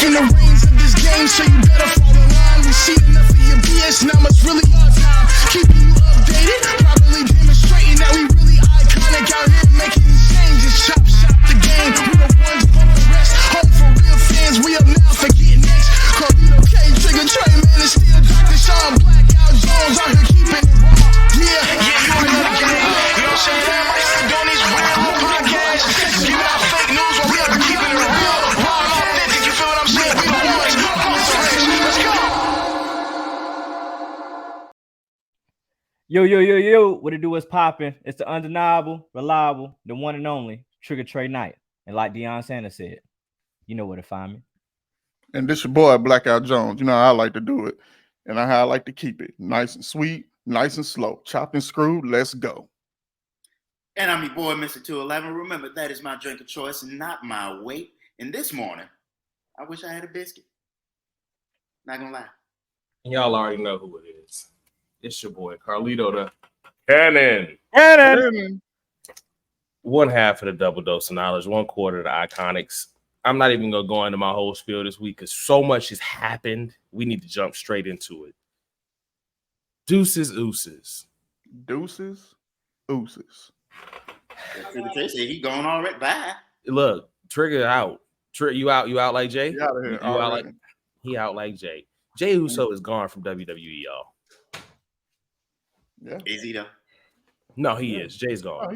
taking the reins of this game, so you better fall in line. We see enough of your BS, now it's really our time. Keeping you updated, probably demonstrating that we really iconic out here making these changes. Chop the game, we the ones pump the rest. Home for real fans, we up now, forget next. Carlito K, Trigger Trey, man, it's still Dr. Sean, Blackout Jones out here keeping it raw. Yeah, you already know the game. You know what I'm saying? Everybody still doing these real podcasts, giving out fake news while we out here keeping it real, raw and authentic. You feel what I'm saying? We the ones pump the rest. Let's go. Yo, what it do is popping. It's the undeniable, reliable, the one and only Trigger Trey Knight. And like Deion Sanders said, you know where to find me. And this your boy, Blackout Jones. You know how I like to do it. And how I like to keep it. Nice and sweet, nice and slow. Chopped and screwed, let's go. And I'm your boy, Mr. 211. Remember, that is my drink of choice and not my weight. And this morning, I wish I had a biscuit. Not gonna lie. Y'all already know who it is. It's your boy, Carlito the Cannon. One half of the double dose of knowledge, 1/4 of the iconics. I'm not even going to go into my whole spiel this week because so much has happened. We need to jump straight into it. Deuces, Uces. Deuces, Uces. Trigger Trey said he going already. Bye. Look, Trigger out. You out like Jay? He out of here. He out like Jay. Jay Uso is gone from WWE, y'all. Yeah. Is he though? No, he is. Jay's gone. Oh,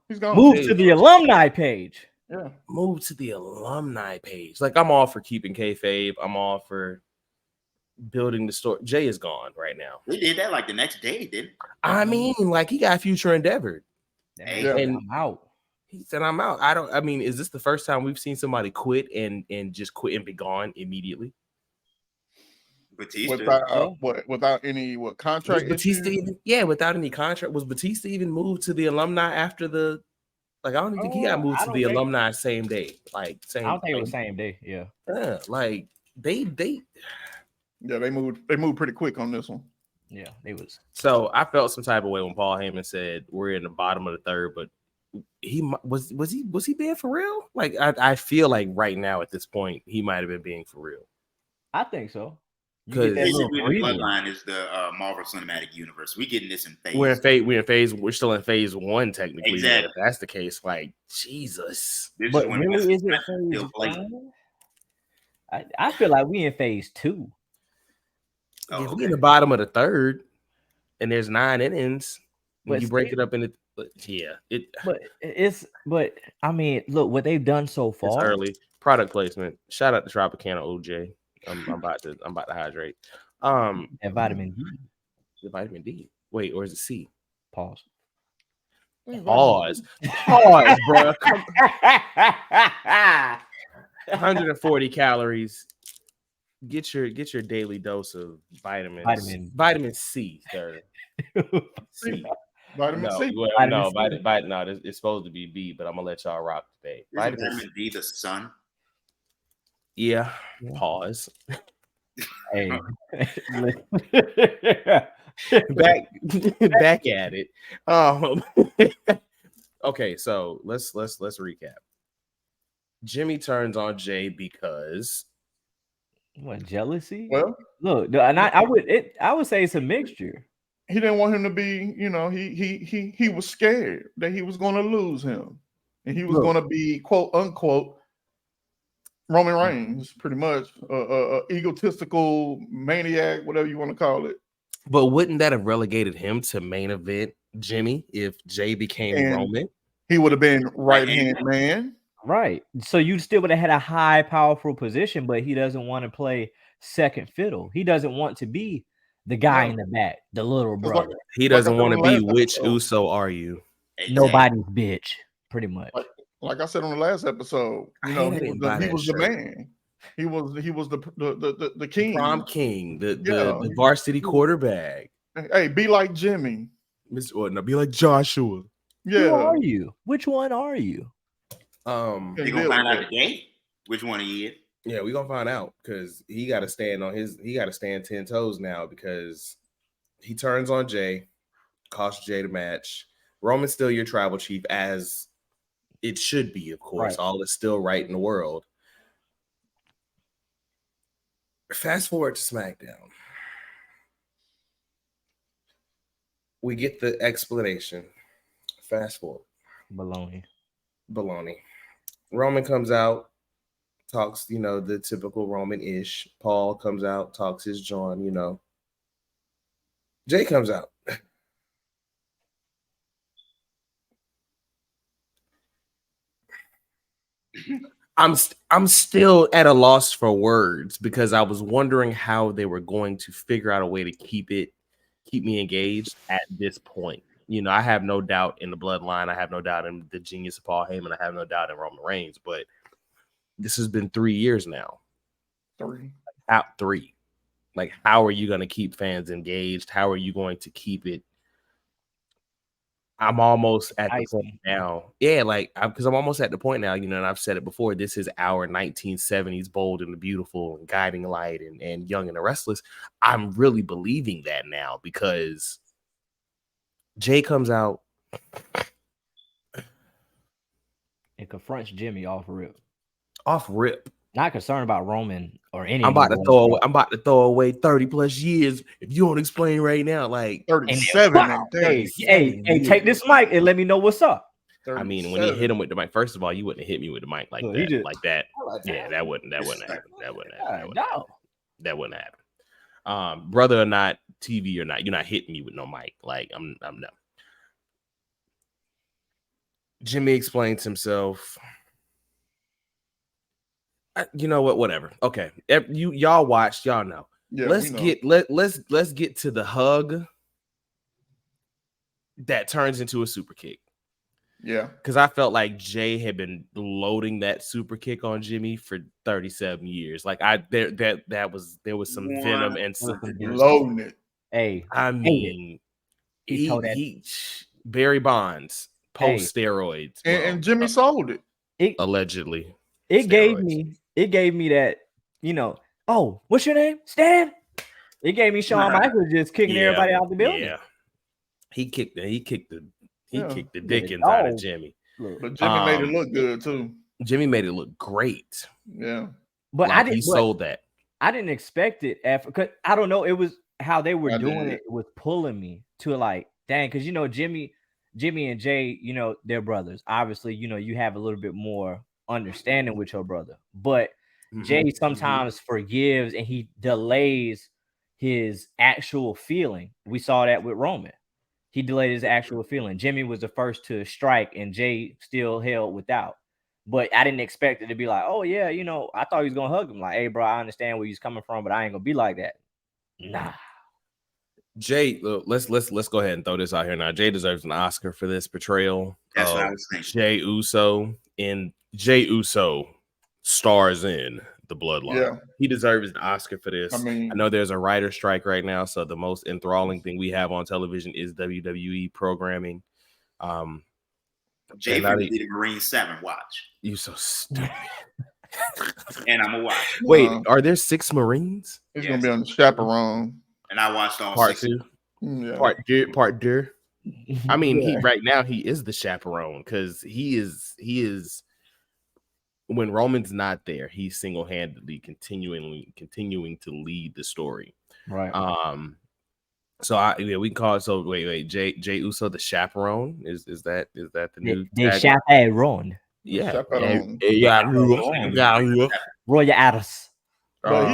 he's gone. Move to the alumni page. Yeah. Move to the alumni page. Like, I'm all for keeping kayfabe. I'm all for building the story. Jay is gone right now. They did that like the next day, didn't? I mean, like, he got future endeavored. Hey, Yeah. And I'm out. he said, I'm out. I mean, is this the first time we've seen somebody quit and just quit and be gone immediately? Batista. Without any contract? Was Batista even, without any contract. Was Batista even moved to the alumni after the? Like, I don't even think he got moved to the alumni same day. Like, same. I don't think it was the same day. Yeah. Yeah, like they. Yeah, they moved pretty quick on this one. Yeah, they was. So I felt some type of way when Paul Heyman said we're in the bottom of the third, but he was he being for real? Like, I feel like right now at this point he might have been being for real. I think so. Because basically the bloodline is the Marvel Cinematic Universe. We getting this in phase. We're still in phase 1 technically. Exactly. If that's the case, like, Jesus. But really, is it phase 1? I feel like we in phase 2. Oh, If we in the bottom of the third, and there's 9 innings, when you break still, it up into But I mean, look what they've done so far. It's early. Product placement. Shout out to Tropicana OJ. I'm about to hydrate. And vitamin D. The vitamin D. Wait, or is it C? Pause, bro. 140 calories. Get your daily dose of vitamin C, sir. C. Vitamin C. No, it's supposed to be B, but I'm gonna let y'all rock today. Vitamin D, the sun. Yeah. Pause. Hey. back at it. Okay, so let's recap. Jimmy turns on Jay because what, jealousy? Well, look, and I would say it's a mixture. He didn't want him to be, he was scared that he was going to lose him, and he was going to be quote unquote Roman Reigns, pretty much, egotistical maniac, whatever you want to call it. But wouldn't that have relegated him to main event Jimmy if Jay became Roman? He would have been right-hand man. Right. So you still would have had a high, powerful position, but he doesn't want to play second fiddle. He doesn't want to be the guy in the back, the little brother. He doesn't want to be which Uso are you? Nobody's bitch, pretty much. Like I said on the last episode, he was the man. He was the king, prom king, the varsity quarterback. Hey, be like Jimmy. Be like Joshua. Yeah. Who are you? Which one are you? They gonna find out today which one he is. Yeah, we're gonna find out because he got to stand 10 toes now because he turns on Jay, costs Jay the match. Roman's still your tribal chief, as it should be, of course. Right. All is still right in the world. Fast forward to SmackDown. We get the explanation. Fast forward. Baloney. Roman comes out, talks, the typical Roman-ish. Paul comes out, talks his John, Jay comes out. I'm still at a loss for words because I was wondering how they were going to figure out a way to keep me engaged at this point. I have no doubt in the bloodline. I have no doubt in the genius of Paul Heyman. I have no doubt in Roman Reigns, but this has been 3 years now. 3. Out 3. Like, how are you going to keep fans engaged? How are you going to keep it? I'm almost at the point now. Yeah, because I'm almost at the point now, and I've said it before. This is our 1970s Bold and the Beautiful and Guiding Light and Young and the Restless. I'm really believing that now because Jay comes out and confronts Jimmy off rip. Not concerned about Roman or any. I'm about to throw away 30 plus years if you don't explain right now. Like 37 and 30. Hey, take this mic and let me know what's up. 37. I mean, when he hit him with the mic, first of all, you wouldn't have hit me with the mic like that. Yeah, that wouldn't happen. That wouldn't happen. Brother or not, TV or not, you're not hitting me with no mic. Like I'm no. Jimmy explains himself. You know what? Whatever. Okay, y'all watched. Y'all know. Yeah, let's get to the hug that turns into a super kick. Yeah, because I felt like Jay had been loading that super kick on Jimmy for 37 years. Like there was some venom and some loading it. Hey, I mean, he Barry Bonds post steroids, and Jimmy sold it. Allegedly. It gave me that, oh, what's your name? Stan? It gave me Shawn Michaels just kicking everybody out the building. Yeah. He kicked the dickens out of Jimmy. But Jimmy made it look good too. Jimmy made it look great. Yeah. But he sold that. I didn't expect it because I don't know. It was how they were doing it was pulling me to like, dang, because Jimmy and Jay, they're brothers. Obviously, you have a little bit more understanding with your brother, but Jay sometimes forgives and he delays his actual feeling. We saw that with Roman. He delayed his actual feeling. Jimmy was the first to strike and Jay still held without. But I didn't expect it to be like, oh yeah, I thought he was gonna hug him. Like, hey bro, I understand where he's coming from, but I ain't gonna be like that. Nah. Jay, let's go ahead and throw this out here now. Jay deserves an Oscar for this portrayal. That's what I was thinking. Jay Uso, and Jay Uso stars in the Bloodline. Yeah. He deserves an Oscar for this. I know there's a writer strike right now, so the most enthralling thing we have on television is WWE programming. Jay for the Marine 7 watch. You so stupid. And I'm gonna watch. Wait, are there 6 Marines? He's gonna be on the chaperone. And I watched all part 6. 2. Yeah. Part 2. I mean, he right now he is the chaperone because he is when Roman's not there, he's single-handedly continuing to lead the story. Right. So we can call it. So wait, Jay Uso the chaperone is that the new chaperone? Yeah. Roy Addis. But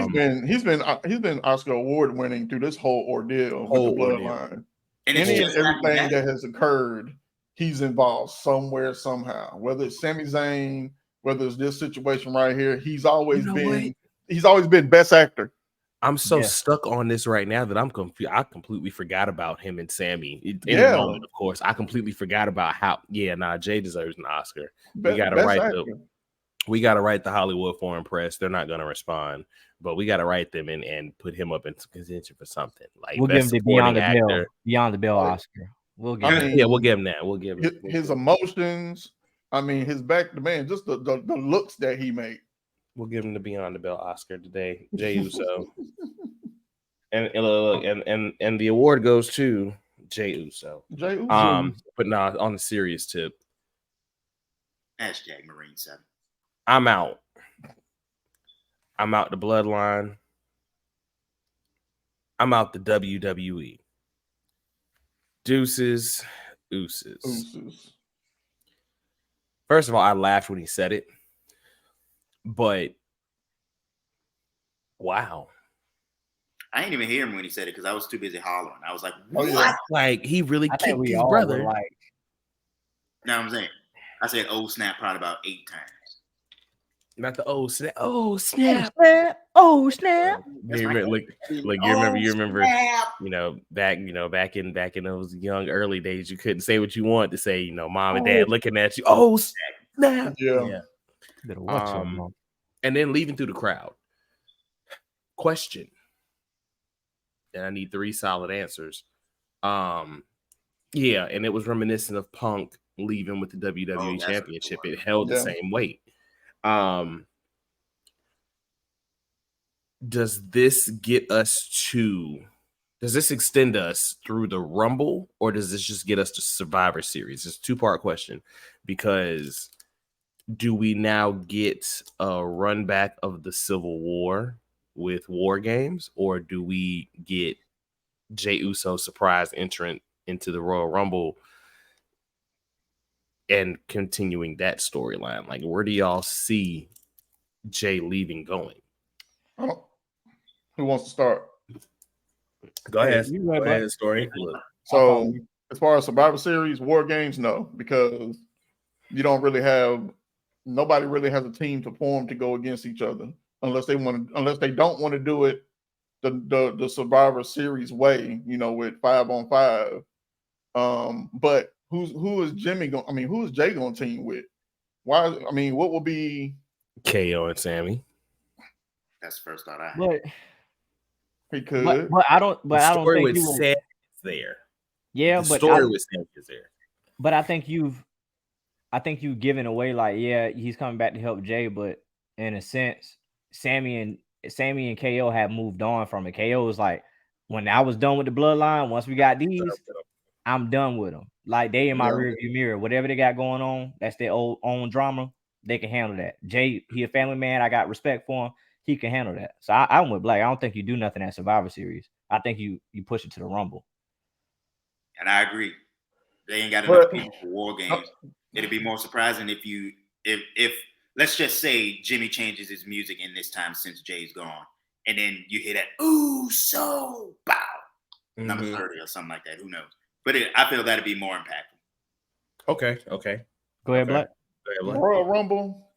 he's been Oscar award winning through this whole ordeal with the Bloodline. And any and everything that has occurred, he's involved somewhere, somehow. Whether it's Sami Zayn, whether it's this situation right here, he's always been best actor. I'm so stuck on this right now that I'm confused. I completely forgot about him and Sammy in the moment. Of course, I completely forgot about how. Jay deserves an Oscar. We got to write the Hollywood Foreign Press. They're not going to respond, but we got to write them and put him up in contention for something. Like we'll give him the Beyond the Bell Oscar. We'll give him. We'll give him that. We'll give him his emotions. I mean, his back to man, just the looks that he made. We'll give him the Beyond the Bell Oscar today, Jay Uso. and the award goes to Jay Uso. But not on a serious tip. Hashtag Marine 7. I'm out. The Bloodline. I'm out the WWE. Deuces, Uces. Uces. First of all, I laughed when he said it, but wow. I didn't even hear him when he said it because I was too busy hollering. I was like, Oh, what? yeah. Like, he really I think kicked we his all brother. were like, You know what I'm saying? I said, oh, snap, probably about 8 times. Not the oh snap. Oh snap. oh snap. That's You my remember, like you remember, snap. back in those young early days, you couldn't say what you wanted to say. Mom and dad looking at you. Oh snap. Yeah. Better watch your mouth. And then leaving through the crowd. Question. And I need 3 solid answers. Yeah, and it was reminiscent of Punk leaving with the WWE Championship. It held the same weight. Does this extend us through the Rumble, or does this just get us to Survivor Series? It's a 2-part question, because do we now get a run back of the Civil War with War Games, or do we get Jey Uso surprise entrant into the Royal Rumble and continuing that storyline? Like, where do y'all see Jey leaving going? Who wants to start? Go ahead. Go ahead, story. So, as far as Survivor Series, War Games, no, because you don't really have, nobody really has a team to form to go against each other unless they don't want to do it the Survivor Series way, with 5-on-5. But who is Jimmy going? I mean, who is Jay going to team with? Why? I mean, what will be KO and Sammy? That's the first thought I had. But he could. But I don't. But I don't think you will. Sam is there. Yeah, the but story with Sam is there. But I think you've given away, like, yeah, he's coming back to help Jay, but in a sense, Sammy and KO have moved on from it. KO was like, when I was done with the bloodline, once we got these, I'm done with them. Like, they in my rearview mirror. Whatever they got going on, that's their own drama. They can handle that. Jay, he a family man. I got respect for him. He can handle that. So I'm with Black. I don't think you do nothing at Survivor Series. I think you push it to the Rumble. And I agree. They ain't got enough people for War Games. It'd be more surprising if let's just say Jimmy changes his music in this time since Jay's gone, and then you hear that "ooh so bow" number 30 or something like that. Who knows? But I feel that'd be more impactful. Okay. Go ahead, Black. Royal Rumble.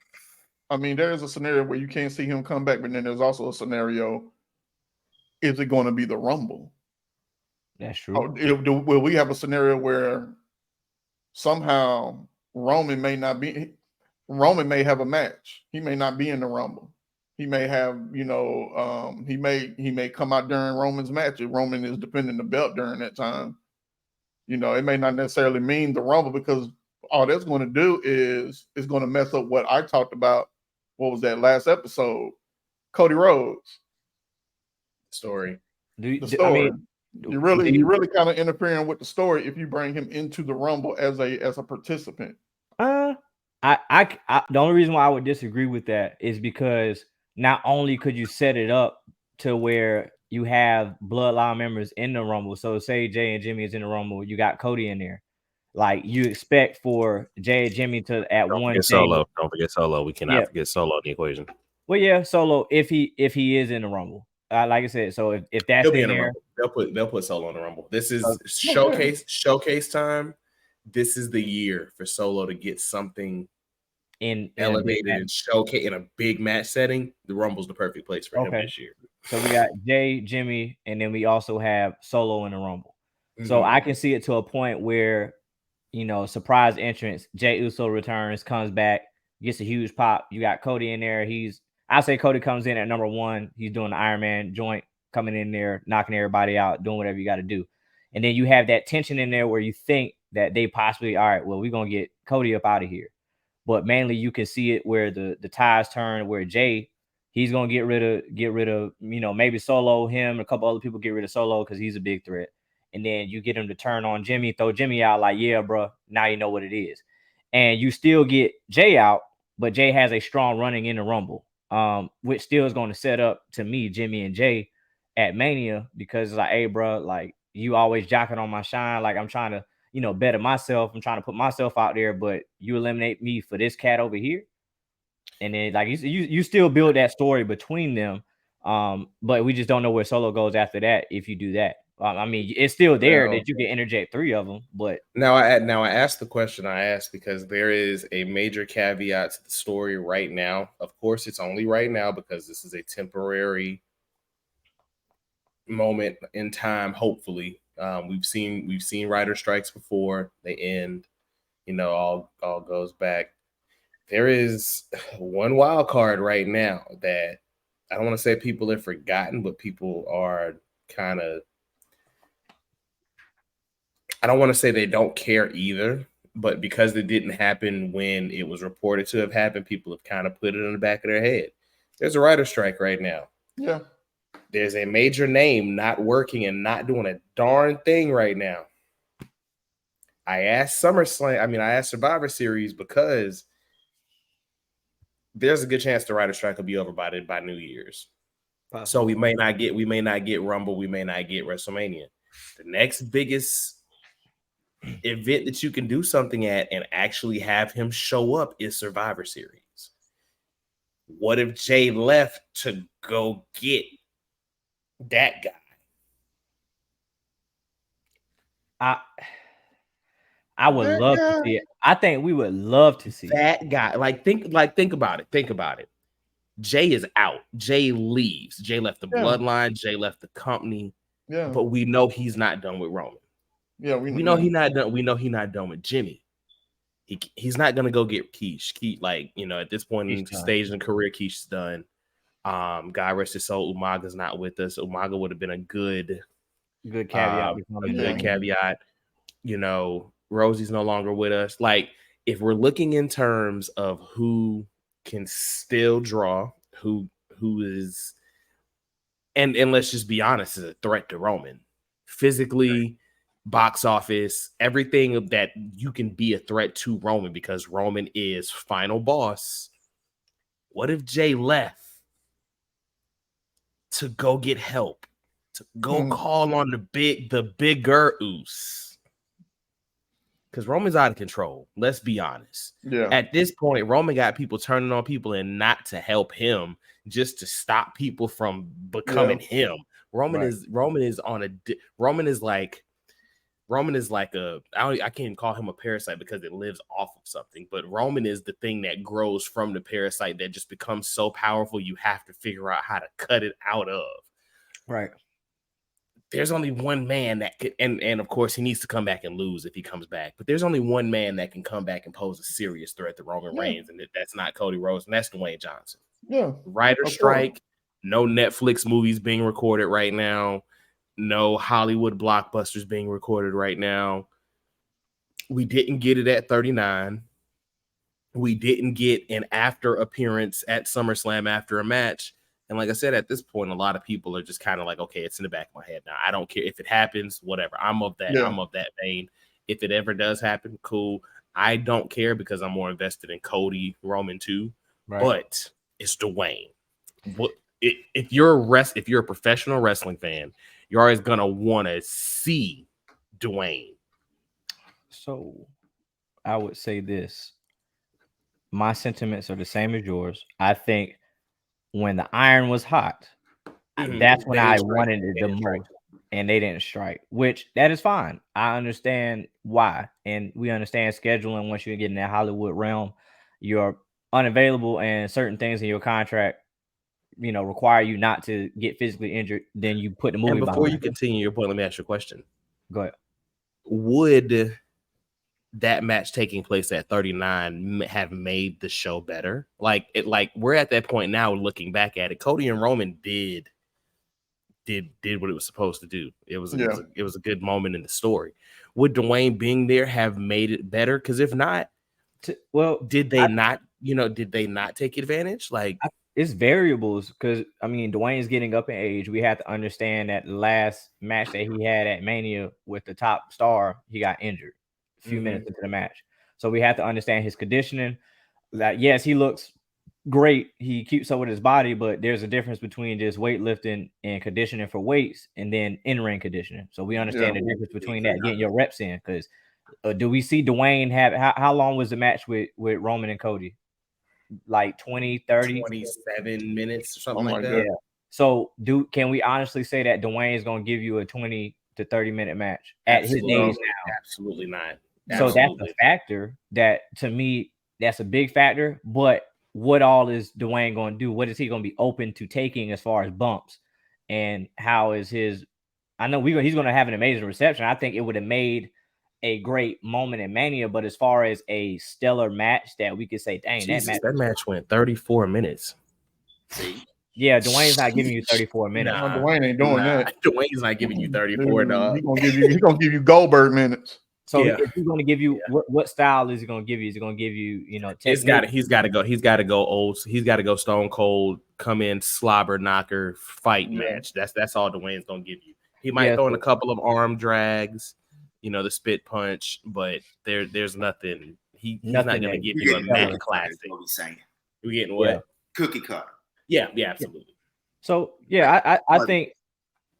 I mean, there is a scenario where you can't see him come back, but then there's also a scenario: is it going to be the Rumble? That's true. Will we have a scenario where somehow Roman may have a match? He may not be in the Rumble. He may have, he may come out during Roman's match if Roman is defending the belt during that time. It may not necessarily mean the Rumble, because all that's going to do is going to mess up what I talked about. What was that last episode? Cody Rhodes story. The story. You're really kind of interfering with the story if you bring him into the Rumble as a participant. The only reason why I would disagree with that is because not only could you set it up to where you have bloodline members in the Rumble. So say Jay and Jimmy is in the Rumble, you got Cody in there. Like, you expect for Jay and Jimmy to Don't forget Solo. We cannot forget Solo in the equation. Well, yeah, Solo if he is in the Rumble. Like I said, so if that's in there, they'll put Solo in the Rumble. This is showcase time. This is the year for Solo to get something elevated and showcase in a big match setting. The Rumble's the perfect place for him this year. So we got Jay, Jimmy, and then we also have Solo in the Rumble. So I can see it to a point where, surprise entrance, Jey Uso returns, comes back, gets a huge pop. You got Cody in there. I say Cody comes in at number 1. He's doing the Iron Man joint, coming in there, knocking everybody out, doing whatever you got to do. And then you have that tension in there where you think that they possibly, all right, well, we're going to get Cody up out of here. But mainly you can see it where the ties turn, where Jay, he's going to get rid of, maybe Solo, him, a couple other people get rid of Solo because he's a big threat. And then you get him to turn on Jimmy, throw Jimmy out like, yeah, bro, now you know what it is. And you still get Jay out, but Jay has a strong running in the Rumble, which still is going to set up, to me, Jimmy and Jay at Mania because it's like, hey, bro, like you always jocking on my shine. Like I'm trying to, better myself. I'm trying to put myself out there, but you eliminate me for this cat over here. And then like you still build that story between them. But we just don't know where Solo goes after that if you do that. I mean, it's still there that you can interject 3 of them, but now I asked the question I asked because there is a major caveat to the story right now. Of course, it's only right now because this is a temporary moment in time. Hopefully, we've seen writer strikes before. They end, all goes back. There is one wild card right now that I don't want to say people have forgotten, but people are kind of. I don't want to say they don't care either, but because it didn't happen when it was reported to have happened, people have kind of put it in the back of their head. There's a writer strike right now. Yeah. There's a major name not working and not doing a darn thing right now. I asked Survivor Series because there's a good chance the writer strike will be over by New Year's. Possibly. So we may not get Rumble, we may not get WrestleMania. The next biggest event that you can do something at and actually have him show up is Survivor Series. What if Jay left to go get that guy? I would love to see it. I think we would love to see that guy. Think about it. Jay is out. Jay leaves. Jay left the bloodline. Jay left the company. Yeah. But we know he's not done with Roman. Yeah, we know he's not done. We know he's not done with Jimmy. He's not gonna go get Keish. At this point in the stage in the career, Keish's done. God rest his soul. Umaga's not with us. Umaga would have been a good caveat. Caveat. Rosie's no longer with us. Like, if we're looking in terms of who can still draw, who is, and let's just be honest, is a threat to Roman physically. Box office, everything that you can be a threat to Roman because Roman is final boss. What if Jay left to go get help, to go call on the bigger Uce? Because Roman's out of control. Let's be honest. Yeah. At this point, Roman got people turning on people and not to help him, just to stop people from becoming him. Roman is like I can't even call him a parasite because it lives off of something, but Roman is the thing that grows from the parasite that just becomes so powerful you have to figure out how to cut it out of. Right. There's only one man that could, and of course he needs to come back and lose if he comes back, but there's only one man that can come back and pose a serious threat to Roman Reigns, and that's not Cody Rhodes, and that's Dwayne Johnson. Yeah. Writer strike, no Netflix movies being recorded right now. No Hollywood blockbusters being recorded right now. We didn't get it at 39. We didn't get an after appearance at SummerSlam after a match. And like I said, at this point, a lot of people are just kind of like, okay, it's in the back of my head now. I don't care if it happens, whatever. I'm of that vein. If it ever does happen, cool. I don't care because I'm more invested in Cody, Roman too. Right. But it's Dwayne. If you're a professional wrestling fan, you're always gonna want to see Dwayne. So I would say this. My sentiments are the same as yours. I think when the iron was hot, that's when I wanted it the most. And they didn't strike, which that is fine. I understand why. And we understand scheduling. Once you get in that Hollywood realm, you're unavailable and certain things in your contract require you not to get physically injured, then you put the movie. And before you continue your point, let me ask you a question. Go ahead. Would that match taking place at 39 have made the show better? Like we're at that point now, looking back at it. Cody and Roman did what it was supposed to do. It was a good moment in the story. Would Dwayne being there have made it better? Because if not, did they not take advantage? It's variables because Dwayne's getting up in age. We have to understand that the last match that he had at Mania with the top star, he got injured a few minutes into the match. So we have to understand his conditioning. That yes, he looks great. He keeps up with his body, but there's a difference between just weightlifting and conditioning for weights and then in-ring conditioning. So we understand the difference between that, getting your reps in. Because do we see Dwayne have how long was the match with Roman and Cody? Like 20, 30? 27 minutes or something Oh like my that. God. Yeah. So can we honestly say that Dwayne is going to give you a 20 to 30 minute match at his age now? Absolutely not. So that's a factor that, to me, that's a big factor. But what all is Dwayne going to do? What is he going to be open to taking as far as bumps? And how is his? I know he's going to have an amazing reception. I think it would have made a great moment in Mania. But as far as a stellar match that we could say, dang, that match went 34 minutes. See? Yeah, Dwayne's not giving you 34 minutes. No, Dwayne ain't doing that. Dwayne's not giving you 34. Dog. He's gonna give you Goldberg minutes. So if he's going to give you what style is he going to give you? Is he going to give you, he's got to go old. He's got to go Stone Cold, come in, slobber knocker, fight match. That's all Dwayne's going to give you. He might throw in a couple of arm drags, the spit punch, but there's nothing. He's not going to give you a match classic. We're getting what? Yeah. Cookie cutter. Yeah, absolutely. So I think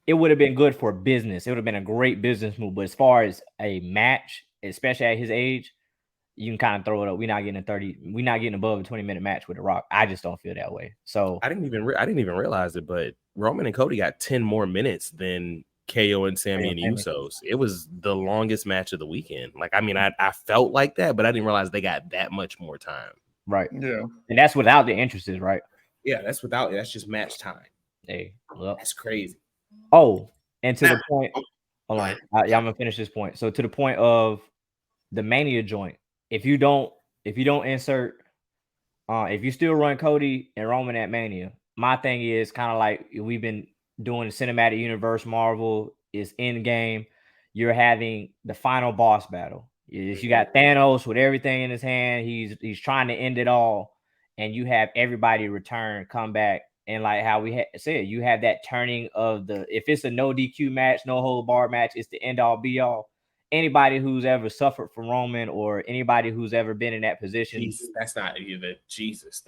it would have been good for business. It would have been a great business move. But as far as a match, especially at his age, you can kind of throw it up. We're not getting above a 20-minute match with The Rock. I just don't feel that way. So I didn't even realize it, but Roman and Cody got 10 more minutes than KO and Sammy and Usos. It was the longest match of the weekend. Like, I mean, I felt like that, but I didn't realize they got that much more time. Right. Yeah. And that's without the entrances, right? Yeah, that's just match time. Hey, well, that's crazy. Oh, and to the point, hold on. I'm gonna finish this point. So to the point of the Mania joint, if you don't insert, if you still run Cody and Roman at Mania, my thing is kind of like we've been doing the cinematic universe. Marvel is in game. You're having the final boss battle. You got Thanos with everything in his hand. He's trying to end it all, and you have everybody return, come back. And like how we said, you have that turning of if it's a no DQ match, no hold bar match, it's the end all be all. Anybody who's ever suffered from Roman or anybody who's ever been in that position. Jesus, that's not even Jesus.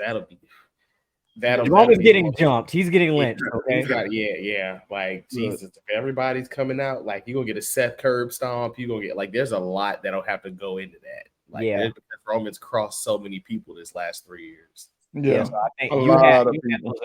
Roman's getting jumped. He's getting lynched. Okay. Like Jesus. If everybody's coming out, like you're gonna get a Seth curb stomp. You're gonna get there's a lot that'll have to go into that. Like because Roman's crossed so many people this last 3 years. Yeah, so I think you have those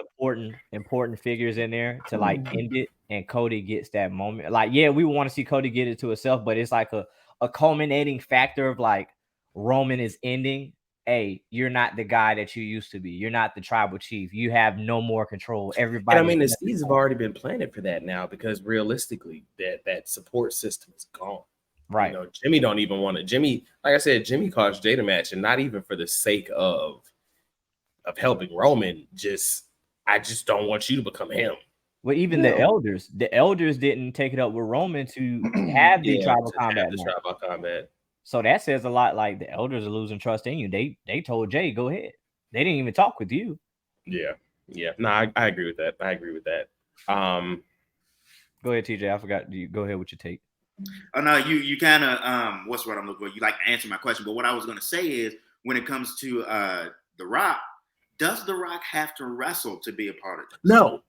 important figures in there to like end it, and Cody gets that moment. Like, we want to see Cody get it to himself, but it's like a culminating factor of like Roman is ending. Hey, you're not the guy that you used to be. You're not the tribal chief. You have no more control. Everybody. And I mean, the seeds have already been planted for that now because realistically, that support system is gone. Right. Jimmy don't even want to. Jimmy, like I said, Jimmy caused Jay to match, and not even for the sake of helping Roman, I just don't want you to become him. Well, even the elders didn't take it up with Roman to have the tribal combat. So that says a lot. Like the elders are losing trust in you. They told Jay, go ahead. They didn't even talk with you. Yeah. No, I agree with that. Go ahead, TJ. I forgot. You go ahead with your take. Oh no, you kind of what's what I'm looking for. You like to answer my question, but what I was going to say is when it comes to The Rock. Does The Rock have to wrestle to be a part of this? No.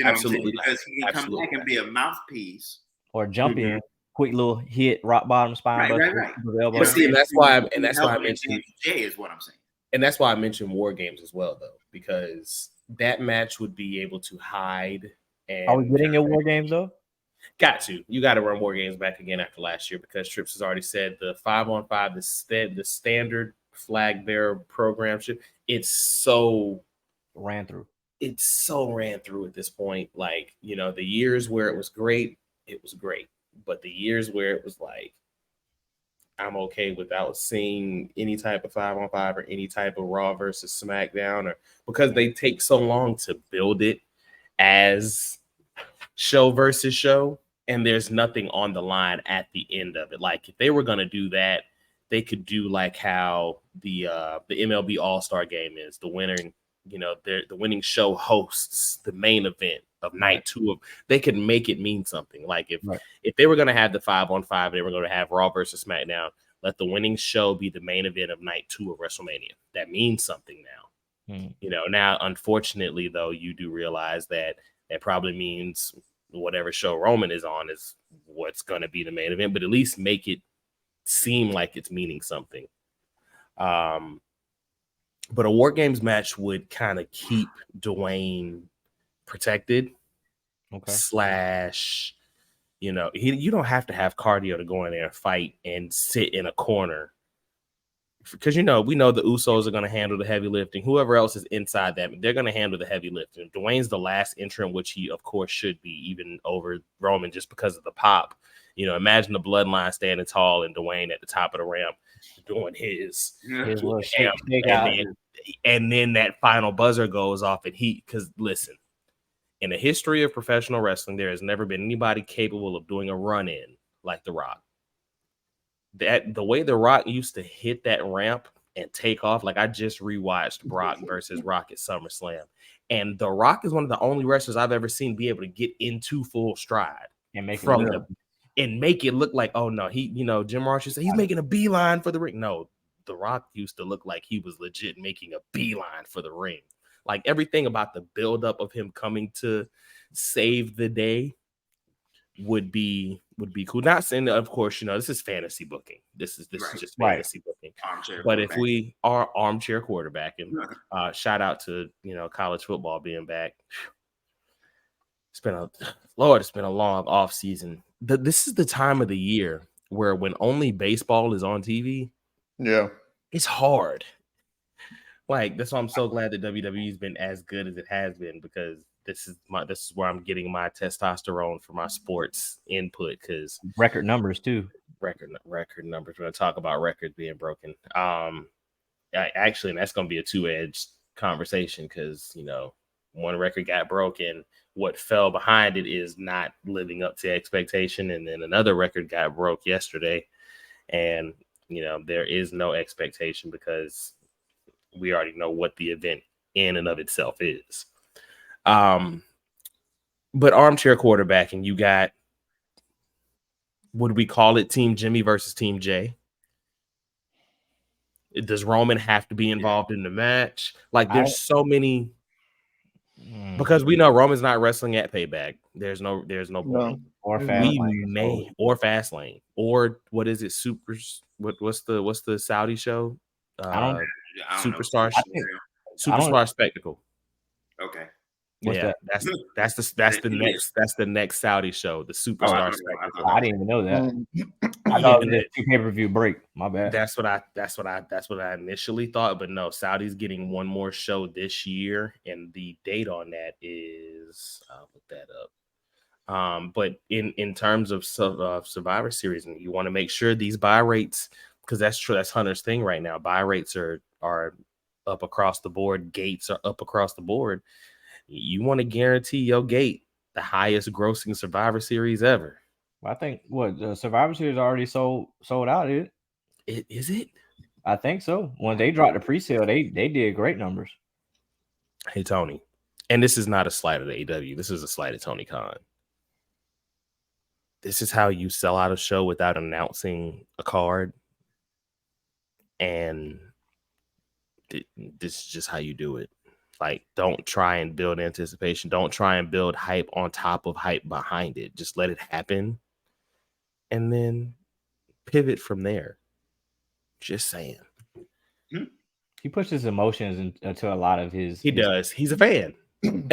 Absolutely. Because he can come back and be a mouthpiece. Or jump in, quick little hit, rock bottom spine. Right. But see, that's why I mentioned Jay is what I'm saying. And that's why I mentioned War Games as well, though, because that match would be able to hide. And are we getting in War Games, though? You got to run War Games back again after last year because Trips has already said the 5-on-5, the standard flag bearer program it's so ran through at this point. Like, the years where it was great, but the years where it was like I'm okay without seeing any type of 5-on-5 or any type of Raw versus SmackDown, or because they take so long to build it as show versus show and there's nothing on the line at the end of it. Like if they were going to do that, they could do like how the MLB All-Star Game is. The winning, the winning show hosts the main event of night 2 of. They could make it mean something. Like if they were going to have the 5-on-5, they were going to have Raw versus SmackDown. Let the winning show be the main event of night 2 of WrestleMania. That means something now. You know, now unfortunately though, you do realize that probably means whatever show Roman is on is what's going to be the main event, but at least make it seem like it's meaning something. But a War Games match would kind of keep Dwayne protected. Okay. / you know, you don't have to have cardio to go in there and fight and sit in a corner, because we know the Usos are going to handle the heavy lifting. Whoever else is inside them, they're going to handle the heavy lifting. Dwayne's the last entrant, which he of course should be, even over Roman, just because of the pop. You know, imagine the bloodline standing tall and Dwayne at the top of the ramp doing his little shake out. And then that final buzzer goes off, and because listen, in the history of professional wrestling, there has never been anybody capable of doing a run-in like The Rock. That the way The Rock used to hit that ramp and take off, like I just rewatched Brock versus Rock at SummerSlam, and The Rock is one of the only wrestlers I've ever seen be able to get into full stride And make it look like, oh no, Jim Ross said he's making a beeline for the ring. No, The Rock used to look like he was legit making a beeline for the ring. Like everything about the buildup of him coming to save the day would be cool. Not saying that, of course, this is fantasy booking. This is just fantasy booking. But if we are armchair quarterbacking, shout out to college football being back. It's been a long off season. This is the time of the year where when only baseball is on TV, it's hard. Like that's why I'm so glad that WWE's been as good as it has been, because this is where I'm getting my testosterone for my sports input, because record numbers too. Record numbers. We're gonna talk about records being broken. Actually, and that's gonna be a two-edged conversation, because one record got broken. What fell behind it is not living up to expectation, and then another record got broke yesterday, and there is no expectation because we already know what the event in and of itself is. But armchair quarterbacking, you got, would we call it Team Jimmy versus Team Jay? Does Roman have to be involved in the match? Like there's so many, because we know Roman's not wrestling at Payback. There's no point. Or Fastlane. Or Fastlane. Or what is it? What's the Saudi show? Superstar Spectacle. Okay. That's the next Saudi show, the Superstar Spectacle. I didn't even know that. I thought it was a pay-per-view break. My bad. That's what I initially thought, but no, Saudi's getting one more show this year, and the date on that is, I'll look that up. But in terms of Survivor Series, and you want to make sure these buy rates, because that's true, that's Hunter's thing right now. Buy rates are up across the board. Gates are up across the board. You want to guarantee your gate the highest grossing Survivor Series ever. I think the Survivor Series already sold out. Is it? I think so. When they dropped the pre-sale, they did great numbers. Hey Tony, and this is not a slight at AEW. This is a slight at Tony Khan. This is how you sell out a show without announcing a card, and this is just how you do it. Like, don't try and build anticipation. Don't try and build hype on top of hype behind it. Just let it happen, and then pivot from there. Just saying. He pushes emotions into a lot of his. He does. He's a fan, and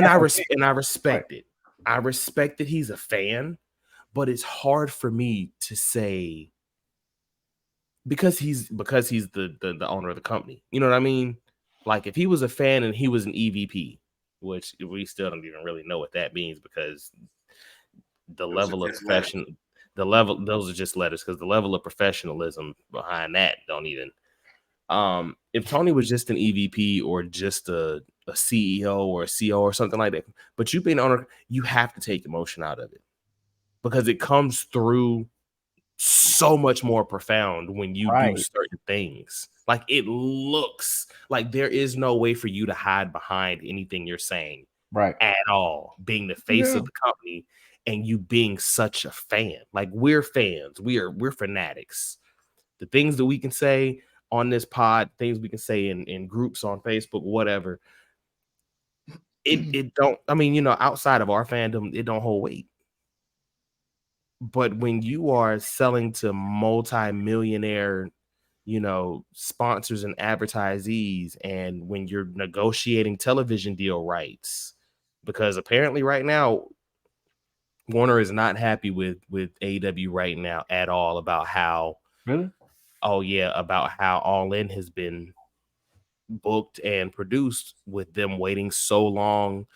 I respect it. I respect that he's a fan, but it's hard for me to say because he's the owner of the company. You know what I mean? Like if he was a fan and he was an EVP, which we still don't even really know what that means, because those are just letters, because the level of professionalism behind that don't even. If Tony was just an EVP or just a CEO or a CO or something like that, but you being an owner, you have to take emotion out of it, because it comes through so much more profound when you do certain things. Like it looks like there is no way for you to hide behind anything you're saying at all, being the face of the company and you being such a fan. Like we're fans, we're fanatics. The things that we can say on this pod, things we can say in groups on Facebook, whatever. It don't, I mean, you know, outside of our fandom, it don't hold weight. But when you are selling to multi-millionaire, you know, sponsors and advertisees, and when you're negotiating television deal rights, because apparently right now Warner is not happy with AEW right now at all about how Really? Oh yeah, about how All In has been booked and produced, with them waiting so long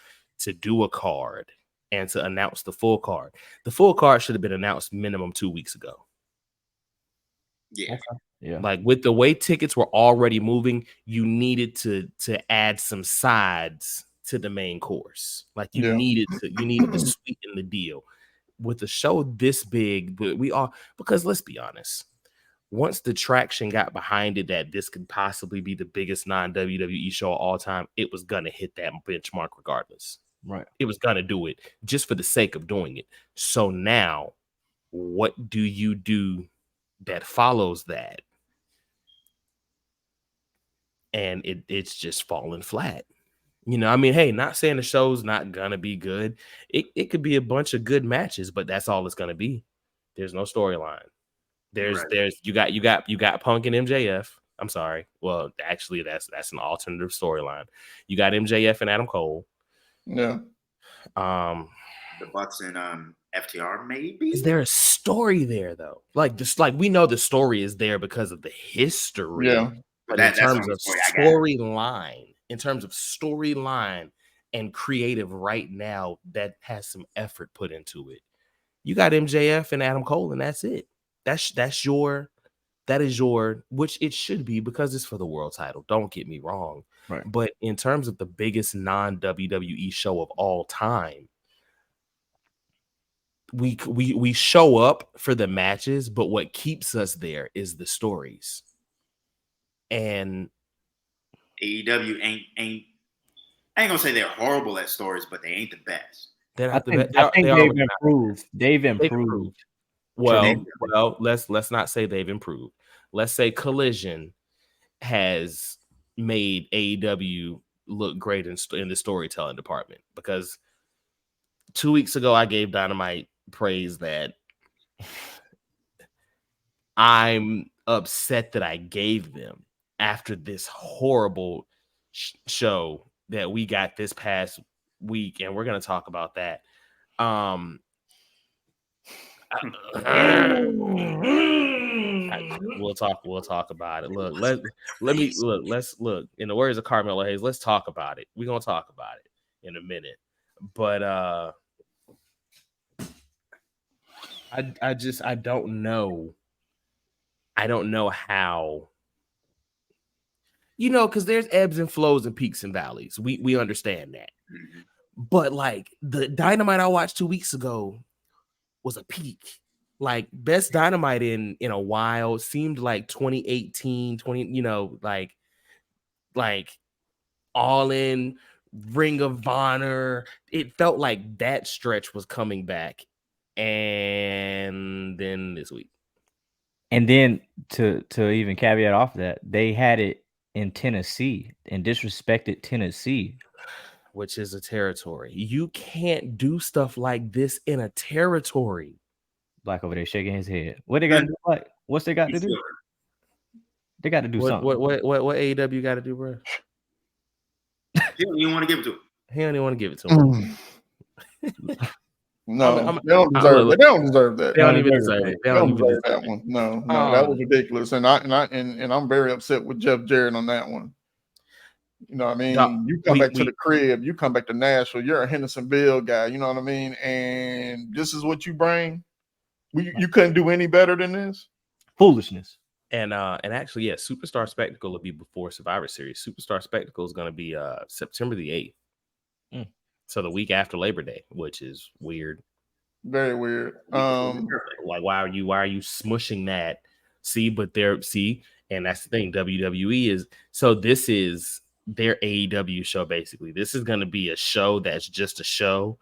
to do a card and to announce the full card. The full card should have been announced minimum 2 weeks ago. Yeah. Okay. Yeah. Like, with the way tickets were already moving, you needed to add some sides to the main course. Like, you needed to sweeten the deal. With a show this big, because let's be honest, once the traction got behind it that this could possibly be the biggest non-WWE show of all time, it was gonna hit that benchmark regardless. Right. It was gonna do it just for the sake of doing it. So now, what do you do that follows that? And it's just falling flat. You know, I mean, hey, not saying the show's not gonna be good. It could be a bunch of good matches, but that's all it's gonna be. There's no storyline. There's you got Punk and MJF. I'm sorry. Well, actually, that's an alternative storyline. You got MJF and Adam Cole. Yeah. The Bucks and FTR, maybe. Is there a story there though? Like, just like we know the story is there because of the history. Yeah. But in terms of storyline and creative right now, that has some effort put into it. You got MJF and Adam Cole, and that's it. That is your, which it should be because it's for the world title. Don't get me wrong. Right. But in terms of the biggest non-WWE show of all time, we show up for the matches, but what keeps us there is the stories. And AEW ain't I ain't gonna say they're horrible at stories, but they ain't the best. they're I not the think, best. they've improved. They've improved. Well, let's not say they've improved. Let's say Collision has made AEW look great in the storytelling department, because 2 weeks ago I gave Dynamite praise that I'm upset that I gave them after this horrible show that we got this past week, and we're going to talk about that. We'll talk about it. Look, let's look. In the words of Carmelo Hayes, let's talk about it. We're gonna talk about it in a minute. But I don't know. I don't know how. You know, because there's ebbs and flows and peaks and valleys. We understand that. Mm-hmm. But like the Dynamite I watched 2 weeks ago was a peak. Like, best Dynamite in a while. Seemed like 2018, you know, like All In, Ring of Honor. It felt like that stretch was coming back. And then this week. And then to even caveat off that, they had it in Tennessee and disrespected Tennessee, which is a territory. You can't do stuff like this in a territory. Black over there shaking his head. What they got to do? Like, what's they got to do? They got to do something. What AEW got to do, bro? He don't even want to give it to him. He don't even want to give it to him. No, they don't deserve that. They don't deserve that. They don't even deserve it. They don't deserve that one. No, that was ridiculous. And I'm very upset with Jeff Jarrett on that one. You know what I mean? You come back to the crib, you come back to Nashville, you're a Hendersonville guy, you know what I mean? And this is what you bring. You couldn't do any better than this. Foolishness. And actually, yeah, Superstar Spectacle will be before Survivor Series. Superstar Spectacle is going to be September the 8th. So the week after Labor Day, which is weird. Very weird. Like, why are you smushing that? And that's the thing. WWE is, so this is their AEW show, basically. This is going to be a show that's just a show.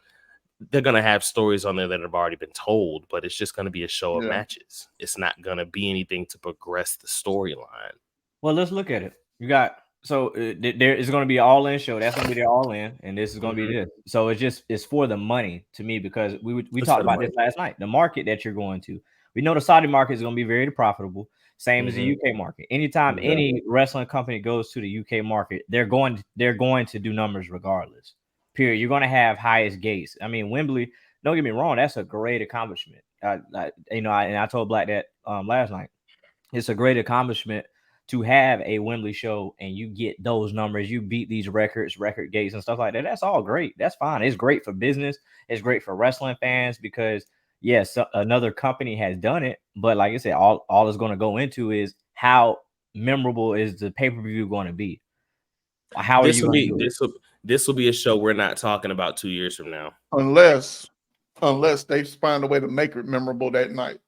They're going to have stories on there that have already been told, but it's just going to be a show of matches. It's not going to be anything to progress the storyline. Well, let's look at it. You got there is going to be an all-in show. That's going to be their all-in, and this is going to be this. So it's for the money to me because we It's talked for the about this last night. The market that you're going to, we know the Saudi market is going to be very profitable. Same as the UK market. Anytime any wrestling company goes to the UK market, they're going to do numbers regardless. Period. You're going to have highest gates. I mean, Wembley. Don't get me wrong. That's a great accomplishment. I told Black that last night. It's a great accomplishment to have a Wembley show and you get those numbers, you beat these record gates and stuff like that. That's all great. That's fine. It's great for business. It's great for wrestling fans because yes, another company has done it. But like I said, all it's going to go into is how memorable is the pay-per-view going to be? How are you going to do it? This will be a show we're not talking about 2 years from now, unless they find a way to make it memorable that night.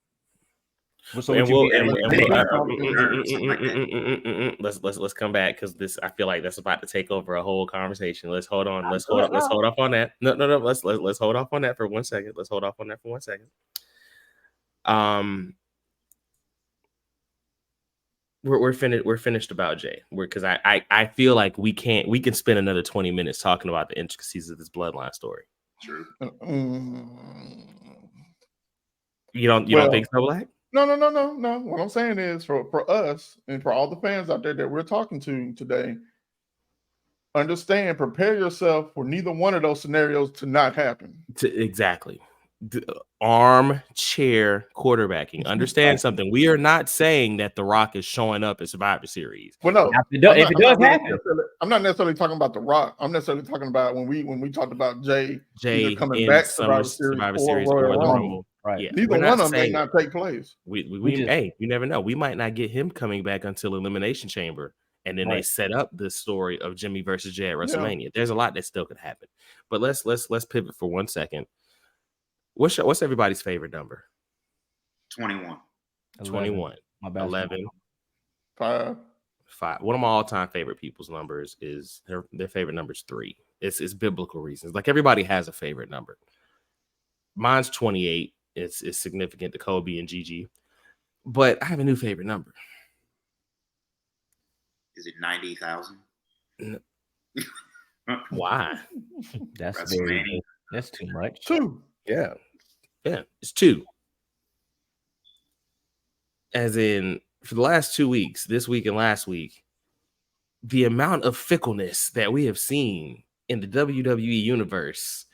Let's come back because this, I feel like that's about to take over a whole conversation. Let's hold on. Let's hold off on that. No. Let's hold off on that for 1 second. Let's hold off on that for 1 second. We're finished about Jay. Because I feel like we can spend another 20 minutes talking about the intricacies of this bloodline story. True. You don't think so, Black? No. What I'm saying is for us and for all the fans out there that we're talking to today, understand, prepare yourself for neither one of those scenarios to not happen. Exactly. Armchair quarterbacking. Understand something. We are not saying that The Rock is showing up at Survivor Series. Well, no. If it does happen, I'm not necessarily talking about The Rock. I'm necessarily talking about when we talked about Jay coming in back Survivor Series or the Rumble. Right. Yeah. Neither one of them may not take place. You never know. We might not get him coming back until Elimination Chamber. And then they set up this story of Jimmy versus Jay at WrestleMania. Yeah. There's a lot that still could happen. But let's pivot for 1 second. What's everybody's favorite number? 21. 21. My bad. 11. 5. One of my all-time favorite people's numbers is their favorite number is 3. It's biblical reasons. Like everybody has a favorite number. Mine's 28. It's significant to Kobe and Gigi. But I have a new favorite number. Is it 90,000? Why? That's too much. 2. Yeah, it's 2. As in, for the last 2 weeks, this week and last week, the amount of fickleness that we have seen in the WWE universe.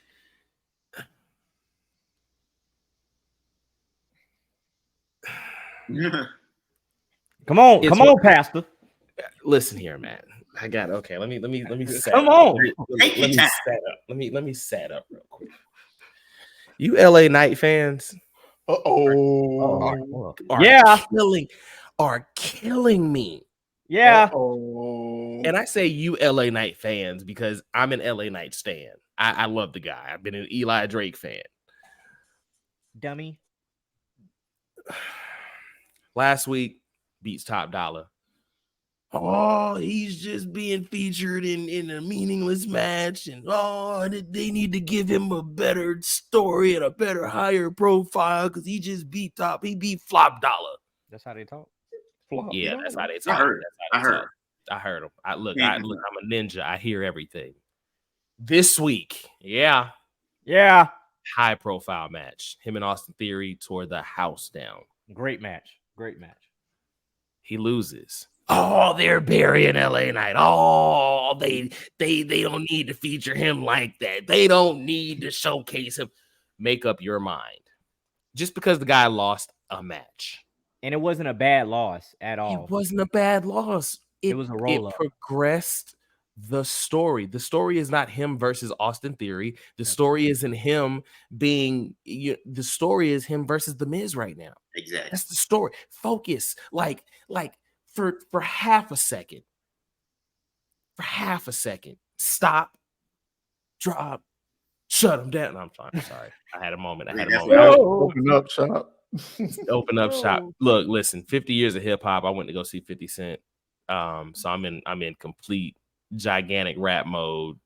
Come on, Pastor. Listen here, man. I got okay. Let me set come up. on. Let me set up real quick. You LA Knight fans are killing me. Yeah. And I say you LA Knight fans because I'm an LA Knight stan. I love the guy. I've been an Eli Drake fan. Dummy. Last week beats Top Dollar. Oh, he's just being featured in a meaningless match, and they need to give him a better story and a better higher profile because he just beat Flop Dollar. That's how they talk. Yeah, that's how they talk. I heard him. I'm a ninja. I hear everything. This week, yeah, high profile match. Him and Austin Theory tore the house down. Great match. He loses. Oh, they're burying LA Knight. Oh, they don't need to feature him like that. They don't need to showcase him. Make up your mind. Just because the guy lost a match. And it wasn't a bad loss at all. It wasn't a bad loss. It was a roll-up. It progressed the story. The story is not him versus Austin Theory. The story isn't him being... the story is him versus The Miz right now. Exactly. That's the story. Focus. Like for half a second. Stop. Drop. Shut him down. I'm sorry. I had a moment. Open up shop. Open up shop. Look, listen, 50 years of hip hop. I went to go see 50 Cent. So I'm in complete gigantic rap mode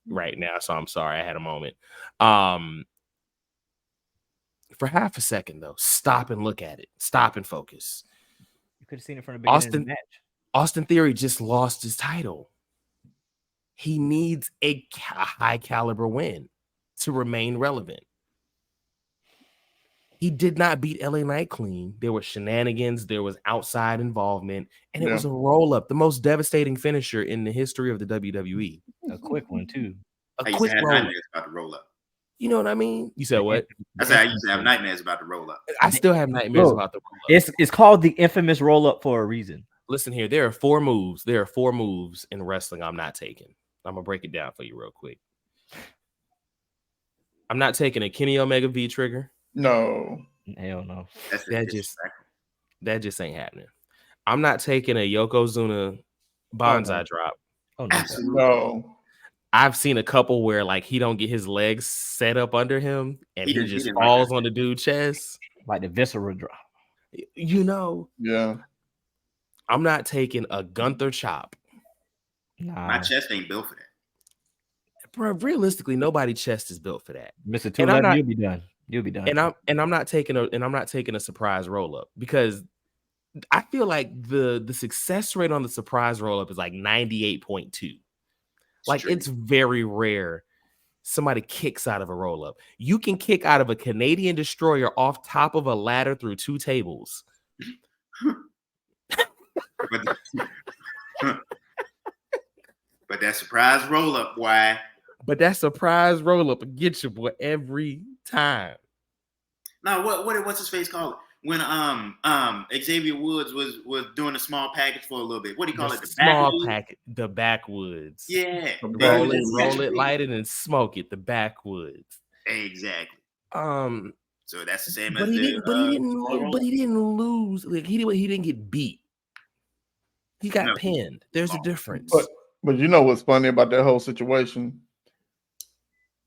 right now. So I'm sorry. I had a moment. For half a second, though, stop and look at it. Stop and focus. You could have seen it from the beginning of the match. Austin Theory just lost his title. He needs a high caliber win to remain relevant. He did not beat LA Knight clean. There were shenanigans. There was outside involvement. And it was a roll-up, the most devastating finisher in the history of the WWE. A quick one, too. I used to have nightmares about the roll-up. You know what I mean? You said what? I said I used to have nightmares about the roll-up. I still have nightmares about the roll-up. It's called the infamous roll-up for a reason. Listen here. There are 4 moves. There are 4 moves in wrestling I'm not taking. I'm going to break it down for you real quick. I'm not taking a Kenny Omega V trigger. No. Hell no. That just ain't happening. I'm not taking a Yokozuna bonsai drop. Oh no. I've seen a couple where like he don't get his legs set up under him and he just falls on the dude's chest. Like the visceral drop. You know. Yeah. I'm not taking a Gunther chop. Nah. My chest ain't built for that. Bro, realistically, nobody's chest is built for that. Mr. 211, you'll be done. You'll be done. And I'm not taking a surprise roll up because I feel like the success rate on the surprise roll up is like 98.2. Like it's very rare somebody kicks out of a roll up. You can kick out of a Canadian destroyer off top of a ladder through 2 tables. But that surprise roll up, why? But that surprise roll up gets you boy every time. No, what's his face called it? When Xavier Woods was doing a small package for a little bit. What do you call it? The small package, the backwoods. Yeah. Roll it, light it, and smoke it. The backwoods. Exactly. So that's the same but as he didn't lose. Like he didn't get beat. He got pinned. There's a difference. But you know what's funny about that whole situation?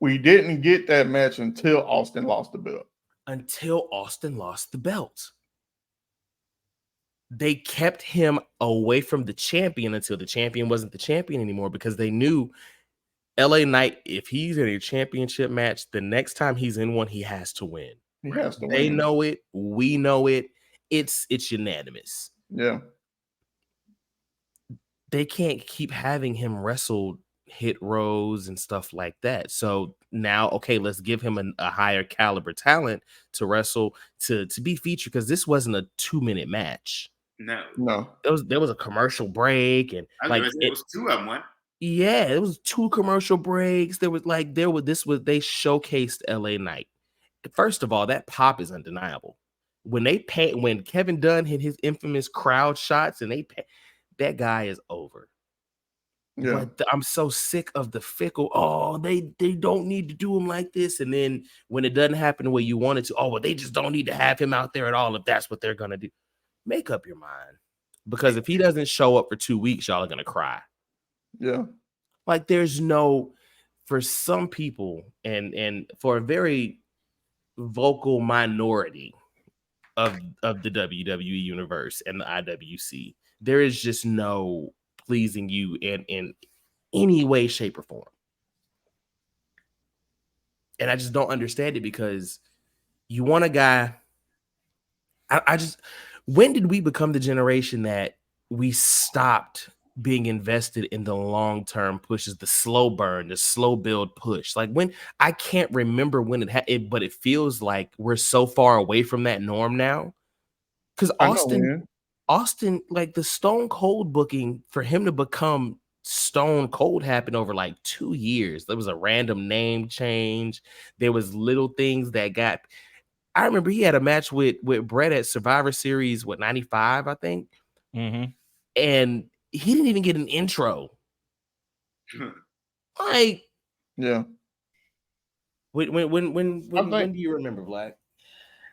We didn't get that match until Austin lost the belt. They kept him away from the champion until the champion wasn't the champion anymore because they knew LA Knight, if he's in a championship match, the next time he's in one, he has to win. He has to win. They know it. We know it. It's unanimous. Yeah. They can't keep having him wrestle hit rows and stuff like that. So now, okay, let's give him a higher caliber talent to wrestle to be featured because this wasn't a 2-minute match. No. There was a commercial break and it was 2 of them. One. Yeah, it was 2 commercial breaks. They showcased LA Knight. First of all, that pop is undeniable. When Kevin Dunn hit his infamous crowd shots and that guy is over. Yeah. But I'm so sick of the fickle. Oh, they don't need to do him like this. And then when it doesn't happen the way you want it to, well, they just don't need to have him out there at all if that's what they're gonna do. Make up your mind. Because if he doesn't show up for 2 weeks, y'all are gonna cry. Yeah. Like for some people and for a very vocal minority of the WWE universe and the IWC, there is just no pleasing you in any way, shape, or form. And I just don't understand it because you want a guy. When did we become the generation that we stopped being invested in the long-term pushes, the slow burn, the slow build push? Like when I can't remember when but it feels like we're so far away from that norm now. Because Austin, like the Stone Cold booking for him to become Stone Cold happened over like 2 years. There was a random name change. There was little things that got. I remember he had a match with Brett at Survivor Series, 95, I think. Mm-hmm. And he didn't even get an intro. Like, yeah. When do you remember, Black?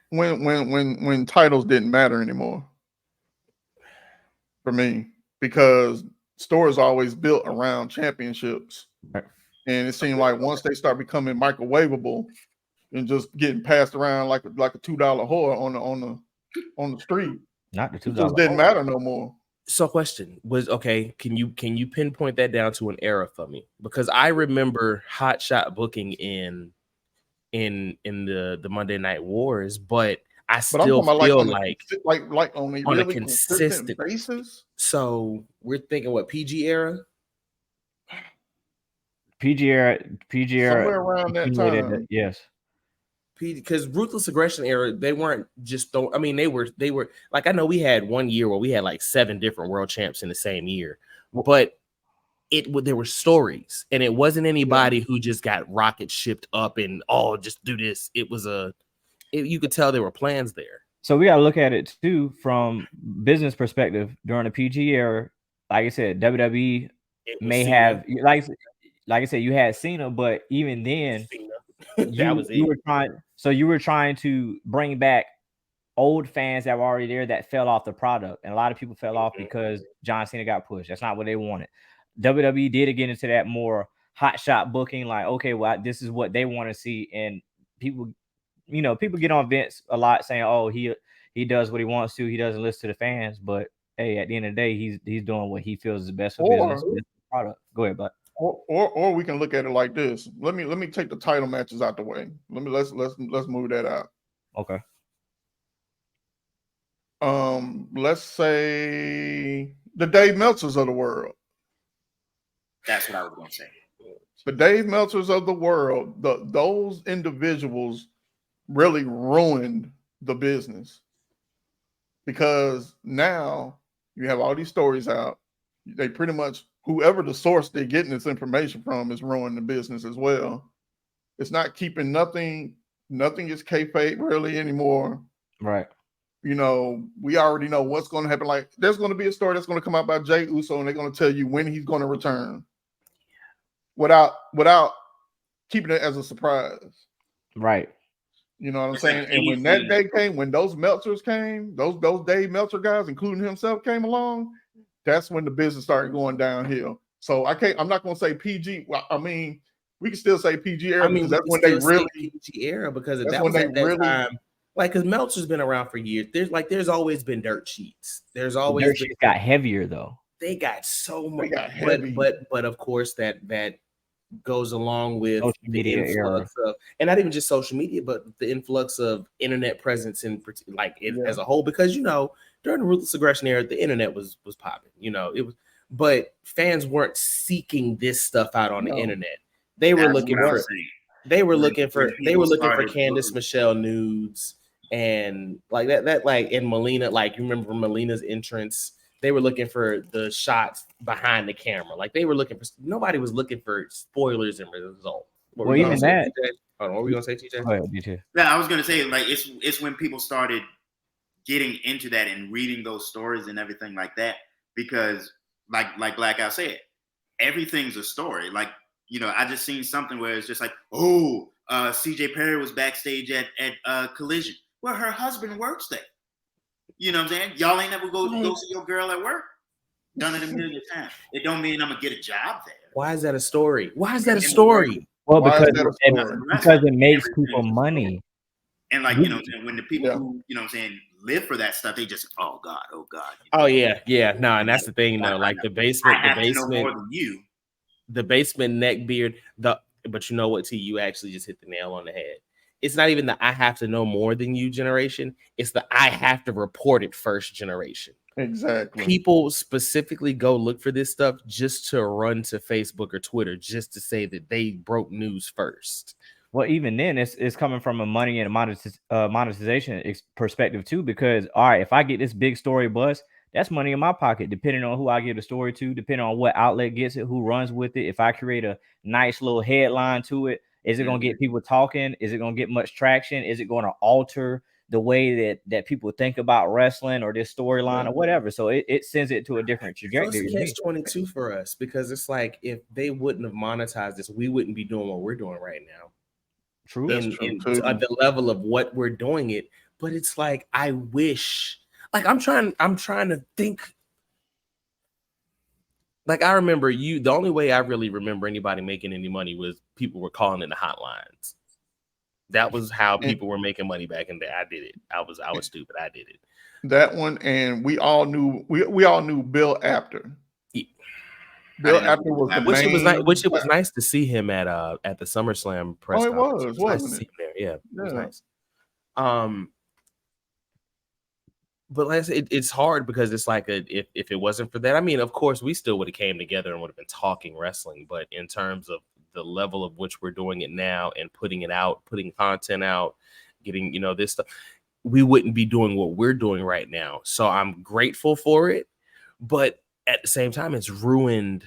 When titles didn't matter anymore. For me, because stores always built around championships, and it seemed like once they start becoming microwavable and just getting passed around like a $2 whore on the street, not the $2, it just didn't matter no more. So, question was okay. Can you pinpoint that down to an era for me? Because I remember hot shot booking in the Monday Night Wars, but I But I'm still talking about feel like on a on a really consistent basis. So we're thinking what PG era? PG era Somewhere around that accumulated time. yes. Because Ruthless Aggression era, they weren't just I mean, they were like, I know we had one year where we had like 7 different world champs in the same year, but there were stories, and it wasn't anybody who just got rocket shipped up and just do this. It was you could tell there were plans there. So we got to look at it too from business perspective. During the PG era, like I said, WWE may Cena. have like I said, you had Cena, but even then, that was it. You were trying to bring back old fans that were already there that fell off the product, and a lot of people fell off because John Cena got pushed. That's not what they wanted. WWE did get into that more hot shot booking, like, okay, well, this is what they want to see, and people get on Vince a lot saying, oh, he does what he wants to, he doesn't listen to the fans, but hey, at the end of the day, he's doing what he feels is best for business product. Go ahead, bud. Or we can look at it like this. Let me take the title matches out the way. Let's move that out. Okay. Let's say the Dave Meltzers of the world. That's what I was going to say. The Dave Meltzers of the world, those individuals really ruined the business, because now you have all these stories out. They pretty much, whoever the source they're getting this information from is ruining the business as well. It's not keeping nothing is kayfabe really anymore. Right. We already know what's going to happen. Like, there's going to be a story that's going to come out by Jey Uso, and they're going to tell you when he's going to return, without keeping it as a surprise. Right. You know what I'm saying? And when that day came, when those Meltzers came, those Dave Meltzer guys, including himself, came along, that's when the business started going downhill. So I'm not going to say PG. Well, I mean, we can still say PG era, because that's when they really PG era, because that's that when was they at that really time. Like, because Meltzer's been around for years. There's always been dirt sheets. There's always dirt sheets got heavier though. They got so much, heavy. but of course that goes along with social the media influx of, and not even just social media, but the influx of internet presence in as a whole. Because during the Ruthless Aggression era, the internet was popping. It was, but fans weren't seeking this stuff out on the internet. They were looking for. They were looking for Candice Michelle nudes and like that like, and Melina, like, you remember Melina's entrance. They were looking for the shots behind the camera. Like, they were looking for, nobody was looking for spoilers and results. Well, even that. Hold on, what were we gonna say, TJ? Go ahead, DJ. Yeah, I was gonna say, like, it's when people started getting into that and reading those stories and everything like that, because like I said, everything's a story. Like, I just seen something where it's just like, CJ Perry was backstage at Collision. Well, her husband works there. You know what I'm saying? Y'all ain't never go see your girl at work. Done it a million times. It don't mean I'm gonna get a job there. Why is that a story? Why is that a story? Well, because it makes people money. And like, when the people who, live for that stuff, they just, oh God. Oh yeah. No, and that's the thing, though. Like, the basement, to know more than you. The basement neckbeard. But you know what, T? You actually just hit the nail on the head. It's not even the I have to know more than you generation. It's the I have to report it first generation. Exactly. People specifically go look for this stuff just to run to Facebook or Twitter just to say that they broke news first. Well, even then, it's coming from a money and a monetization perspective too. Because all right, if I get this big story buzz, that's money in my pocket, depending on who I give the story to, depending on what outlet gets it, who runs with it. If I create a nice little headline to it, is it going to get people talking? Is it going to get much traction? Is it going to alter the way that people think about wrestling or this storyline or whatever? So it sends it to a different trajectory. It's catch-22 for us, because it's like, if they wouldn't have monetized this, we wouldn't be doing what we're doing right now. True. At the level of what we're doing it. But it's like, I wish, like, I'm trying to think. Like, I remember the only way I really remember anybody making any money was people were calling in the hotlines. That was how people were making money back in the day. I did it. I was stupid. I did it. That one, and we all knew Bill Apter. Yeah. Bill Apter was the main. Which it was nice to see him at the SummerSlam press conference. Wasn't nice to see him there. Yeah, it was nice. But like I said, it's hard because it's like if it wasn't for that, I mean, of course, we still would have came together and would have been talking wrestling. But in terms of the level of which we're doing it now and putting it out, putting content out, getting this stuff, we wouldn't be doing what we're doing right now. So I'm grateful for it, but at the same time, it's ruined.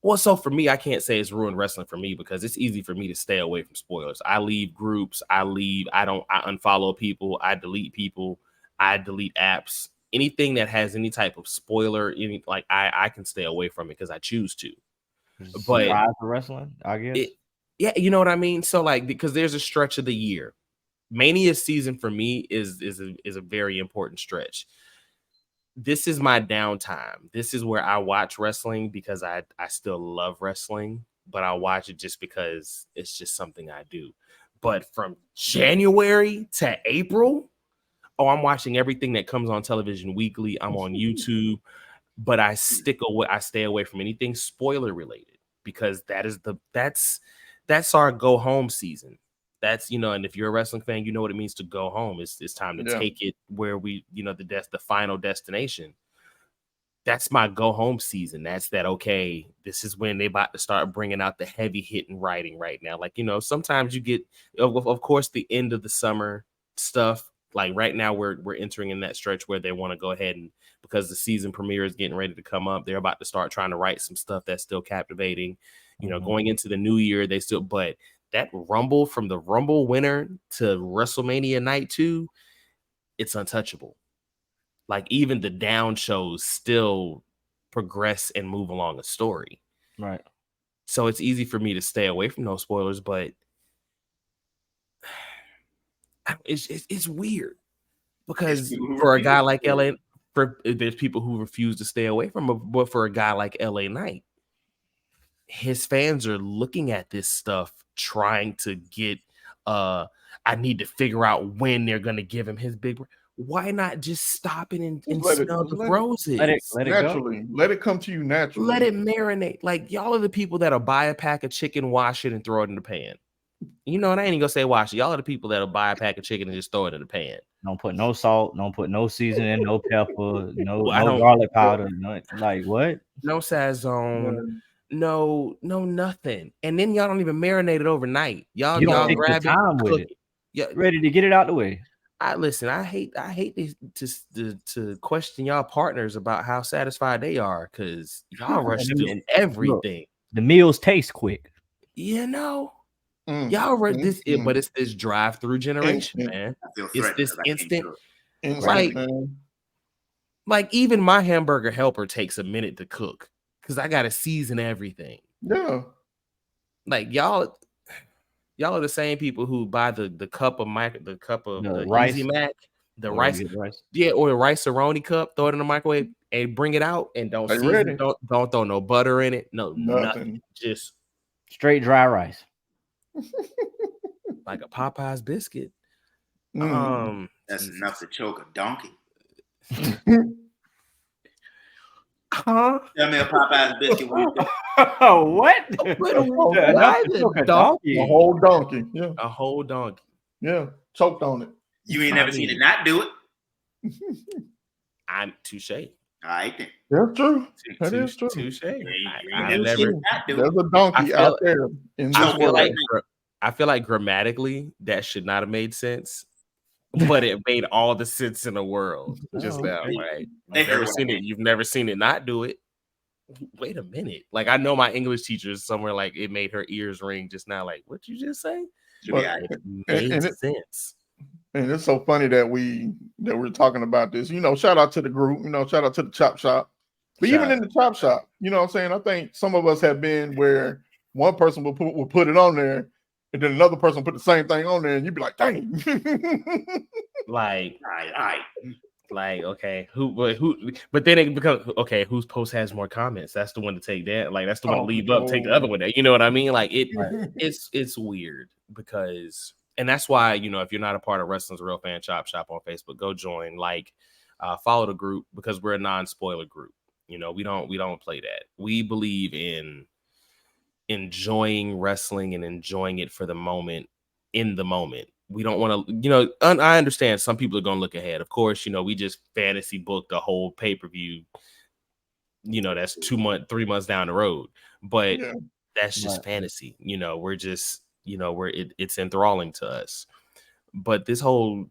Well, so for me, I can't say it's ruined wrestling for me because it's easy for me to stay away from spoilers. I leave groups, I unfollow people, I delete people, I delete apps. Anything that has any type of spoiler, I can stay away from it because I choose to. But for wrestling, I guess. Yeah, you know what I mean? So because there's a stretch of the year. Mania season for me is a very important stretch. This is my downtime. This is where I watch wrestling because I still love wrestling, but I watch it just because it's just something I do. But from January to April, I'm watching everything that comes on television weekly. I'm on YouTube, but I stay away from anything spoiler related because that's our go home season. That's and if you're a wrestling fan, you know what it means to go home. It's time to take it where we, the final destination. That's my go home season. Okay, this is when they about to start bringing out the heavy hitting writing right now. Sometimes you get, of course, the end of the summer stuff. Like right now, we're entering in that stretch where they want to go ahead and, because the season premiere is getting ready to come up, they're about to start trying to write some stuff that's still captivating. Going into the new year, but that Rumble, from the Rumble winner to WrestleMania Night 2, it's untouchable. Like even the down shows still progress and move along a story. Right. So it's easy for me to stay away from those spoilers, but it's weird because for a guy like LA, there's people who refuse to stay away from it, but for a guy like LA Knight, his fans are looking at this stuff trying to get I need to figure out when they're gonna give him his big. Why not just stop it and smell the roses? Let it naturally go. Let it come to you naturally. Let it marinate. Like y'all are the people that'll buy a pack of chicken, wash it, and throw it in the pan. And I ain't even gonna say wash it. Y'all are the people that'll buy a pack of chicken and just throw it in the pan. Don't put no salt, don't put no seasoning, no pepper, no garlic powder, no, like what? No Sazon. No, nothing. And then y'all don't even marinate it overnight. Y'all grab it, cook it. Yeah, ready to get it out the way. I hate to question y'all partners about how satisfied they are because y'all rush through everything. Look, the meals taste quick. Y'all run this, but it's this drive-through generation, man. It's this instant. Like even my hamburger helper takes a minute to cook because I gotta season everything. Yeah. Like y'all are the same people who buy the cup of the rice, Easy Mac, the rice, or the rice-a-roni cup, throw it in the microwave and bring it out and don't season, don't throw no butter in it, nothing. Just straight dry rice. Like a Popeye's biscuit. That's enough to choke a donkey. Huh? Tell me a Popeye's biscuit. What? A whole donkey. Yeah. A whole donkey. Yeah. Choked on it. You ain't never seen it not do it. I'm touche. All right then. That's true. That is true. Touche. There's a donkey out there in this world. I feel like grammatically that should not have made sense, but it made all the sense in the world just now. Right? You've never seen it not do it. Wait a minute. Like I know my English teacher is somewhere like it made her ears ring just now. Like, what you just say? It made sense. And it's so funny that we're talking about this. Shout out to the group. Shout out to the Chop Shop. But even in the Chop Shop, you know what I'm saying? I think some of us have been where one person will put it on there, and then another person put the same thing on there, and you'd be like, dang. Like, like, okay, who? But then it becomes okay. Whose post has more comments? That's the one to take down. Like, that's the one to leave up. Take the other one. You know what I mean? Like, it's weird because, and that's why if you're not a part of Wrestling's Real Fan Chop Shop on Facebook, go join. Like, follow the group because we're a non-spoiler group. We don't play that. We believe in enjoying wrestling and enjoying it for the moment, in the moment. We don't want to, you know, I understand some people are going to look ahead. Of course, you know, we just fantasy booked a whole pay-per-view, you know, that's 3 months down the road. But that's just fantasy. You know, we're just, you know, it's enthralling to us. But this whole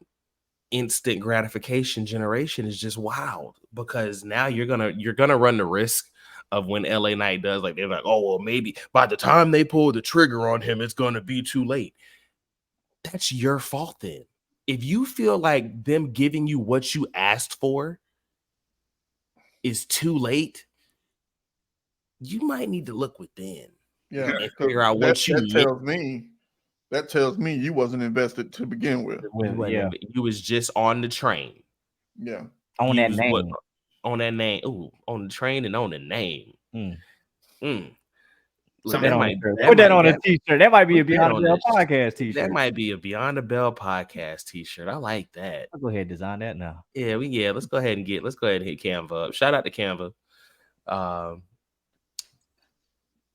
instant gratification generation is just wild, because now you're gonna run the risk of when LA Knight does, like, they're like, oh, well, maybe by the time they pull the trigger on him, it's gonna be too late. That's your fault then. If you feel like them giving you what you asked for is too late, you might need to look within. Yeah, and figure out what you that tells me you wasn't invested to begin with. You was just on the train. Yeah. On that name. On that name. Ooh, on the train and on the name. Look, put that on a t-shirt. That might be a Beyond the Bell podcast t-shirt. That might be a Beyond the Bell podcast t-shirt. I like that. I'll go ahead and design that now. Yeah, let's go ahead and hit Canva up. Shout out to Canva.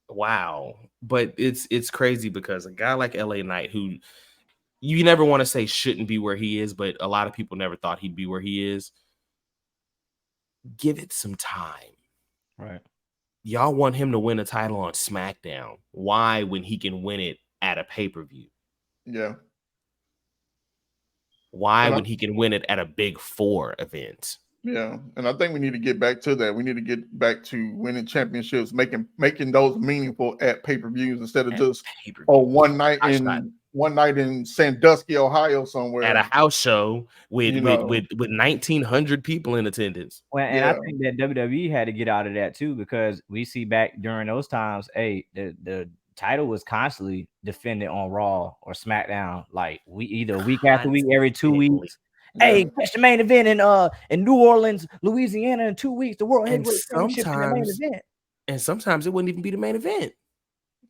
Wow. But it's crazy because a guy like LA Knight, who you never want to say shouldn't be where he is, but a lot of people never thought he'd be where he is. Give it some time. Right. Y'all want him to win a title on SmackDown. Why, when he can win it at a pay-per-view? Yeah. Why, when he can win it at a Big Four event? Yeah, and I think we need to get back to that. We need to get back to winning championships, making those meaningful at pay-per-views instead of just one night in Sandusky, Ohio, somewhere at a house show with 1,900 people in attendance. Well, and I think that WWE had to get out of that too, because we see back during those times, the title was constantly defended on Raw or SmackDown, like week after week, every 2 weeks. Hey, catch the main event in New Orleans, Louisiana in 2 weeks. The World Heavyweight Championship in the main event. And sometimes it wouldn't even be the main event.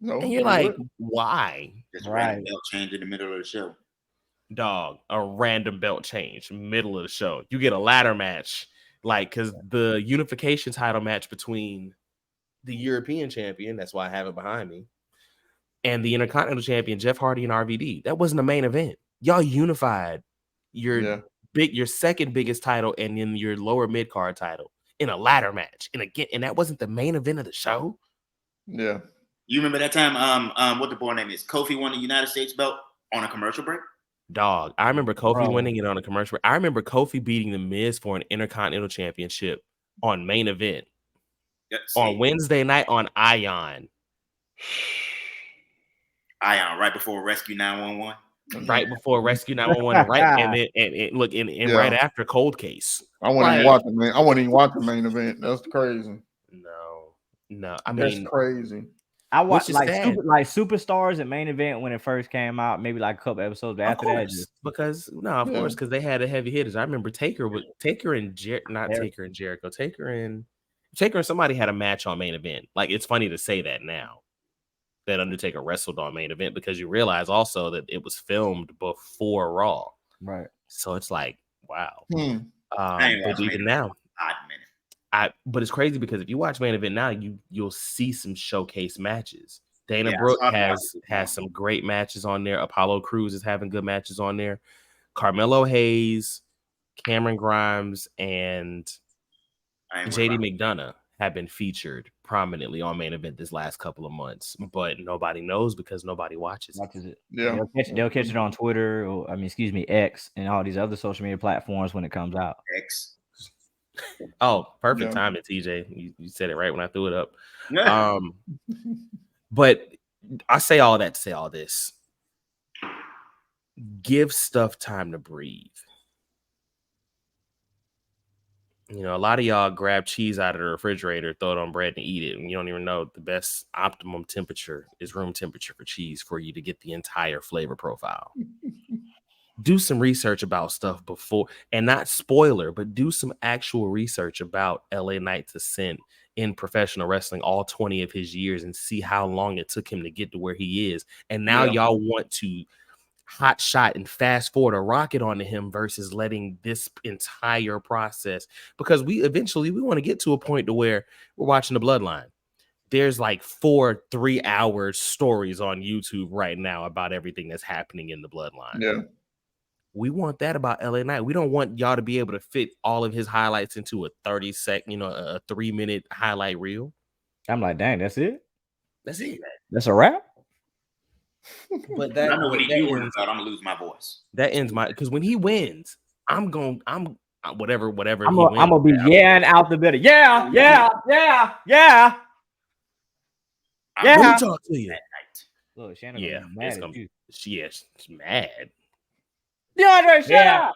No, and you're like, why? Just random belt change in the middle of the show. Dog, a random belt change middle of the show. You get a ladder match, like, because the unification title match between the European champion, that's why I have it behind me, and the Intercontinental champion, Jeff Hardy and RVD. That wasn't the main event. Y'all unified your second biggest title and then your lower mid card title in a ladder match, and that wasn't the main event of the show. Yeah, you remember that time? What the boy name is? Kofi won the United States belt on a commercial break. Dog, I remember Kofi winning it on a commercial break. I remember Kofi beating The Miz for an Intercontinental Championship on main event on Wednesday night on Ion. Ion, right before Rescue 911. Right before Rescue 911, right, and right after Cold Case. I wouldn't even watch the main. I wouldn't even watch the main event. That's crazy. No, that's crazy. I watched Superstars at main event when it first came out, maybe like a couple episodes after that. Because course, because they had the heavy hitters. I remember Taker and Jericho. Taker and somebody had a match on main event. Like, it's funny to say that now, that Undertaker wrestled on main event, because you realize also that it was filmed before Raw. Right. So it's like, wow. But even now, but it's crazy because if you watch main event now, you'll see some showcase matches. Dana Brooke has some great matches on there. Apollo Crews is having good matches on there. Carmelo Hayes, Cameron Grimes, and JD McDonough have been featured prominently on main event this last couple of months, but nobody knows because nobody watches it. Yeah, they'll catch it on Twitter, or X, and all these other social media platforms when it comes out. X. Oh, perfect timing, TJ. You said it right when I threw it up. But I say all that to say all this. Give stuff time to breathe. You know, a lot of y'all grab cheese out of the refrigerator, throw it on bread, and eat it, and you don't even know the best optimum temperature is room temperature for cheese for you to get the entire flavor profile. Do some research about stuff before, and not spoiler, but do some actual research about LA Knight's ascent in professional wrestling, all 20 of his years, and see how long it took him to get to where he is. And now y'all want to hot shot and fast forward a rocket onto him versus letting this entire process, because we want to get to a point to where we're watching the Bloodline. There's like 4 3-hour stories on YouTube right now about everything that's happening in the Bloodline. Yeah. We want that about LA Knight. We don't want y'all to be able to fit all of his highlights into a 30-second, a 3-minute highlight reel. I'm like, dang, that's it. That's it. That's a wrap. But I that, know when he that do win, ends, I'm gonna lose my voice. that ends my because when he wins, I'm whatever I'm he wins. gonna be and out the better. Yeah. Let me talk to you. Look, Shannon, Yeah, mad it's at gonna you. be. She's mad. DeAndre, shut up.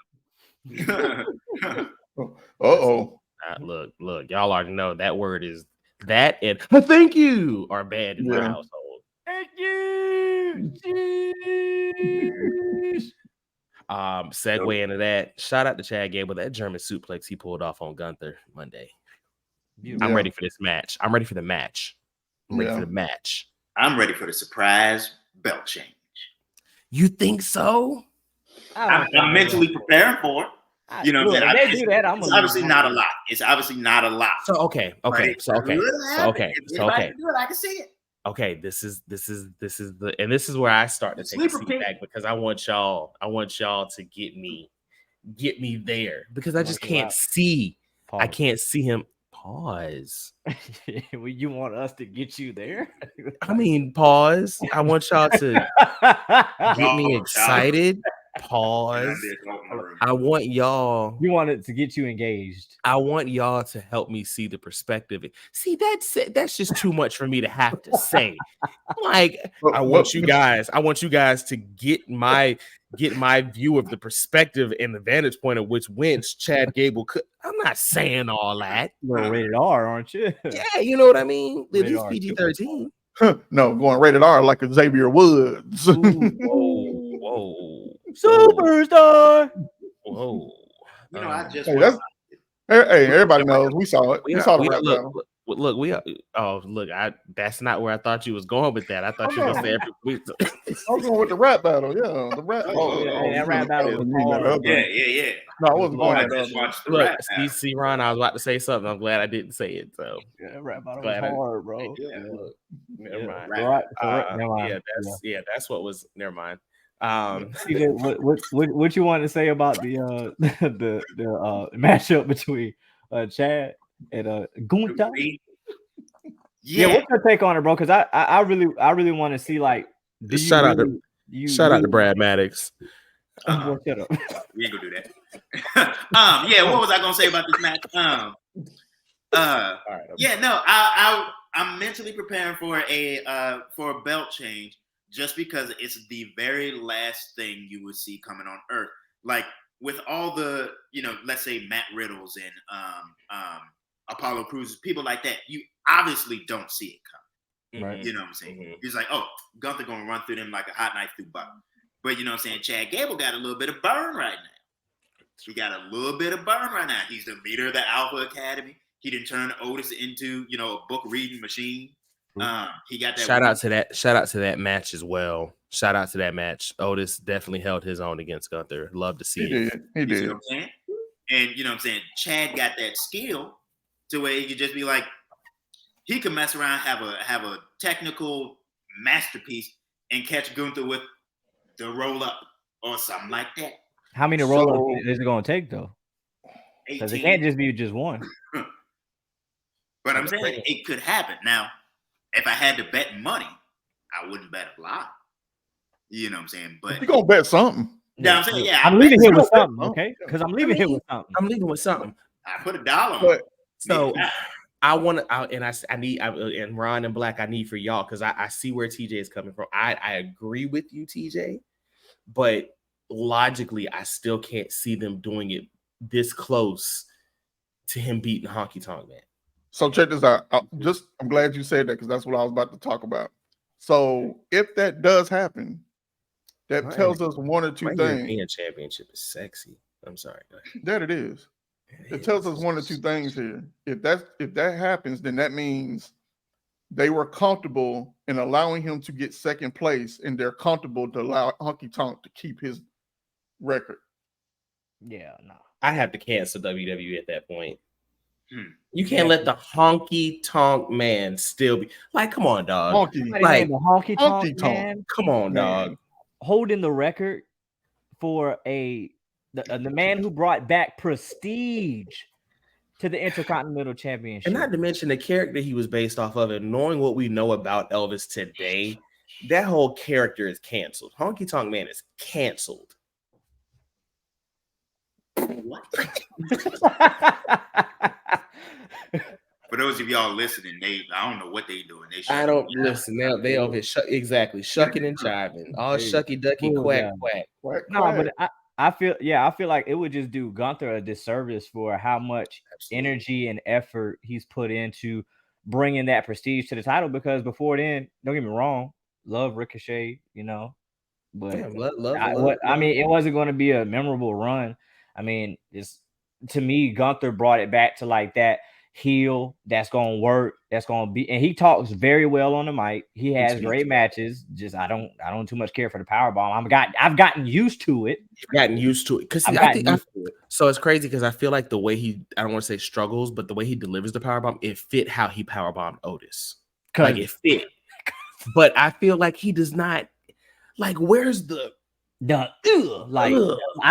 Uh-oh. Look, y'all already know that word is that and thank you are bad in my Yeah. household. Thank you. Jeez. Segue into that. Shout out to Chad Gable. That German suplex he pulled off on Gunther Monday. Beautiful. I'm Yeah. ready for this match. I'm ready for the match. I'm ready Yeah. for the match. I'm ready for the surprise belt change. You think so? I'm mentally preparing for it. You know what I'm saying? If they do that, it's obviously not a lot. It's obviously not a lot. So okay. If anybody can do it, I can see it. Okay, this is where I start to take a seat back because I want y'all to get me there because I just can't see. Pause. I can't see him. Pause. You want us to get you there? I mean, pause. I want y'all to get me excited. Pause. I want y'all. You want it to get you engaged. I want y'all to help me see the perspective. See, that's just too much for me to have to say. Like, I want you guys to get my view of the perspective and the vantage point at which Chad Gable could. I'm not saying all that. You're rated R, aren't you? Yeah, you know what I mean. At least PG-13. No, going rated R like a Xavier Woods. Whoa. Superstar. Whoa. You know, I just hey, everybody knows. We saw it. We saw the rap battle. That's not where I thought you was going with that. I thought you were going to say every week. I was going with the rap battle. Yeah, the rap. That rap battle was hard. Yeah. No, I wasn't going I to just watched the look, rap battle. see, Ron, I was about to say something. I'm glad I didn't say it. So Yeah, that rap battle was hard, bro. Yeah, look, never mind. That's what was. Never mind. What you want to say about the matchup between Chad and Gunther? Yeah, what's your take on it, bro? Because I really want to see like. Shout out to Brad Maddox. Shut up. We ain't gonna do that. What was I gonna say about this match? I'm mentally preparing for a belt change just because it's the very last thing you would see coming on Earth. Like with all the, let's say Matt Riddles and Apollo Crews, people like that, you obviously don't see it coming. Right. You know what I'm saying? Mm-hmm. He's like, oh, Gunther gonna run through them like a hot knife through butter. But you know what I'm saying? Chad Gable got a little bit of burn right now. He got a little bit of burn right now. He's the leader of the Alpha Academy. He didn't turn Otis into, a book reading machine. He got that. Shout out to that match as well. Shout out to that match. Otis definitely held his own against Gunther. Love to see it. He did. You know what I'm saying? And you know what I'm saying? Chad got that skill to where he could just be like, he could mess around, have a technical masterpiece, and catch Gunther with the roll up or something like that. How many roll ups is it going to take though? Because it can't just be just one. But I'm saying it could happen. Now, if I had to bet money, I wouldn't bet a lot. You know what I'm saying? But you're gonna bet something. Yeah, I'm saying, I'm leaving here with something, okay? Because I'm leaving here with something. I'm leaving with something. I put $1 on it. So I need and Ron and Black, I need for y'all because I see where TJ is coming from. I agree with you, TJ, but logically, I still can't see them doing it this close to him beating Honky Tonk Man. So check this out. I'm glad you said that because that's what I was about to talk about. So if that does happen, that tells us one or two things. European Championship is sexy. I'm sorry. That it is. It tells us one or two things here. If that happens, then that means they were comfortable in allowing him to get second place, and they're comfortable to allow Honky Tonk to keep his record. Yeah, no. I have to cancel WWE at that point. You can't let the Honky Tonk Man still be like, come on, dog. Honky Tonk Man. Come on, dog. Holding the record for the man who brought back prestige to the Intercontinental Championship. And not to mention the character he was based off of, and knowing what we know about Elvis today, that whole character is canceled. Honky Tonk Man is canceled. What? For those of y'all listening, I don't know what they doing. I don't listen now. They over here exactly shucking and jiving, all shucky ducky quack quack. No, but I feel like it would just do Gunther a disservice for how much energy and effort he's put into bringing that prestige to the title. Because before then, don't get me wrong, love Ricochet, you know, but I mean, it wasn't going to be a memorable run. I mean, to me, Gunther brought it back to like that heel that's gonna work, that's gonna be, and he talks very well on the mic. He has great matches. Just I don't too much care for the power bomb. I've gotten used to it. Because so it's crazy because I feel like the way I don't want to say struggles, but the way he delivers the power bomb, it fit how he power bombed Otis. Like it fit. But I feel like he does not. Like, where's the I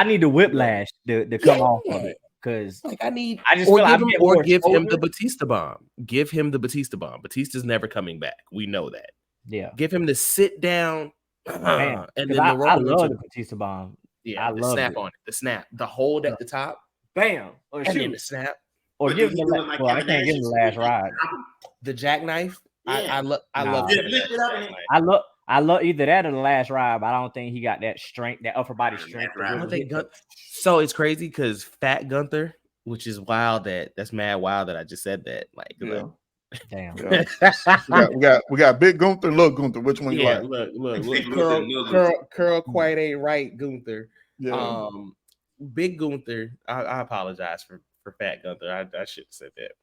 need the whiplash to come off of it. Because like give him the Batista bomb. Give him the Batista bomb. Batista's never coming back. We know that. Yeah. Give him the sit down. And then I love the Batista bomb. Yeah, the snap on it. The snap. The hold at the top. Bam. Or and then the snap. Or give him the I can't give him the last ride. The jackknife. Yeah. I love either that or the last ride, but I don't think he got that strength, that upper body strength. So it's crazy because Fat Gunther, which is wild that's mad wild that I just said that. Like, damn. Yeah. we got Big Gunther, Little Gunther. Which one you like? Look. Curl quite ain't right, Gunther. Yeah. Big Gunther. I apologize for Fat Gunther. I should have said that.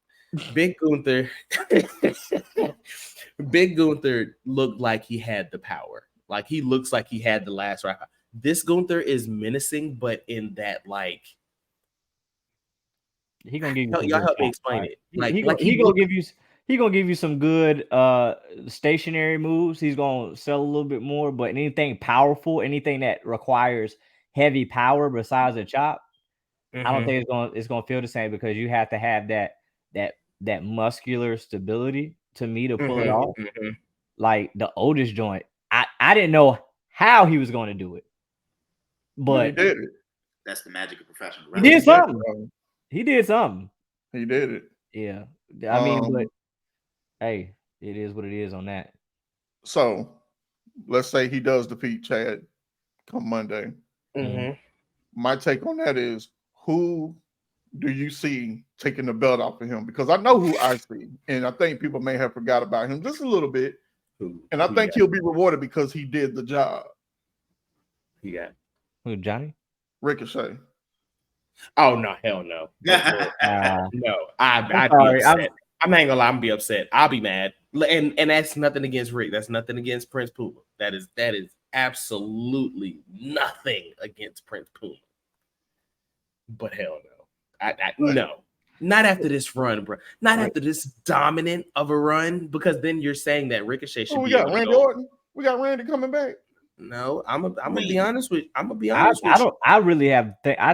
Big Gunther looked like he had the power. Like he looks like he had the last ride. This Gunther is menacing, but in that like he gonna give you. Y'all help me explain it. He gonna give you some good stationary moves. He's gonna sell a little bit more, but anything powerful, anything that requires heavy power besides a chop, I don't think it's gonna feel the same because you have to have that muscular stability to me to pull it off. Like the Otis joint, I didn't know how he was going to do it, but he did it. That's the magic of professional wrestling. He did something. He did it. Yeah, I mean, but hey, it is what it is on that. So let's say he does defeat Chad come Monday. My take on that is, who do you see taking the belt off of him? Because I know who I see, and I think people may have forgot about him just a little bit. And I think he'll be rewarded because he did the job. Who, Johnny? Ricochet. Oh no, hell no. No, I'd be upset. I'm not gonna lie, I'm gonna be upset. I'll be mad. And that's nothing against Rick. That's nothing against Prince Puma. That is absolutely nothing against Prince Puma. But hell no. No, not after this run, bro. Not after this dominant of a run, because then you're saying that Ricochet should be. We got Randy Orton. We got Randy coming back. No, I'm gonna be honest with. I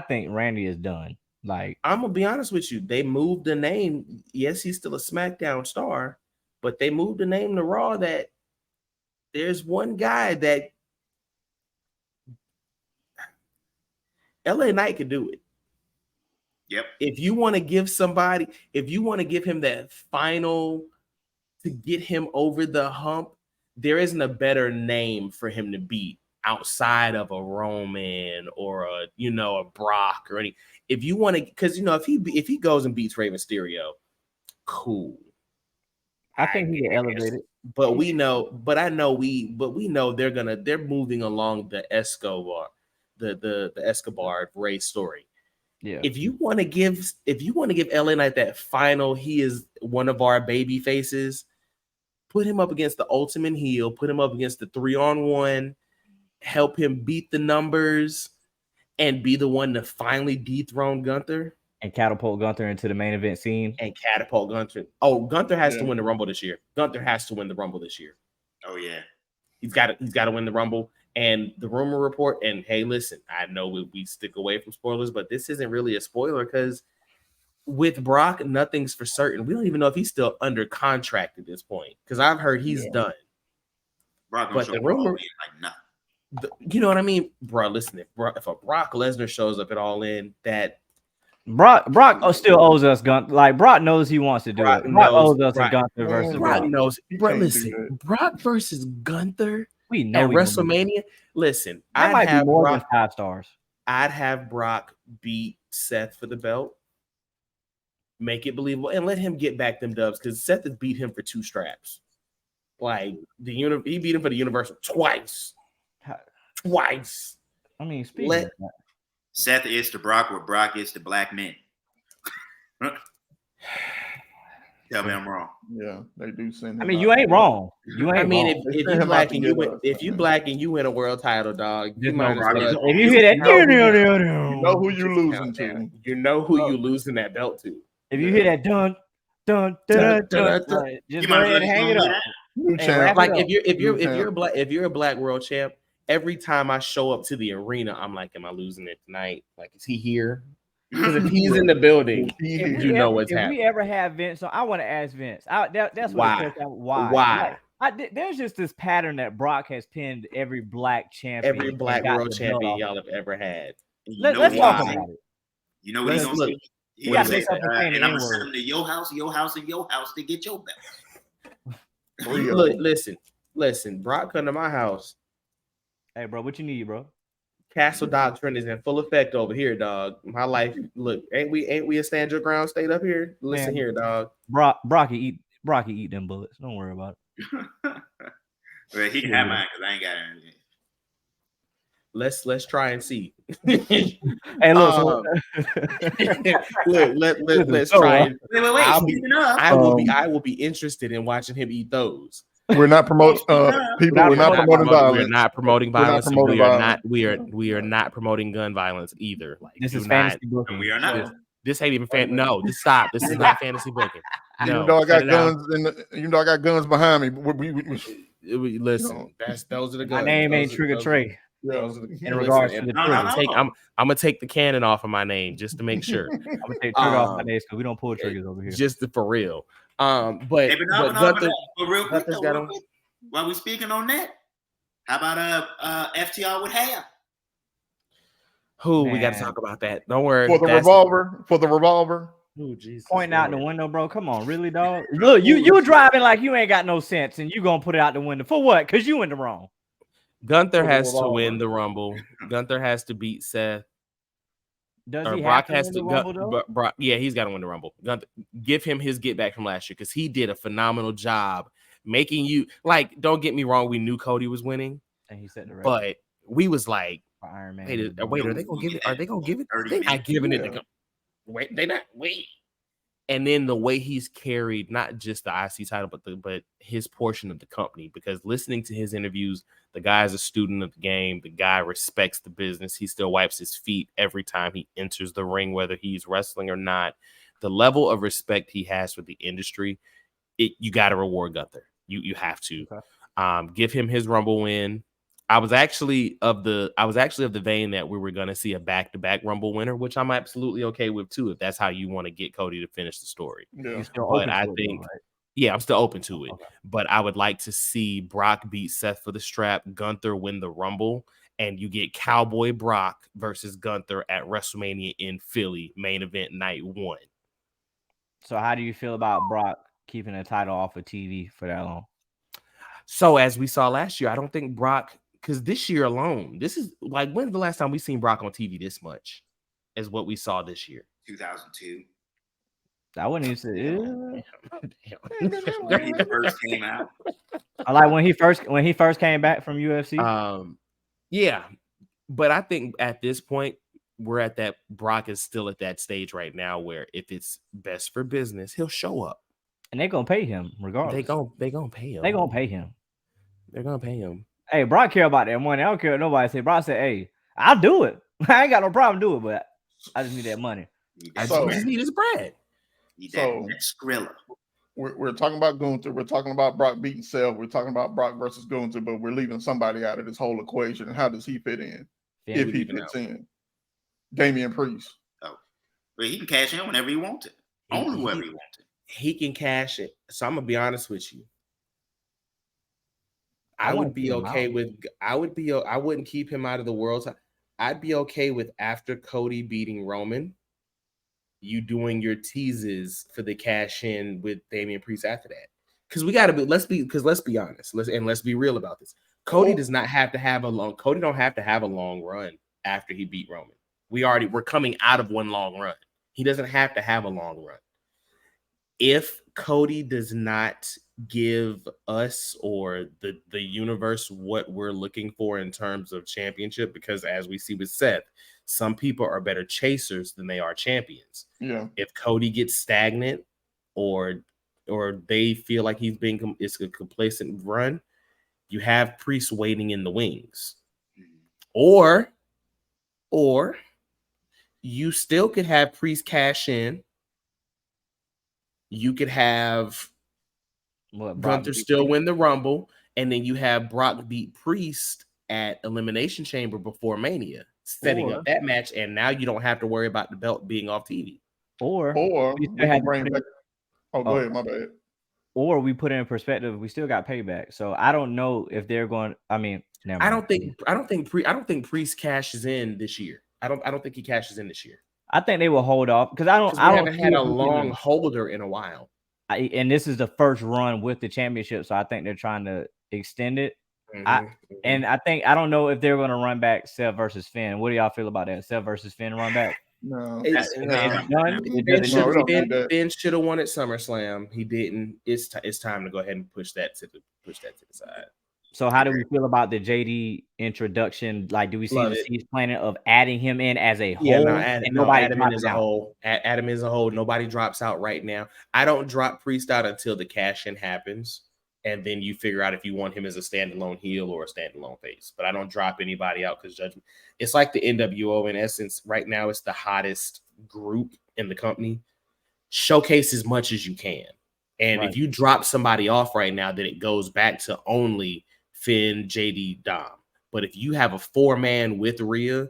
think Randy is done. Like, I'm gonna be honest with you. They moved the name. Yes, he's still a SmackDown star, but they moved the name to Raw. That there's one guy that LA Knight could do it. Yep. If you want to give him that final to get him over the hump, there isn't a better name for him to beat outside of a Roman or a Brock or any. If you want to, because if he goes and beats Rey Mysterio, cool. I think he elevated. But we know they're moving along the Escobar, the Escobar Rey story. Yeah. If you want to give LA Knight that final, he is one of our baby faces. Put him up against the ultimate heel. Put him up against the 3-on-1. Help him beat the numbers, and be the one to finally dethrone Gunther and catapult Gunther into the main event scene. And catapult Gunther. Oh, Gunther has to win the Rumble this year. Gunther has to win the Rumble this year. Oh yeah, he's got to win the Rumble. And the rumor report, and hey, listen, I know we stick away from spoilers, but this isn't really a spoiler because with Brock, nothing's for certain. We don't even know if he's still under contract at this point because I've heard he's done. Brock But the rumor, like nothing. You know what I mean, bro? Listen, if a Brock Lesnar shows up at All In, that Brock still owes us Gunther. Like Brock knows he wants to do it. Brock owes us a Gunther versus Brock knows. Bro, listen, Brock versus Gunther. We know at WrestleMania. Listen, that might be more than 5 stars. I'd have Brock beat Seth for the belt, make it believable, and let him get back them dubs because Seth has beat him for 2 straps. Like he beat him for the Universal twice. I mean, speaking of that. Seth is to Brock what Brock is to black men. Tell me I'm wrong. Yeah, they do send. I mean, you ain't wrong. If you black and you win a world title, dog, you might as well. If you hear that, you know who you losing to. You know who you losing that belt to. If you hear that, dun, just go ahead and hang it up. Like if you're a black world champ, every time I show up to the arena, I'm like, am I losing it tonight? Like, is he here? Because if he's in the building, you know what's happening. If we ever have Vince, so I want to ask Vince. That's why. Why? There's just this pattern that Brock has pinned every black champion, every black world champion y'all have ever had. Let's talk about it. You know what he's gonna say? He gonna say, and I'm gonna send him to your house, and your house to get your belt. Look, listen. Brock come to my house. Hey, bro, what you need, bro? Castle doctrine is in full effect over here, dog. My life, look, ain't we a stand your ground state up here? Listen here, dog. Brocky eat them bullets. Don't worry about it. Well, he can have mine because I ain't got anything. Let's try and see. Hey, look, let's try. Wait. I will be interested in watching him eat those. We're not promoting We're not promoting violence. We're not promoting violence. We are not promoting gun violence either. Like, this is fantasy booking. We are not. This ain't even fan. No, just stop. This is not fantasy booking. No, even though I got guns behind me. We listen. Those are the guns. My name ain't Trigger Trey. In regards to the I'm gonna take the cannon off of my name just to make sure. I'm gonna take trigger off my name because we don't pull triggers over here. Just for real. But real quick, while we speaking on that, how about FTR with hair? We got to talk about that. Don't worry. For the revolver. Oh, Jesus. Pointing out the window, bro. Come on, really, dog? Look, you driving like you ain't got no sense, and you gonna put it out the window for what? Because you in the wrong. Gunther has to win the Rumble. Gunther has to beat Seth. Does he Brock have to win the Rumble, though? Yeah, he's got to win the Rumble. Gunther, give him his get back from last year because he did a phenomenal job making you like. Don't get me wrong, we knew Cody was winning, and he said the but we was like, Iron Man. Wait, are they gonna give it? Are they gonna give it? They're not giving it. Wait, they not. Wait. And then the way he's carried not just the IC title, but his portion of the company. Because listening to his interviews, the guy's a student of the game. The guy respects the business. He still wipes his feet every time he enters the ring, whether he's wrestling or not. The level of respect he has for the industry, you got to reward Gunther. You have to. Okay. Give him his Rumble win. I was actually of the vein that we were going to see a back-to-back Rumble winner, which I'm absolutely okay with too, if that's how you want to get Cody to finish the story. Yeah. But I think, yeah, I'm still open to it. Okay. But I would like to see Brock beat Seth for the strap, Gunther win the Rumble, and you get Cowboy Brock versus Gunther at WrestleMania in Philly, main event night 1. So how do you feel about Brock keeping the title off of TV for that long? So as we saw last year, I don't think Brock. Because this year alone, this is like, when's the last time we seen Brock on TV this much as what we saw this year? 2002. I wouldn't even say when he first came out. I like when he first came back from UFC. Yeah, but I think at this point we're at that. Brock is still at that stage right now where if it's best for business, he'll show up, and they're gonna pay him regardless. They gonna pay him. They're gonna pay him. They're gonna pay him. Hey, Brock care about that money. I don't care what nobody say. Brock said, hey, I'll do it. I ain't got no problem doing it, but I just need that money. I just need his bread. Need that Skrilla. we're talking about Gunther. We're talking about Brock beating Seth. We're talking about Brock versus Gunther, but we're leaving somebody out of this whole equation. And how does he fit in? If he fits in, Damian Priest. Oh, but he can cash in whenever he wants it. Only whenever he wants it. He can cash it. So I'm gonna be honest with you. I would be okay with. I wouldn't keep him out of the world. I'd be okay with after Cody beating Roman, you doing your teases for the cash in with Damian Priest after that. Because we gotta be. Let's be honest. Let's be real about this. Cody does not have to have a long. Cody don't have to have a long run after he beat Roman. We're coming out of one long run. He doesn't have to have a long run. If Cody does not give us or the universe what we're looking for in terms of championship, because as we see with Seth, some people are better chasers than they are champions. Yeah. If Cody gets stagnant or they feel like it's a complacent run, you have Priest waiting in the wings. Or you still could have Priest cash in. You could have Gunther still win the Rumble, and then you have Brock beat Priest at Elimination Chamber before Mania, setting up that match, and now you don't have to worry about the belt being off TV. Or we can bring back. Oh, go ahead, my bad. Or we put it in perspective, we still got Payback. So I don't know if they're going. I mean, I don't think Priest cashes in this year. I don't think he cashes in this year. I think they will hold off because I haven't had a long holder in a while. And this is the first run with the championship, so I think they're trying to extend it. And I don't know if they're going to run back Seth versus Finn. What do y'all feel about that? Seth versus Finn run back? No. Finn should have won at SummerSlam. He didn't. It's time to go ahead and push that to the side. So how do we feel about the JD introduction? Like, do we see the seeds planning of adding him in as a whole? Yeah, Adam in as a whole. Adam is a whole. Nobody drops out right now. I don't drop Priest out until the cash-in happens, and then you figure out if you want him as a standalone heel or a standalone face. But I don't drop anybody out because Judgment. It's like the NWO in essence. Right now, it's the hottest group in the company. Showcase as much as you can, and if you drop somebody off right now, then it goes back to only Finn, JD, Dom. But if you have a 4-man with Rhea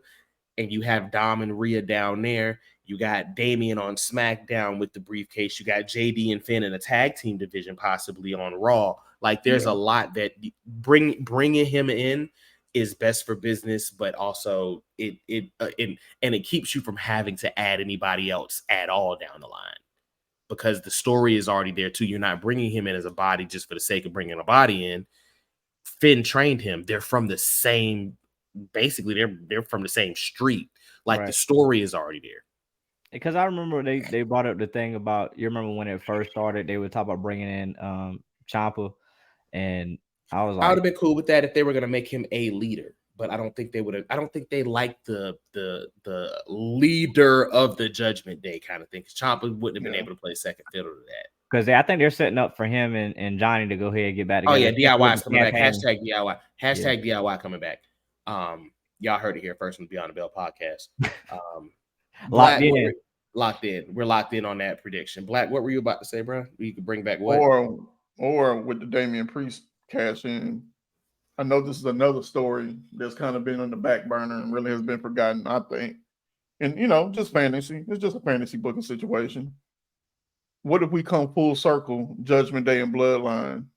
and you have Dom and Rhea down there, you got Damian on SmackDown with the briefcase, you got JD and Finn in a tag team division possibly on Raw. Like there's a lot that bringing him in is best for business, but also it keeps you from having to add anybody else at all down the line because the story is already there too. You're not bringing him in as a body just for the sake of bringing a body in. Finn trained him. They're from the same, basically they're from the same street. Like the story is already there. Because I remember they brought up the thing about, you remember when it first started, they would talk about bringing in Ciampa, and I was like, I would have been cool with that if they were going to make him a leader, but I don't think they would have. I don't think they like the leader of the Judgment Day kind of thing. Because Ciampa wouldn't have been able to play second fiddle to that. Because I think they're setting up for him and Johnny to go ahead and get back together. Oh yeah, DIY is coming back. Hashtag DIY. Hashtag DIY coming back. Y'all heard it here first on the Beyond the Bell podcast. Locked in. We're locked in on that prediction. Black, what were you about to say, bro? You could bring back what? Or with the Damian Priest cash in. I know this is another story that's kind of been on the back burner and really has been forgotten, I think. And just fantasy. It's just a fantasy booking situation. What if we come full circle, Judgment Day and Bloodline?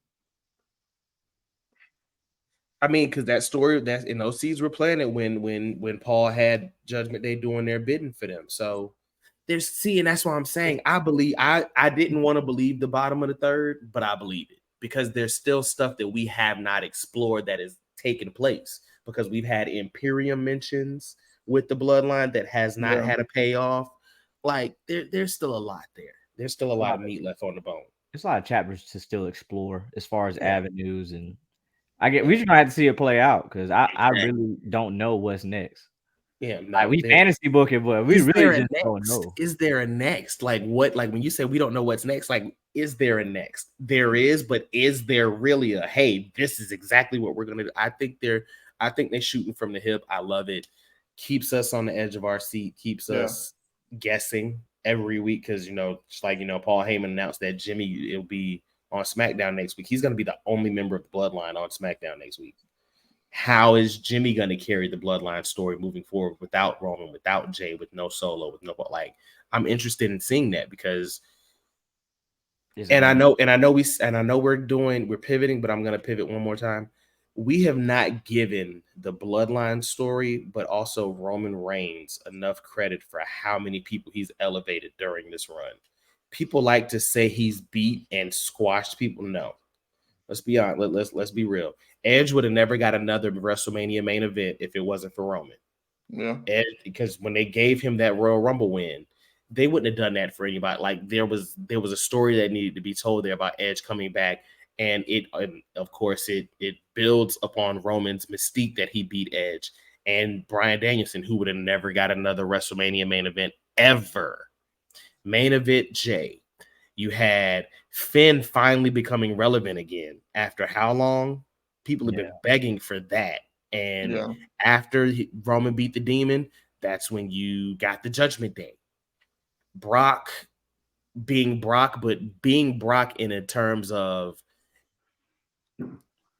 I mean, because that story, those seeds were planted when Paul had Judgment Day doing their bidding for them. So and that's why I'm saying I believe I didn't want to believe the bottom of the third, but I believe it because there's still stuff that we have not explored that is taking place because we've had Imperium mentions with the Bloodline that has not had a payoff. Like there's still a lot there. There's still a lot of meat left on the bone. There's a lot of chapters to still explore as far as avenues, and we just gonna have to see it play out because I really don't know what's next. Yeah, we fantasy book it, but we really just don't know. Is there a next? Like what? Like when you say we don't know what's next, like is there a next? There is, but is there really a hey? This is exactly what we're gonna do. I think they're shooting from the hip. I love it. Keeps us on the edge of our seat. Keeps us guessing. every week because just like Paul Heyman announced that Jimmy will be on SmackDown next week. He's going to be the only member of the Bloodline on SmackDown next week. How is Jimmy going to carry the Bloodline story moving forward without Roman, without Jay, with no Solo, with no I'm interested in seeing that because. I know we're pivoting, but I'm going to pivot one more time. We have not given the Bloodline story, but also Roman Reigns enough credit for how many people he's elevated during this run. People like to say he's beat and squashed people. No, let's be honest. Let's be real. Edge would have never got another WrestleMania main event if it wasn't for Roman. Yeah, Edge, because when they gave him that Royal Rumble win, they wouldn't have done that for anybody. Like there was a story that needed to be told there about Edge coming back, and of course it builds upon Roman's mystique that he beat Edge and Bryan Danielson, who would have never got another WrestleMania main event ever. Main event Jay. You had Finn finally becoming relevant again after how long? People have been begging for that. And after Roman beat the Demon, that's when you got the Judgment Day. Brock being Brock, but being Brock in terms of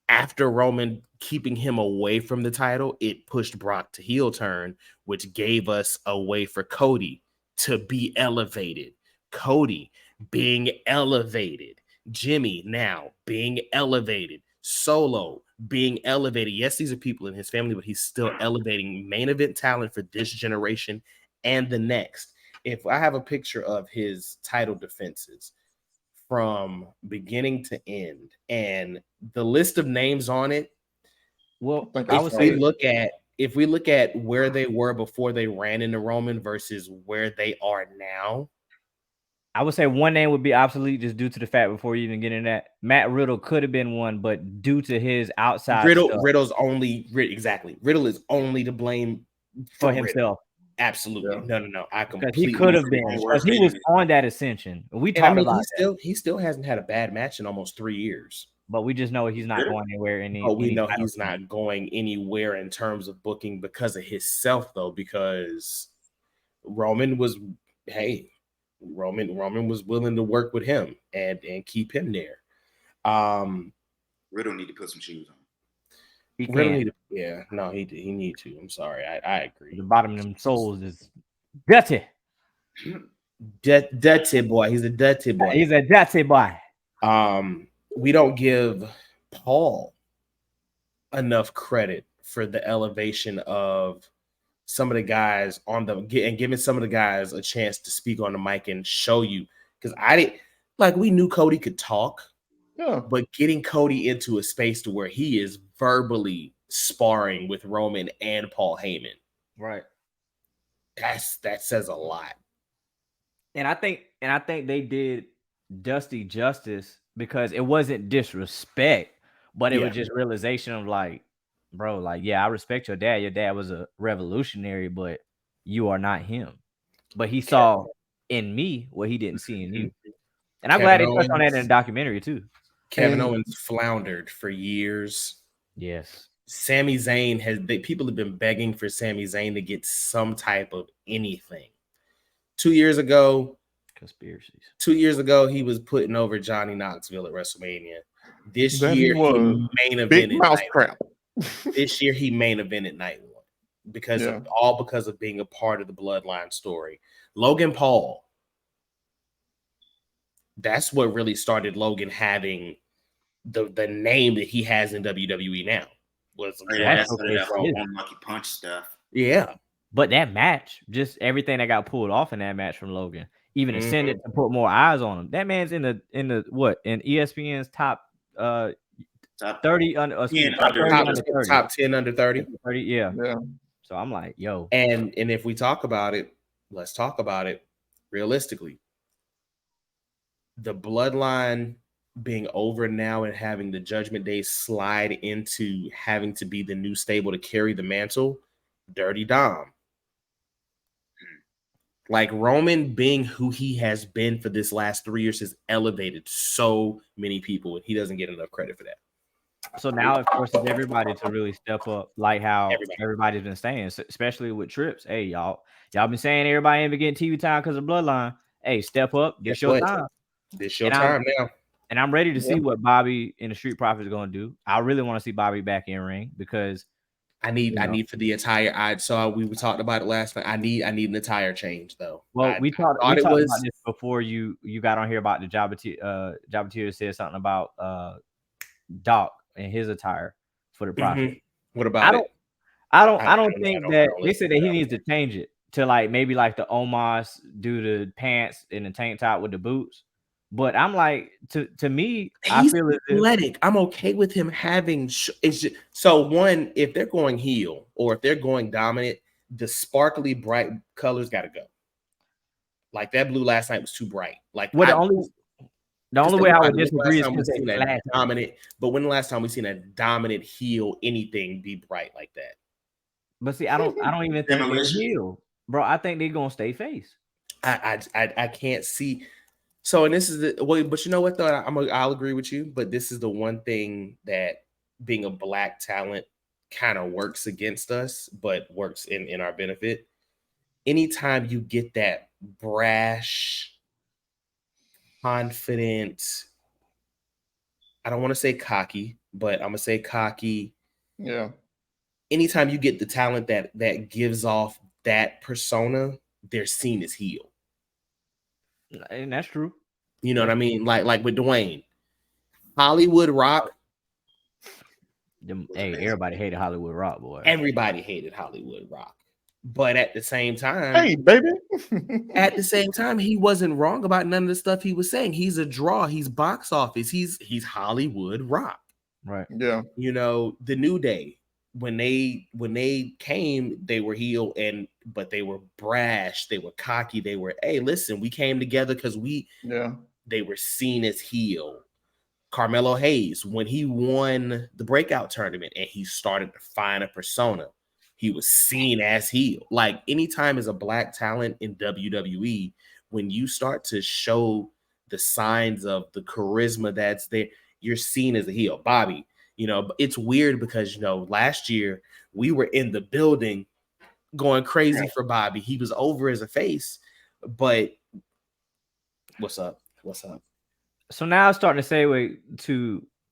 after Roman keeping him away from the title, it pushed Brock to heel turn, which gave us a way for Cody to be elevated. Cody being elevated. Jimmy now being elevated. Solo being elevated. Yes, these are people in his family, but he's still elevating main event talent for this generation and the next. If I have a picture of his title defenses from beginning to end and the list of names on it, well, if we look at where they were before they ran into Roman versus where they are now, I would say one name would be obsolete just due to the fact before you even get in that Matt Riddle could have been one, but due to his outside Riddle is only to blame for himself. Absolutely. Yeah. No. I completely. He could have been because he was on that ascension. We talked about he still hasn't had a bad match in almost 3 years. But we just know he's not going anywhere. We know he's not going anywhere in terms of booking because of himself, though. Because Roman was willing to work with him and keep him there. Riddle need to put some shoes on. He need to. I'm sorry. I agree. The bottom of them soles is dirty. Dirty boy. He's a dirty boy. He's a dirty boy. We don't give Paul enough credit for the elevation of some of the guys and giving some of the guys a chance to speak on the mic and show you. Because we knew Cody could talk. Yeah. But getting Cody into a space to where he is verbally sparring with Roman and Paul Heyman. Right. That says a lot. And I think they did Dusty justice because it wasn't disrespect, but it was just realization of bro, I respect your dad. Your dad was a revolutionary, but you are not him. But he saw in me what he didn't see in you. And I'm glad they touched on that in the documentary too. Kevin Owens floundered for years. Yes. Sami Zayn people have been begging for Sami Zayn to get some type of anything. 2 years ago, conspiracies. 2 years ago, he was putting over Johnny Knoxville at WrestleMania. This year, he main evented mousetrap. This year, he main evented night one because of being a part of the Bloodline story. Logan Paul. That's what really started Logan having the name that he has in WWE now. That whole unlucky punch stuff. Yeah. But that match, just everything that got pulled off in that match from Logan, even ascended to put more eyes on him. That man's in ESPN's top 30 under top 10 under 30. 30, yeah. So I'm like, yo. And if we talk about it, let's talk about it realistically. The Bloodline being over now and having the Judgment Day slide into having to be the new stable to carry the mantle, Dirty Dom. Like Roman being who he has been for this last 3 years has elevated so many people, and he doesn't get enough credit for that. So now it forces everybody to really step up, like how Everybody. everybody's been saying, especially with Trips. Hey, y'all been saying everybody ain't been getting TV time because of Bloodline. Hey, step up. This Guess your what? time. This your And time now. I'm ready to Yeah. see what Bobby and the Street Profits going to do. I really want to see Bobby back in ring because I need for the attire. We talked about it last night. I need an attire change though. well, we talked about was this before you got on here about the Jabba said something about Doc and his attire for the Prophet. What about it? I don't think that they said that he needs to change it to like maybe like the Omos do the pants and the tank top with the boots. But I'm like, to me, I feel as if athletic. I'm okay with him having. It's just, so one, if they're going heel or if they're going dominant, the sparkly bright colors got to go. Like that blue last night was too bright. Like the only way I would disagree is because seen a dominant. But when the last time we seen a dominant heel anything be bright like that? But see, I don't even think they're heel, bro. I think they're gonna stay face. I can't see. So, and this is the way, but you know what though? I'll agree with you. But this is the one thing that being a black talent kind of works against us, but works in our benefit. Anytime you get that brash, confident, I don't want to say cocky, but I'm gonna say cocky. Yeah. Anytime you get the talent that gives off that persona, they're seen as heel. And that's true. You know what I mean? Like with Dwayne, Hollywood Rock. Hey, everybody hated Hollywood Rock, boy. Everybody hated Hollywood Rock. But at the same time, hey, baby. at the same time, he wasn't wrong about none of the stuff he was saying. He's a draw. He's box office. He's Hollywood Rock. Right. Yeah. You know, the New Day, when they came, they were heel but they were brash. They were cocky. They were, hey, listen, we came together because they were seen as heel. Carmelo Hayes, when he won the breakout tournament and he started to find a persona, he was seen as heel. Like anytime as a black talent in WWE, when you start to show the signs of the charisma that's there, you're seen as a heel. Bobby, you know, it's weird because, you know, last year we were in the building going crazy for Bobby. He was over as a face, but what's up? So now it's starting to segue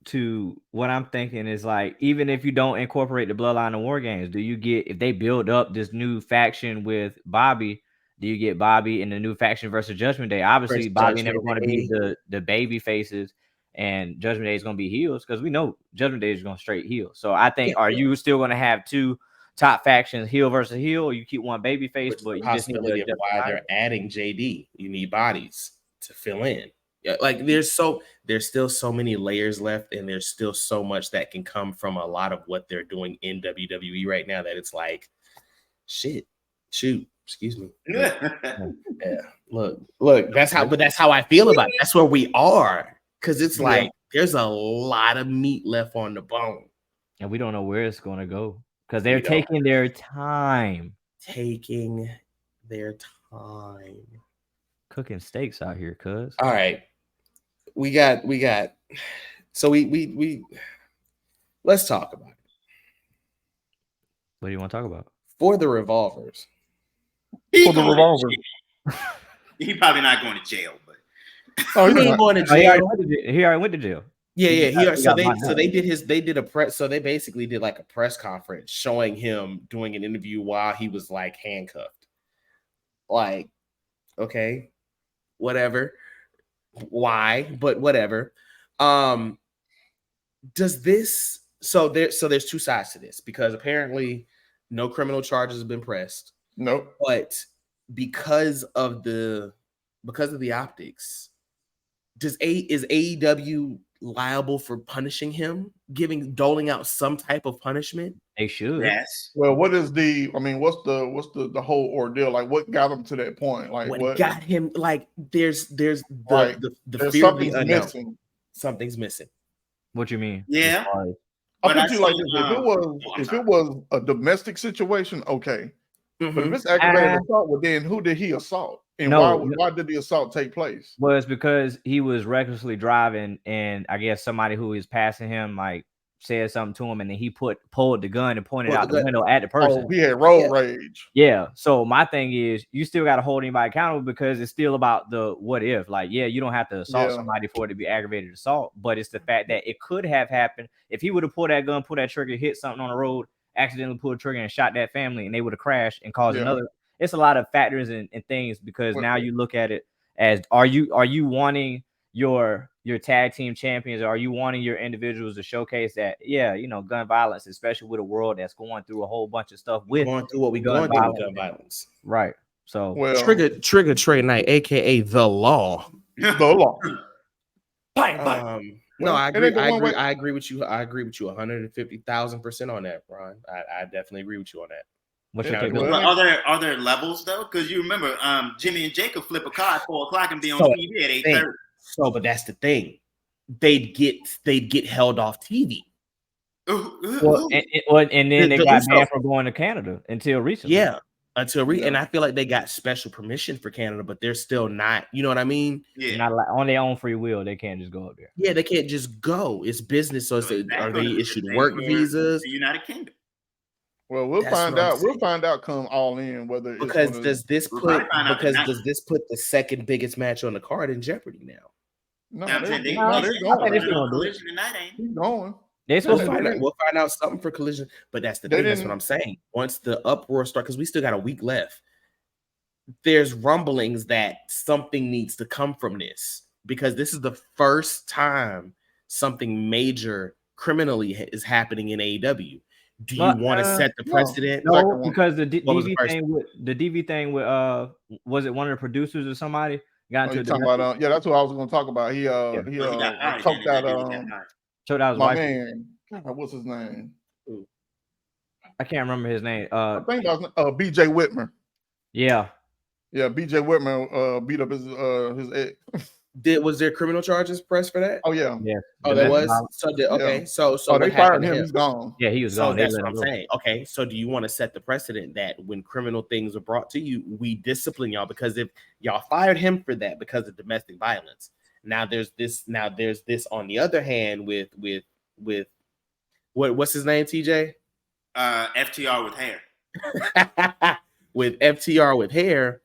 to what I'm thinking is like, even if you don't incorporate the Bloodline and War Games, do you get, if they build up this new faction with Bobby, do you get Bobby in the new faction versus Judgment Day? Obviously, Bobby never going to be the baby faces, and Judgment Day is going to be heels because we know Judgment Day is going straight heel. So I think, are you still going to have two top factions, heel versus heel, or you keep one baby face, but you just need to of why they're adding JD? You need bodies to fill in. Yeah, like there's still so many layers left, and there's still so much that can come from a lot of what they're doing in WWE right now that it's like, excuse me. Yeah. Look, that's how I feel about it. That's where we are. Cause it's like there's a lot of meat left on the bone. And we don't know where it's gonna go. Because they're taking their time. Cooking steaks out here, cuz. All right. We got so we let's talk about it. What do you want to talk about? For the revolvers. He probably not going to jail, but he ain't going to jail. He already went to jail. Yeah. So they did a press. So they basically did like a press conference showing him doing an interview while he was like handcuffed. Like, okay, whatever. Why? But whatever. Does this? So there's two sides to this because apparently no criminal charges have been pressed. Nope. But because of the optics, is AEW liable for punishing him, doling out some type of punishment? They should. Yes. Well, what's the whole ordeal? Like, what got him to that point? Like, what got him? Like, there's the fear of the unknown. Missing. Something's missing. What you mean? Yeah. I'll put you like this: if it was a domestic situation, okay. Mm-hmm. But if it's aggravated assault, well, then who did he assault? And why did the assault take place? Well, it's because he was recklessly driving, and I guess somebody who was passing him like said something to him, and then he pulled the gun and pointed out the window at the person. Oh, he had road rage. Yeah. So my thing is, you still got to hold anybody accountable because it's still about the what if. Like, yeah, you don't have to assault somebody for it to be aggravated assault, but it's the fact that it could have happened if he would have pulled that gun, pulled that trigger, hit something on the road, accidentally pulled the trigger and shot that family, and they would have crashed and caused another. It's a lot of factors and things because now you look at it as are you wanting your tag team champions, or are you wanting your individuals to showcase that gun violence, especially with a world that's going through a whole bunch of stuff with going through what we going through with gun violence, right? So trigger Trey Knight, aka the law. No, I agree with you. I agree with you 150,000% on that, Ron. I definitely agree with you on that. What's your take? Are there levels though? Because you remember, Jimmy and Jacob flip a car at 4:00 and be on TV at 8:30. So, but that's the thing. They'd get held off TV. And then they got banned from going to Canada until recently. Yeah, and I feel like they got special permission for Canada, but they're still not. You know what I mean? Yeah. Not like on their own free will. They can't just go up there. Yeah, they can't just go. It's business. So are they issued work visas? The United Kingdom. Well, we'll find out. We'll find out come All In whether because does this put the second biggest match on the card in jeopardy now? No, they're going. He's going. We'll find out something for Collision, but that's the thing. That's what I'm saying. Once the uproar starts, because we still got a week left, there's rumblings that something needs to come from this because this is the first time something major criminally is happening in AEW. Do you want to set the precedent? No, because the DV thing with was it one of the producers or somebody got into that's what I was going to talk about. He choked out my man. God, what's his name? I can't remember his name. I think that was BJ Whitmer. Yeah, BJ Whitmer beat up his ex. Was there criminal charges pressed for that? Oh yeah. Oh, there was. So they fired him. He's gone. Yeah, he was gone. That's what I'm saying. Okay, so do you want to set the precedent that when criminal things are brought to you, we discipline y'all? Because if y'all fired him for that because of domestic violence, now there's this on the other hand with what's his name, TJ? FTR with hair. With FTR with hair.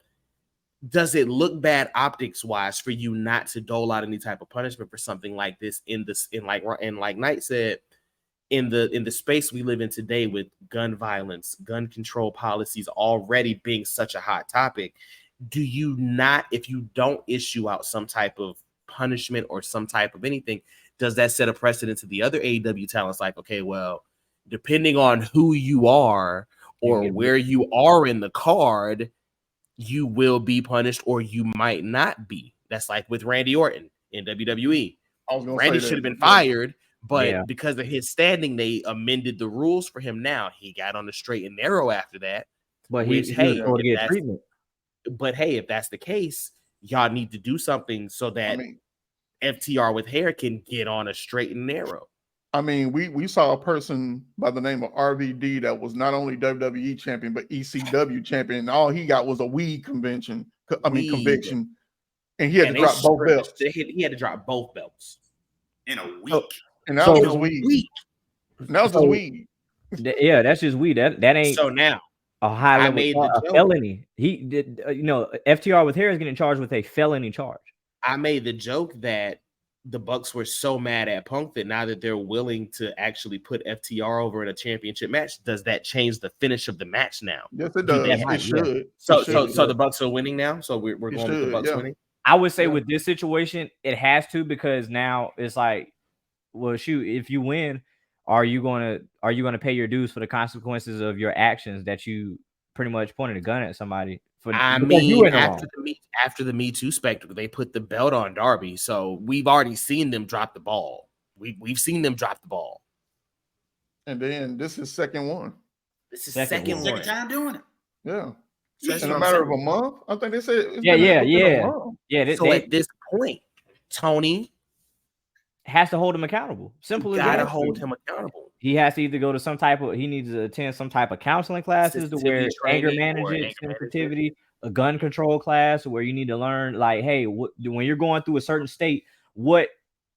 Does it look bad optics wise for you not to dole out any type of punishment for something like this in like Knight said, in the space we live in today with gun violence, gun control policies already being such a hot topic? Do you not, if you don't issue out some type of punishment or some type of anything, does that set a precedent to the other AEW talents? Like, okay, well, depending on who you are or where you are in the card, you will be punished or you might not be. That's like with Randy Orton in WWE. Randy should have been fired, but because of his standing, they amended the rules for him. Now he got on the straight and narrow after that. But he's going to get treatment. But hey, if that's the case, y'all need to do something so that FTR with hair can get on a straight and narrow. I mean, we saw a person by the name of RVD that was not only WWE champion, but ECW champion. And all he got was a conviction. And he had to drop both belts. He had to drop both belts in a week. And that was weed. That was just weed. Yeah, that's just weed. That ain't so now a high level felony. He did, FTR with hair is getting charged with a felony charge. I made the joke that the Bucks were so mad at Punk that now that they're willing to actually put FTR over in a championship match, does that change the finish of the match now? Yes, it does. It should. So the Bucks are winning now. So we're going with the Bucks winning. I would say with this situation, it has to, because now it's like, well, shoot, if you win, are you gonna pay your dues for the consequences of your actions that you pretty much pointed a gun at somebody? After the Me Too spectacle, they put the belt on Darby, so we've already seen them drop the ball. We've seen them drop the ball, and then this is second one. This is second time doing it. Yeah, in a matter of a month. I think they said. Yeah. So at this point, Tony has to hold him accountable. Simple as that. Gotta hold him accountable. He has to either go to he needs to attend some type of counseling classes to where anger management, sensitivity, a gun control class where you need to learn, like, hey, when you're going through a certain state, what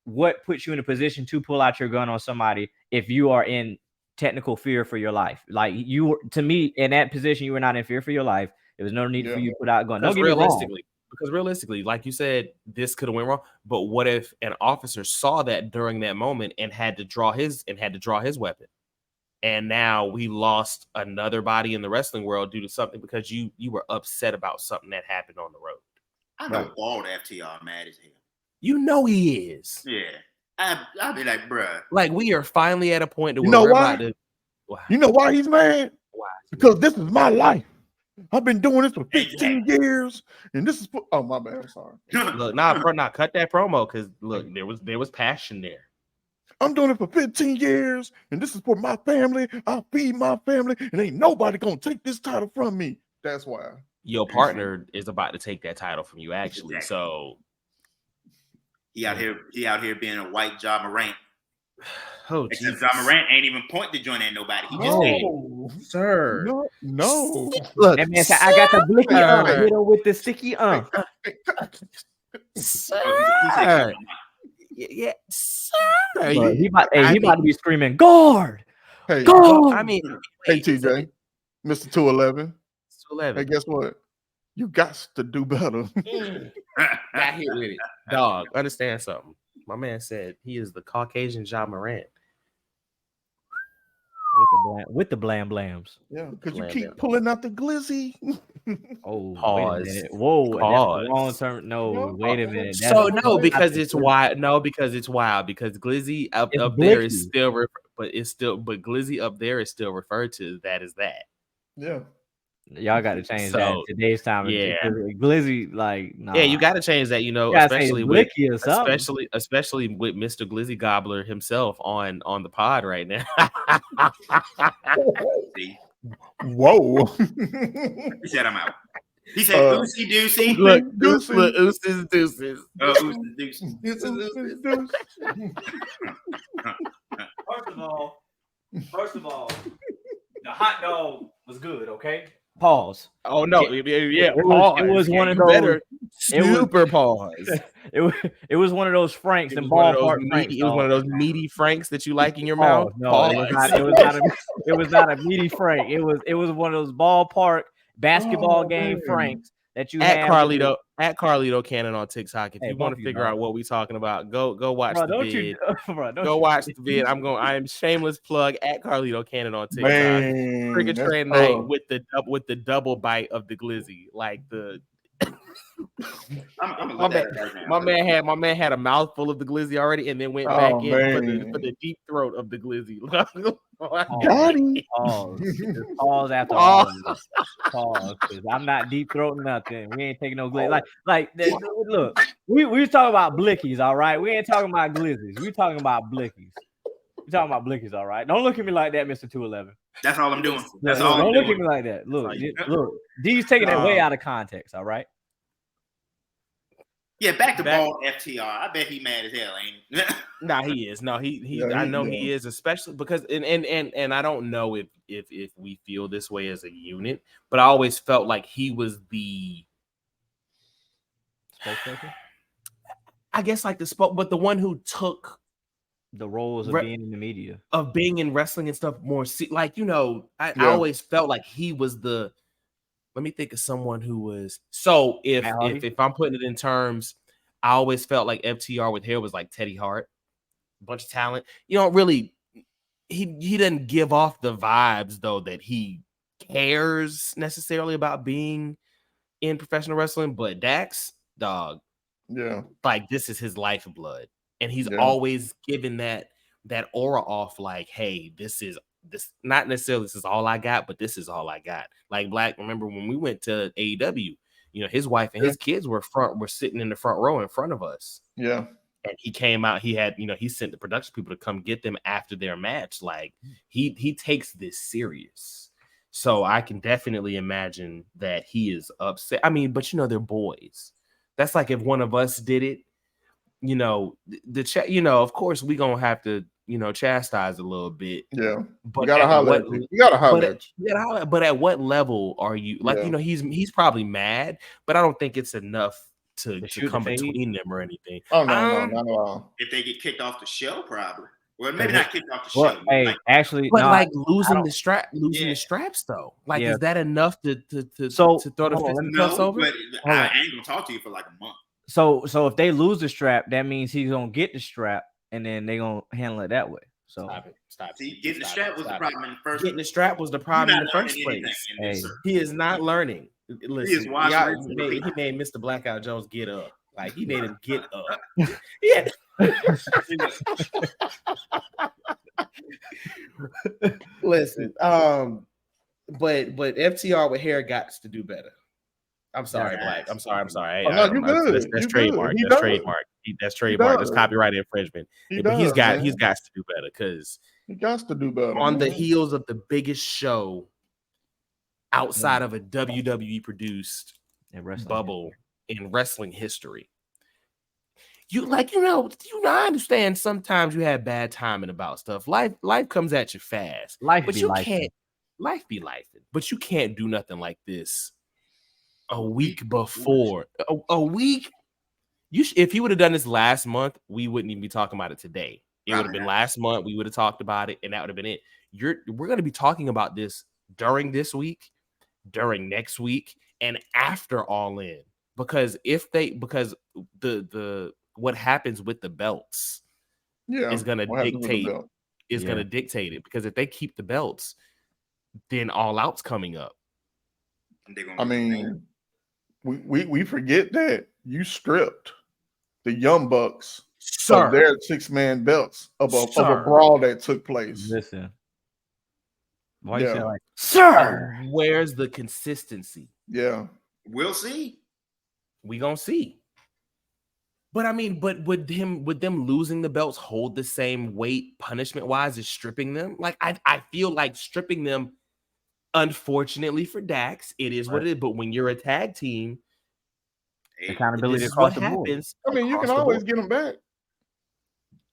what puts you in a position to pull out your gun on somebody if you are in technical fear for your life? Like to me, in that position, you were not in fear for your life. There was no need for you to put out a gun. Don't get me wrong. Because realistically, like you said, this could have went wrong. But what if an officer saw that during that moment and had to draw his weapon? And now we lost another body in the wrestling world due to something because you were upset about something that happened on the road. I know bald FTR mad as hell. You know he is. Yeah. I'll be like, bruh. Like, we are finally at a point to You know where why? You know why he's mad? Why? Because this is my life. I've been doing this for 15 years, and this is oh my bad. I'm sorry. Look, cut that promo because look, there was passion there. I'm doing it for 15 years, and this is for my family. I feed my family, and ain't nobody gonna take this title from me. That's why your partner is about to take that title from you, actually. Exactly. So he out here being a white Ja Morant. Oh, except Ja Morant ain't even point to join at nobody. He just sir. No. Look, that man said, I got the blicky hit him with the sticky Sir. Yeah, sir. Look, he about to be screaming, guard. Hey, guard. I mean, hey TJ, Mr. 211. Hey, guess what? You got to do better. Got hit with it. Dog, understand something. My man said he is the Caucasian Ja Morant. With the blam blams. Yeah, because you keep pulling out the glizzy. Oh, pause. Wait a minute. Whoa, pause. That's long term. No, wait a minute. So because it's wild. No, because it's wild. Because glizzy up there is still, but glizzy up there is still referred to that as that. Yeah. Y'all got to change that in today's time. Yeah, glizzy, like, nah. Yeah, you got to change that. You know, especially with Mr. Glizzy Gobbler himself on the pod right now. Whoa! He said I'm out. He said Ucy Deucey. Look, Uces Deuces. Uces Deuces. First of all, the hot dog was good. Okay. Pause. Oh no! Yeah, pause. It was one of those. Super pause. It was one of those Franks and ballpark Franks. It was one of those meaty Franks that you like in your mouth. No, it was not a meaty Frank. It was one of those ballpark basketball game Franks that you at Carlito Cannon on TikTok. If you want to figure out what we're talking about, go watch the vid. Go watch the vid. I am shameless plug at Carlito Cannon on TikTok. Cricket Train Night with the double bite of the glizzy, like the. My man had a mouthful of the glizzy already, and then went back in for the deep throat of the glizzy. Pause after all. Pause, because I'm not deep throating nothing. We ain't taking no glizzy. Look, we talking about blickies, all right. We ain't talking about glizzies. We talking about blickies. We talking about blickies, all right. Don't look at me like that, Mr. 211. That's all I'm doing. Don't look at me like that. Look, D's taking it way out of context, all right. Yeah, back to bald FTR. I bet he mad as hell, ain't he? Nah, he is. No, I know he is, especially because and I don't know if we feel this way as a unit, but I always felt like he was the spokesperson. I guess like but the one who took the roles of being in the media, of being in wrestling and stuff more. I always felt like he was the. Let me think of someone who was so if I'm putting it in terms, I always felt like FTR with hair was like Teddy Hart, a bunch of talent. You don't really he doesn't give off the vibes though that he cares necessarily about being in professional wrestling, but Dax, dog, yeah, like this is his lifeblood, and he's always given that aura off like, hey, this not necessarily this is all I got, but this is all I got. Like Black, remember when we went to AEW, you know, his wife and his kids were sitting in the front row in front of us. Yeah. And he came out, he sent the production people to come get them after their match. Like he takes this serious. So I can definitely imagine that he is upset. I mean, but they're boys. That's like if one of us did it, of course we gonna have to chastise a little bit. Yeah. But you gotta holler. But at what level are you like, he's probably mad, but I don't think it's enough to shoot come the fade? between them or anything. Oh no, not at all. If they get kicked off the show, probably. Well, maybe not kicked off the Well, show. hey, Like, actually, But no, like I losing don't- the straps though, like is that enough to So, throw the hold on, let me- fisticuffs over? but Hold I on. ain't gonna talk to you for like a month. So if they lose the strap, that means he's gonna get the strap, and then they gonna handle it that way. So Stop it. See, getting the strap was the problem in the first. Getting the strap was the problem in the You're not first learning place. anything in this, Hey. sir. He is not learning. Listen, watching y'all- it. he made Mr. Blackout Jones get up. Like he made him get up. Yeah. Listen, but FTR with hair got to do better. I'm sorry, Yeah. Black. I'm sorry. Hey, Oh, no, you good. That's You trademark. good. He That's does. trademark. That's trademark. That's does. copyright infringement. He But he's does, got man. to do better because He got to do better on the man. heels of the biggest show outside of a WWE produced bubble in wrestling history. I understand sometimes you have bad timing about stuff. Life comes at you fast. life But be you life. can't. Life be life. But you can't do nothing like this a week before. A week. If you would have done this last month, we wouldn't even be talking about it today. It would have been last month. We would have talked about it, and that would have been it. We're going to be talking about this during this week, during next week, and after All In. Because the what happens with the belts is going to dictate it. Because if they keep the belts, then All Out's coming up. I mean, we forget that you stripped the Young Bucks of their 6-man belts of a brawl that took place. Listen, why you say like, sir? Where's the consistency? Yeah, we'll see. We gonna see. But I mean, would them losing the belts hold the same weight punishment wise as stripping them? Like I feel like stripping them. Unfortunately for Dax, it is what it is. But when you're a tag team, accountability this is across what the board. happens. I mean, you can always get them back.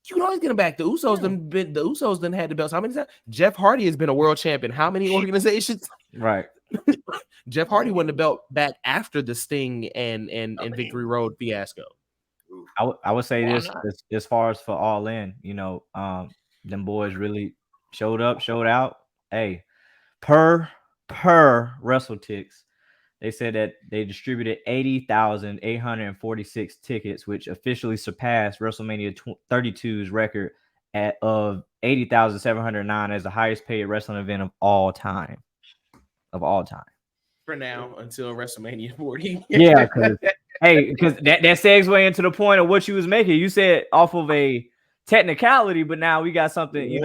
You can always get them back. The Usos then had the belts. How many times? Jeff Hardy has been a world champion. How many organizations? Right. Jeff Hardy won the belt back after the Sting and Victory Road fiasco. I would say this as far as for All In, them boys really showed up, showed out. Hey, per WrestleTix, they said that they distributed 80,846 tickets, which officially surpassed WrestleMania 32's record of 80,709 as the highest paid wrestling event of all time. For now, until WrestleMania 40. Yeah, because that segues into the point of what you was making. You said off of a technicality, but now we got something.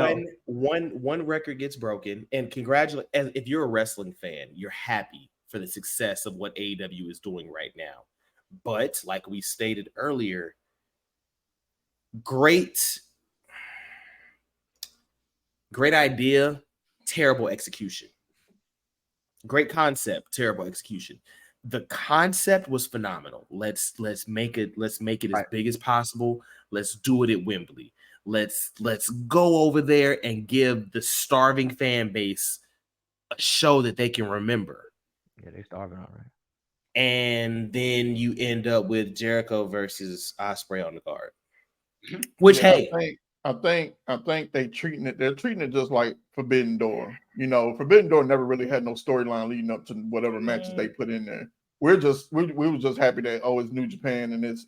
One record gets broken, and congratulate. If you're a wrestling fan, you're happy for the success of what AEW is doing right now. But like we stated earlier, great idea, terrible execution. Great concept, terrible execution. The concept was phenomenal. Let's make it as big as possible. Let's do it at Wembley. Let's go over there and give the starving fan base a show that they can remember. Yeah, they starving all right. And then you end up with Jericho versus Ospreay on the card. Which I think they're treating it just like Forbidden Door. Forbidden Door never really had no storyline leading up to whatever matches they put in there. We were just happy that it's New Japan and it's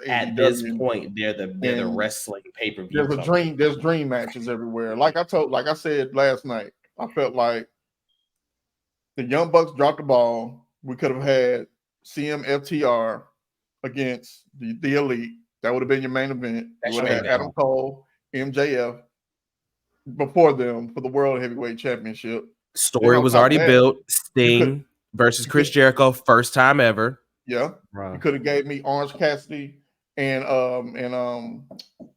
at AEW. this point they're the wrestling pay-per-view. There's dream matches everywhere. Like I said last night, I felt like the Young Bucks dropped the ball. We could have had FTR against the Elite. That would have been your main event. You would have had Adam Cole, MJF before them for the World Heavyweight Championship. Story was already built. Sting versus Chris Jericho, first time ever. Yeah, you could have gave me Orange Cassidy and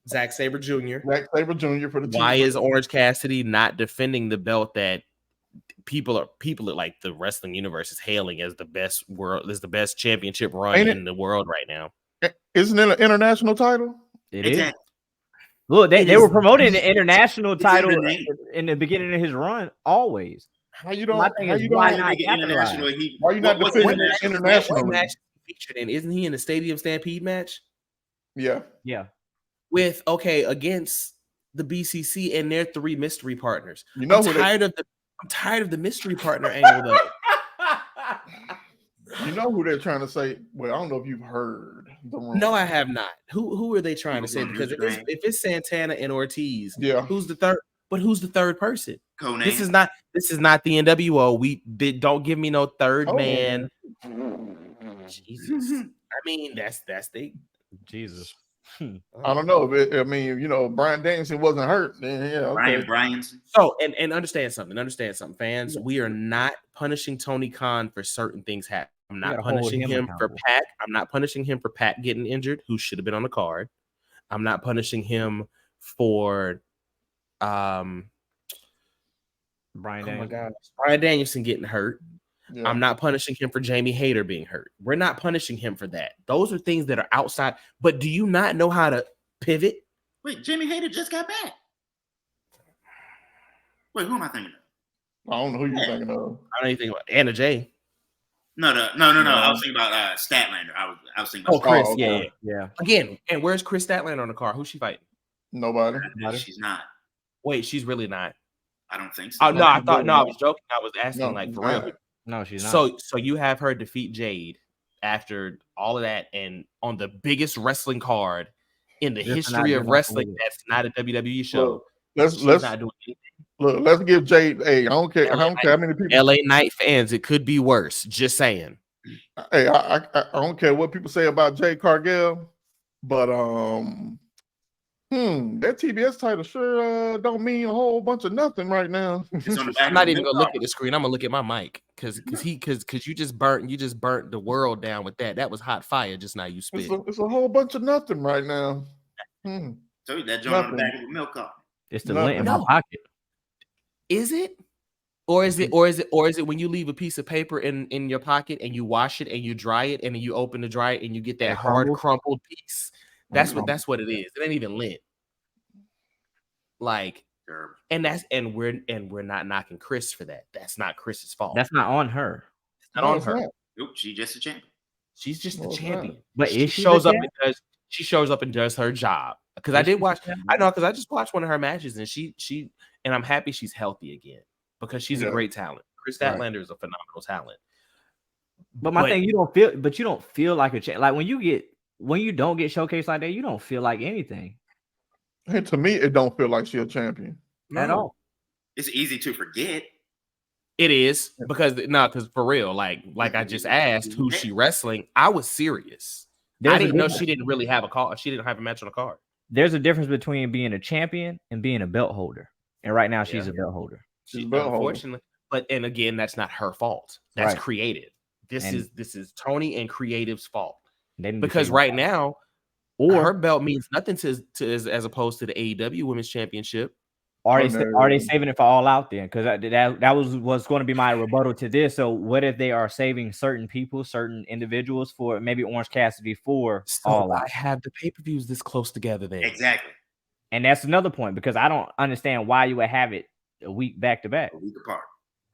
Zack Sabre Jr. For the why is Orange Cassidy not defending the belt that people are like the wrestling universe is hailing as the best championship run in the world right now? Isn't it an international title? It is. Look, they were promoting the international title in the beginning of his run always. Why you not defending the international? featured in? Isn't he in the Stadium Stampede match? Yeah. With against the BCC and their 3 mystery partners. You know I'm tired of the mystery partner angle though. You know who they're trying to say? Well, I don't know if you've heard the rumor. No, I have not. Who are they trying to say? Because if it's Santana and Ortiz, who's the third? But who's the third person? Conan. This is not the NWO. Don't give me no third man. Jesus. I mean, that's the Jesus. I don't know. I mean, you know, Brian Danielson wasn't hurt. Then yeah, okay. Brian. So and understand something, fans. We are not punishing Tony Khan for certain things happening. I'm not punishing him for Pac. I'm not punishing him for Pac getting injured, who should have been on the card. I'm not punishing him for Brian Danielson getting hurt. Yeah. I'm not punishing him for Jamie Hayter being hurt. We're not punishing him for that. Those are things that are outside. But do you not know how to pivot? Wait, Jamie Hayter just got back. Wait, who am I thinking of? I don't know who you're thinking of. I don't even think about Anna Jay. No. I was thinking about Statlander. I was thinking about Chris. Okay. Yeah. Again, and where's Chris Statlander on the card? Who's she fighting? Nobody. She's not. Wait, she's really not. I don't think so. Oh no, I was joking. I was asking for real. No, she's not. So you have her defeat Jade after all of that, and on the biggest wrestling card in the history of wrestling, that's not a WWE show. Let's not doing anything. Look, let's give Jade. Hey, I don't care how many people. LA Knight fans, it could be worse. Just saying. Hey, I don't care what people say about Jade Cargill, but that TBS title sure don't mean a whole bunch of nothing right now. I'm not even gonna look at the screen. I'm gonna look at my mic because you just burnt the world down with that. That was hot fire just now. You spit. It's a whole bunch of nothing right now. So that joint on the back of a milk cup. It's the lint in my pocket. Is it? Or is it when you leave a piece of paper in your pocket and you wash it and you dry it and then you open to dry it and you get that hard crumpled piece? That's what it is. It ain't even lint. Like, and we're not knocking Chris for that. That's not Chris's fault. That's not on her. It's not on her. Nope, she's just a champion. She's just the champion. But she shows up and does her job. Because I did watch. I know because I just watched one of her matches and she and I'm happy she's healthy again because she's a great talent. Chris Statlander is a phenomenal talent. But my thing, you don't feel like a champ. Like when you don't get showcased like that, you don't feel like anything. Hey, to me, it don't feel like she's a champion at all. It's easy to forget. It is because for real, like I just asked who's she wrestling. I was serious. I didn't know she didn't really have a call. She didn't have a match on the card. There's a difference between being a champion and being a belt holder. And right now she's a belt holder. Unfortunately, and again, that's not her fault. That's creative. This is Tony and creative's fault. Because right now, her belt means nothing to as opposed to the AEW Women's Championship. Are they saving it for All Out then? Because that was going to be my rebuttal to this. So what if they are saving certain people, certain individuals for maybe Orange Cassidy for All Out? I have the pay-per-views this close together then. Exactly. And that's another point because I don't understand why you would have it a week back to back. A week apart.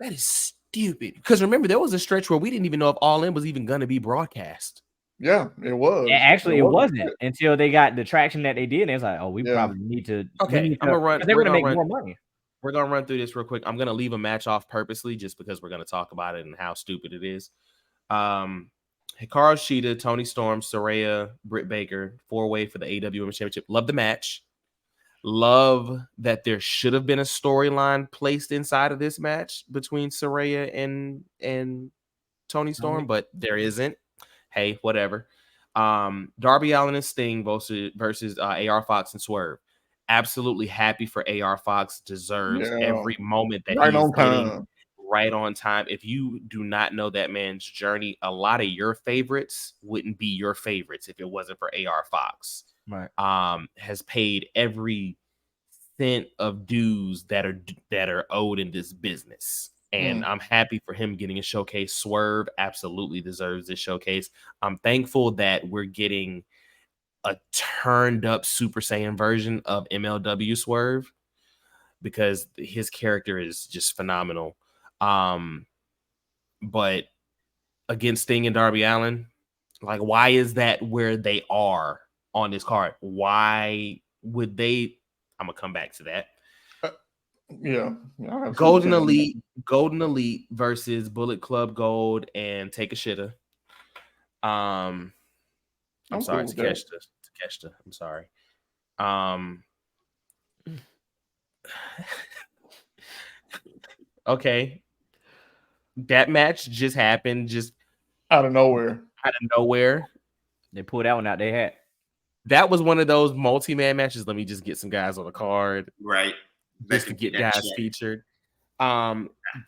That is stupid. Because remember, there was a stretch where we didn't even know if All In was even going to be broadcast. Yeah, it was. And actually, it wasn't until they got the traction that they did. And it's like, we probably need to. Okay, I'm gonna run. They're going to make more money. We're gonna run through this real quick. I'm gonna leave a match off purposely just because we're gonna talk about it and how stupid it is. Hikaru Shida, Toni Storm, Saraya, Britt Baker, 4-way for the AEW Women's Championship. Love the match. Love that there should have been a storyline placed inside of this match between Saraya and Toni Storm, but there isn't. Hey, whatever. Darby Allin and Sting versus AR Fox and Swerve. Absolutely happy for AR Fox. Deserves every moment that he's getting right on time. If you do not know that man's journey, a lot of your favorites wouldn't be your favorites if it wasn't for AR Fox. Right. Has paid every cent of dues that are owed in this business. And I'm happy for him getting a showcase. Swerve absolutely deserves this showcase. I'm thankful that we're getting a turned up Super Saiyan version of MLW Swerve because his character is just phenomenal. But against Sting and Darby Allin, Like, why is that where they are on this card? Why would they? I'm gonna come back to that. Yeah. Golden Elite versus Bullet Club Gold and Take a Shitter. I'm sorry, cool Takeshita. I'm sorry. Okay. That match just happened, just out of nowhere. They pulled that one out. They had. That was one of those multi-man matches. Let me just get some guys on the card. Right. Just to get guys featured.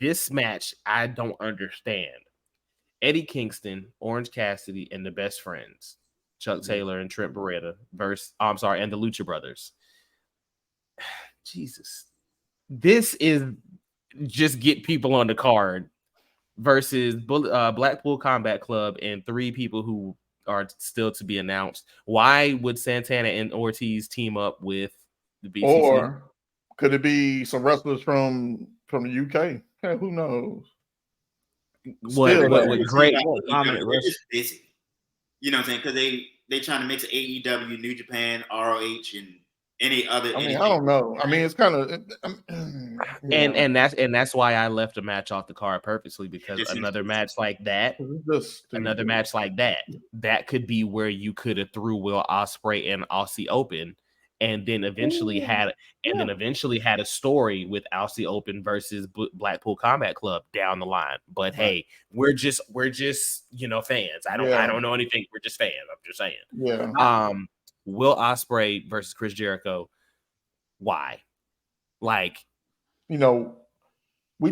This match, I don't understand. Eddie Kingston, Orange Cassidy, and the Best Friends, Chuck Taylor and Trent Beretta and the Lucha Brothers. Jesus. This is just get people on the card versus Blackpool Combat Club and 3 people who are still to be announced. Why would Santana and Ortiz team up with the BCC? Or could it be some wrestlers from the UK? Yeah, who knows? What great busy. You know what I'm saying? Because they trying to mix AEW, New Japan, ROH, and any other. I don't know. I mean, it's kind of and that's why I left a match off the card purposely, because another match like that could be where you could have threw Will Ospreay and Aussie Open, and then eventually had a story with Aussie Open versus Blackpool Combat Club down the line. But hey, we're just fans. I don't know anything. We're just fans. I'm just saying. Yeah. Will Ospreay versus Chris Jericho. Why? Like, we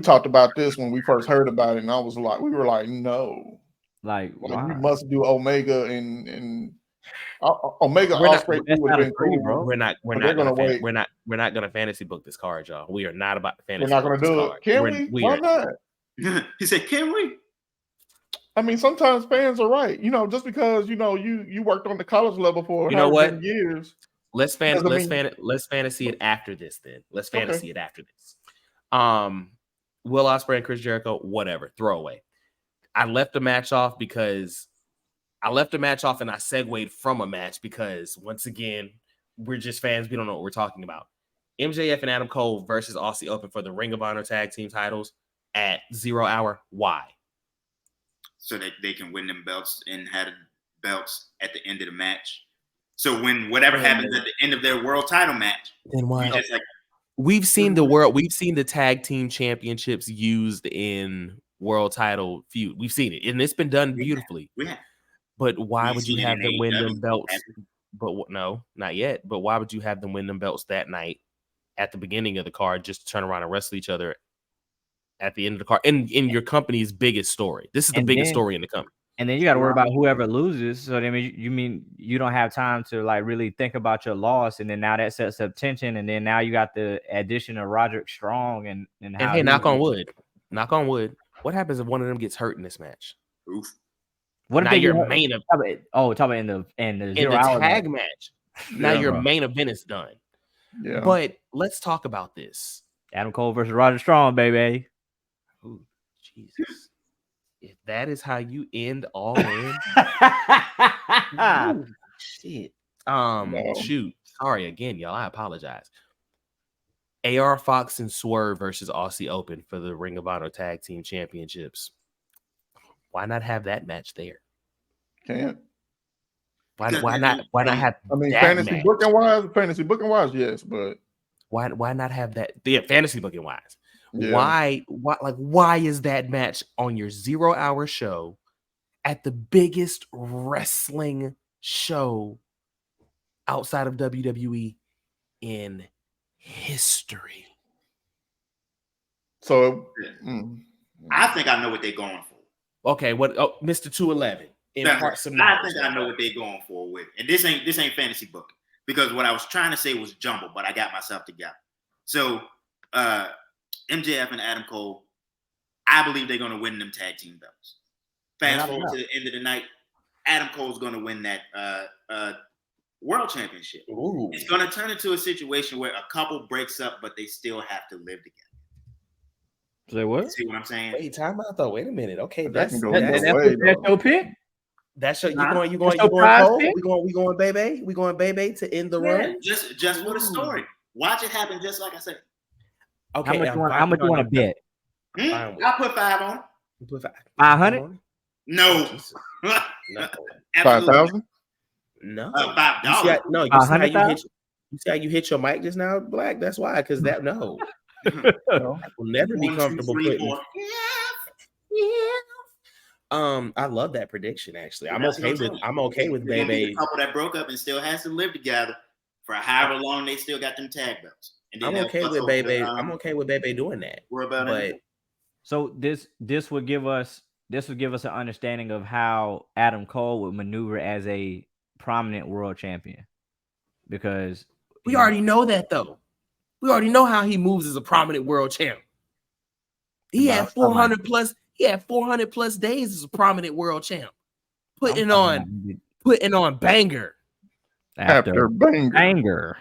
talked about this when we first heard about it, and we were like, no. Like why? You must do Omega and Omega Ospreay would have been cool, bro. We're not gonna fantasy book this card, y'all. We are not about to fantasy. We're not gonna do it. Can we? Why not? He said, "Can we?" I mean, sometimes fans are right. Just because you worked on the college level for many years. Let's fantasy it after this. Then let's fantasy it after this. Will Ospreay and Chris Jericho, whatever, throwaway. I left the match off and I segued from a match because, once again, we're just fans. We don't know what we're talking about. MJF and Adam Cole versus Aussie Open for the Ring of Honor Tag Team titles at 0 hour. Why? So that they can win them belts and have belts at the end of the match. So when whatever happens at the end of their world title match, then why? We've seen the tag team championships used in world title feud. We've seen it, and it's been done beautifully. Yeah. But why would you have them win them belts? But no, not yet. But why would you have them win them belts that night at the beginning of the card, just to turn around and wrestle each other at the end of the card in your company's biggest story? This is the biggest story in the company. And then you got to worry about whoever loses. So I mean, you mean you don't have time to like really think about your loss, and then now that sets up tension, and then now you got the addition of Roderick Strong and hey, knock on wood. What happens if one of them gets hurt in this match? Oof. What if now your main event? Talk about in the 0 hour tag match. Now your main event is done. Yeah. But let's talk about this. Adam Cole versus Roderick Strong, baby. Oh, Jesus. If that is how you end all in, ooh, shit. No. Shoot. Sorry again, y'all. I apologize. AR Fox and Swerve versus Aussie Open for the Ring of Honor Tag Team Championships. Why not have that match there? Can't. Why not have? I mean, that fantasy match? booking wise, yes, but why not have that? Yeah, fantasy booking wise. Yeah. Why is that match on your 0 hour show at the biggest wrestling show outside of WWE in history? So I think I know what they're going for. Okay, Mr. 211. I think I know what they're going for with, and this ain't fantasy booking, because what I was trying to say was jumble, but I got myself together. So MJF and Adam Cole, I believe they're going to win them tag team belts. Fast forward to the end of the night, Adam Cole's going to win that world championship. Ooh. It's going to turn into a situation where a couple breaks up, but they still have to live together. Say what? See what I'm saying? Wait, time out though. Wait a minute. Okay, that's your pick. That's your, Nah. you going prize Cole? pick? We going Bebe? We going Bebe to end the run? Just for the story. Watch it happen just like I said. Okay, How much you want to bet? Fine with I'll put 5 on it. You put 500? No. Jesus. No. Absolutely. 5,000. No. $5. You see how, no, you see how you 100,000? hit. You see how you hit your mic just now, Black? That's why, because that no, No. I will never be 1, 2, comfortable 3, putting. 4. I love that prediction. Actually, I'm That's okay what with. saying. I'm okay with They're gonna be Bebe. the couple that broke up and still has to live together for however long they still got them tag belts. And then I'm they'll okay fuss with over Bebe. the, I'm okay with Bebe doing that. worry about But anything. So this would give us an understanding of how Adam Cole would maneuver as a prominent world champion, because we already know that, though. We already know how he moves as a prominent world champ. He had 400 plus. He had 400 plus days as a prominent world champ, putting on banger After banger.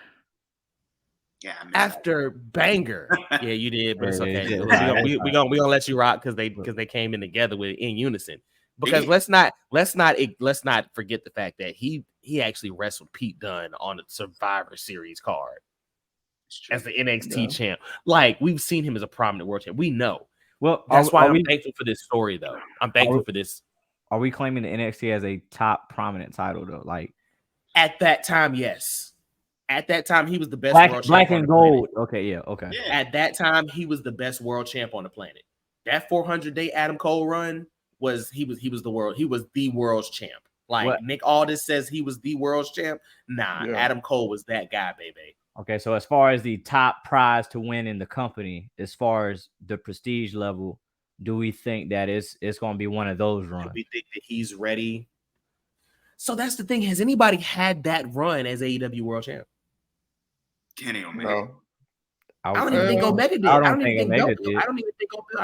Yeah, I missed after banger. Yeah, you did, but it's Yeah, okay. yeah, We gonna let you rock because they came in together in unison. Because let's not forget the fact that he actually wrestled Pete Dunne on a Survivor Series card as the NXT champ. Like, we've seen him as a prominent world champ. We know. Well, that's why I'm thankful for this story, though. I'm thankful for this. Are we claiming the NXT as a top prominent title, though? Like, at that time, yes. At that time, he was the best world champ. Black and gold. Okay, yeah, okay. Yeah. At that time, he was the best world champ on the planet. That 400-day Adam Cole run was the world's champ. Like, what? Nick Aldis says he was the world's champ. Nah, Yeah. Adam Cole was that guy, baby. Okay, so as far as the top prize to win in the company, as far as the prestige level, do we think that it's going to be one of those runs? Do we think that he's ready? So that's the thing. Has anybody had that run as AEW world champ? Kenny Omega. No. I don't even think Omega did. I I don't think Omega did. I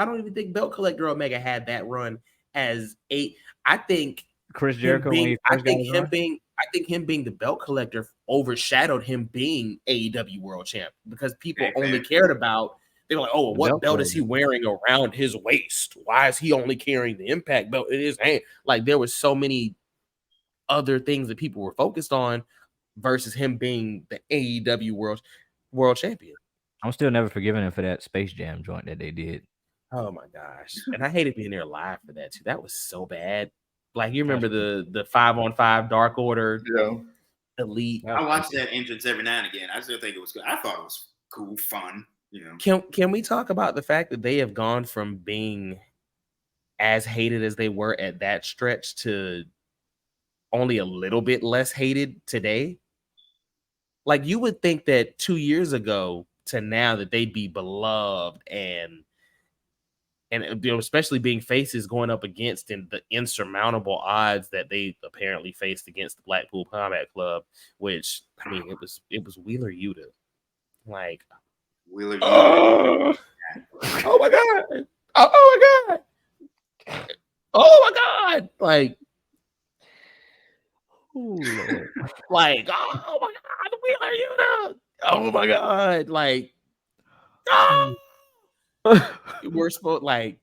don't even think Belt Collector Omega had that run as a. I think Chris Jericho. I think him being the Belt Collector overshadowed him being AEW world champ, because people only cared about. They were like, "Oh, what belt is he wearing around his waist? Why is he only carrying the Impact belt in his hand?" Like, there were so many other things that people were focused on versus him being the AEW world champion. I'm still never forgiving him for that Space Jam joint that they did. Oh my gosh. And I hated being there live for that too. That was so bad. Like, you remember the 5-on-5 Dark Order Elite. I watch that entrance every now and again. I still think it was good. I thought it was cool, fun. You know. Can we talk about the fact that they have gone from being as hated as they were at that stretch to only a little bit less hated today? Like, you would think that 2 years ago to now that they'd be beloved and you know, especially being faces going up against in the insurmountable odds that they apparently faced against the Blackpool Combat Club, which, I mean, it was Wheeler Yuta. Like, Wheeler Yuta. Oh my god. Oh my god. Oh my god. Like, like, oh my god, Wheeler Yuta. Oh my god. Like, we're supposed, like,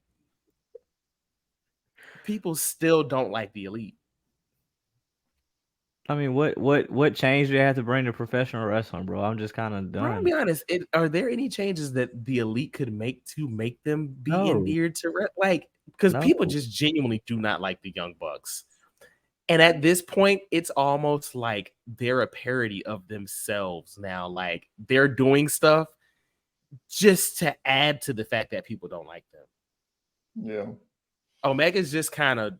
people still don't like the Elite. I mean, what change do they have to bring to professional wrestling, bro? I'm just kind of done. I'll be honest. Are there any changes that the Elite could make to make them be endeared to like? Because people just genuinely do not like the Young Bucks, and at this point, it's almost like they're a parody of themselves now. Like, they're doing stuff just to add to the fact that people don't like them. Yeah. Omega's just kind of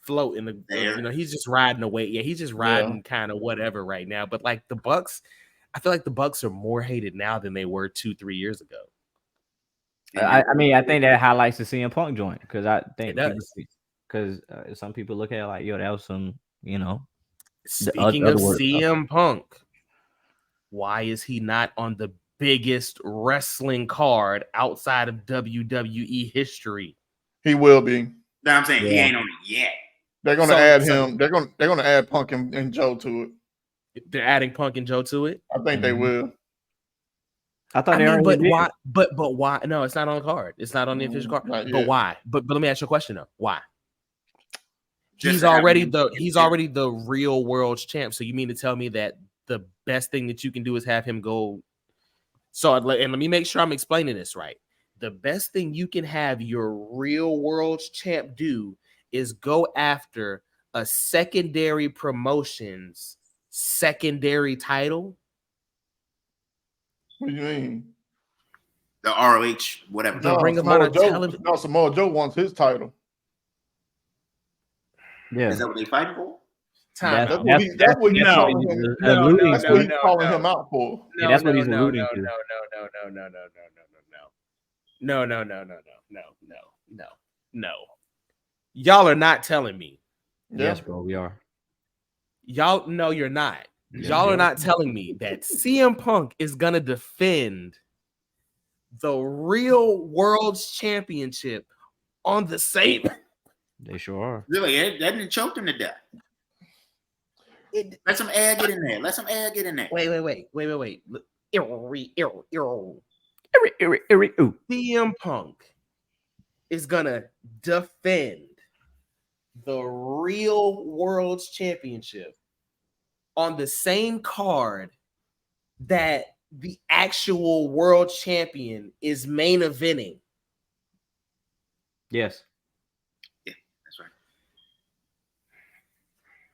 floating the, you know, he's just riding away. Yeah, he's just riding kind of whatever right now. But like the Bucks, I feel like the Bucks are more hated now than they were 2-3 years ago. I mean, I think that highlights the CM Punk joint, because I think because some people look at it like, yo, that was some, you know. Speaking of CM Punk, why is he not on the biggest wrestling card outside of WWE history? He will be. No, I'm saying he ain't on it yet. They're gonna add him. They're gonna add Punk and Joe to it. They're adding Punk and Joe to it. I think they will. I thought but why? But why? No, it's not on the card. It's not on the official card. But why? But let me ask you a question though. Why? He's already the real world champ. So you mean to tell me that the best thing that you can do is have him go? So and let me make sure I'm explaining this right. The best thing you can have your real world champ do is go after a secondary promotion's secondary title. What do you mean? The ROH, whatever. The Ring of Honor television. No, Samoa Joe wants his title. Yeah, Is that what they fighting for? That's what he's calling him out for. That's what he's alluding to. No. Y'all are not telling me. Yes, bro, we are. Y'all know you're not. Y'all are not telling me that CM Punk is gonna defend the real world's championship on the same. They sure are. Really, that didn't choke him to death. Let some air get in there. Wait. CM Punk is gonna defend the real world's championship on the same card that the actual world champion is main eventing. Yes. Yeah, that's right.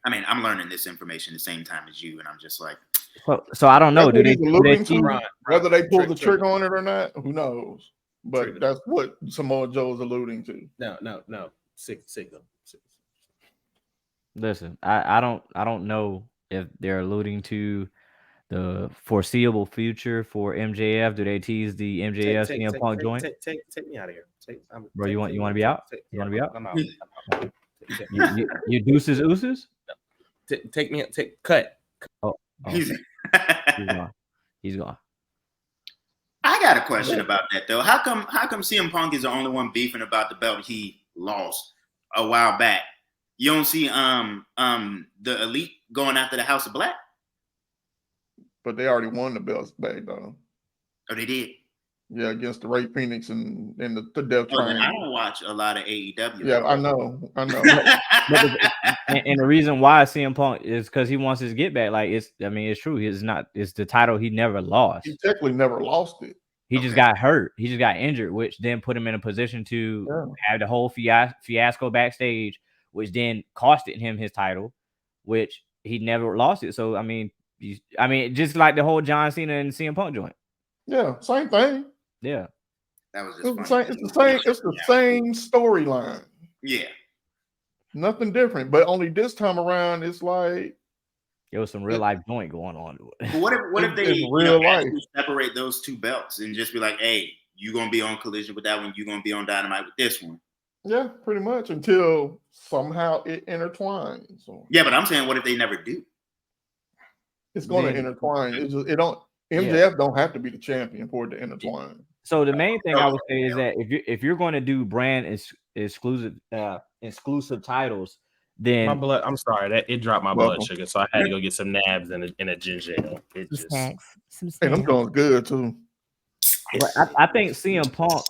I mean, I'm learning this information the same time as you, and I'm just like, so I don't know. Whether they pull the trigger on it or not, who knows? But that's what Samoa Joe is alluding to. No. Signal. Listen, I don't know if they're alluding to the foreseeable future for MJF. Do they tease the MJF CM Punk joint? Take me out of here. Bro, you want to be out? You want to be out? I'm out. You Deuces Uces? Take me. Cut. Oh. He's gone. I got a question about that though. How come CM Punk is the only one beefing about the belt he lost a while back? You don't see the Elite going after the House of Black? But they already won the belts back though. Oh, they did. Yeah, against the Ray Phoenix and the Death Triangle. I don't watch a lot of AEW. Yeah, I know. And the reason why CM Punk is because he wants his get back. Like it's true. It's the title he never lost. He technically never lost it. He just got hurt. He just got injured, which then put him in a position to have the whole fiasco backstage, which then costed him his title, which he never lost it. So just like the whole John Cena and CM Punk joint. Yeah, same thing. Yeah, that was it's the same storyline. Yeah, nothing different. But only this time around, it's like there was some real life joint going on. But what if they separate those two belts and just be like, hey, you're gonna be on Collision with that one, you're gonna be on Dynamite with this one? Yeah, pretty much until somehow it intertwines. So. Yeah, but I'm saying, what if they never do? It's going to intertwine. MJF don't have to be the champion for it to intertwine. So the main thing I would say is that if you're going to do brand exclusive titles, then I'm sorry that it dropped my blood sugar, so I had to go get some nabs and a ginger ale. Some snacks. I'm doing good too. But I think CM Punk,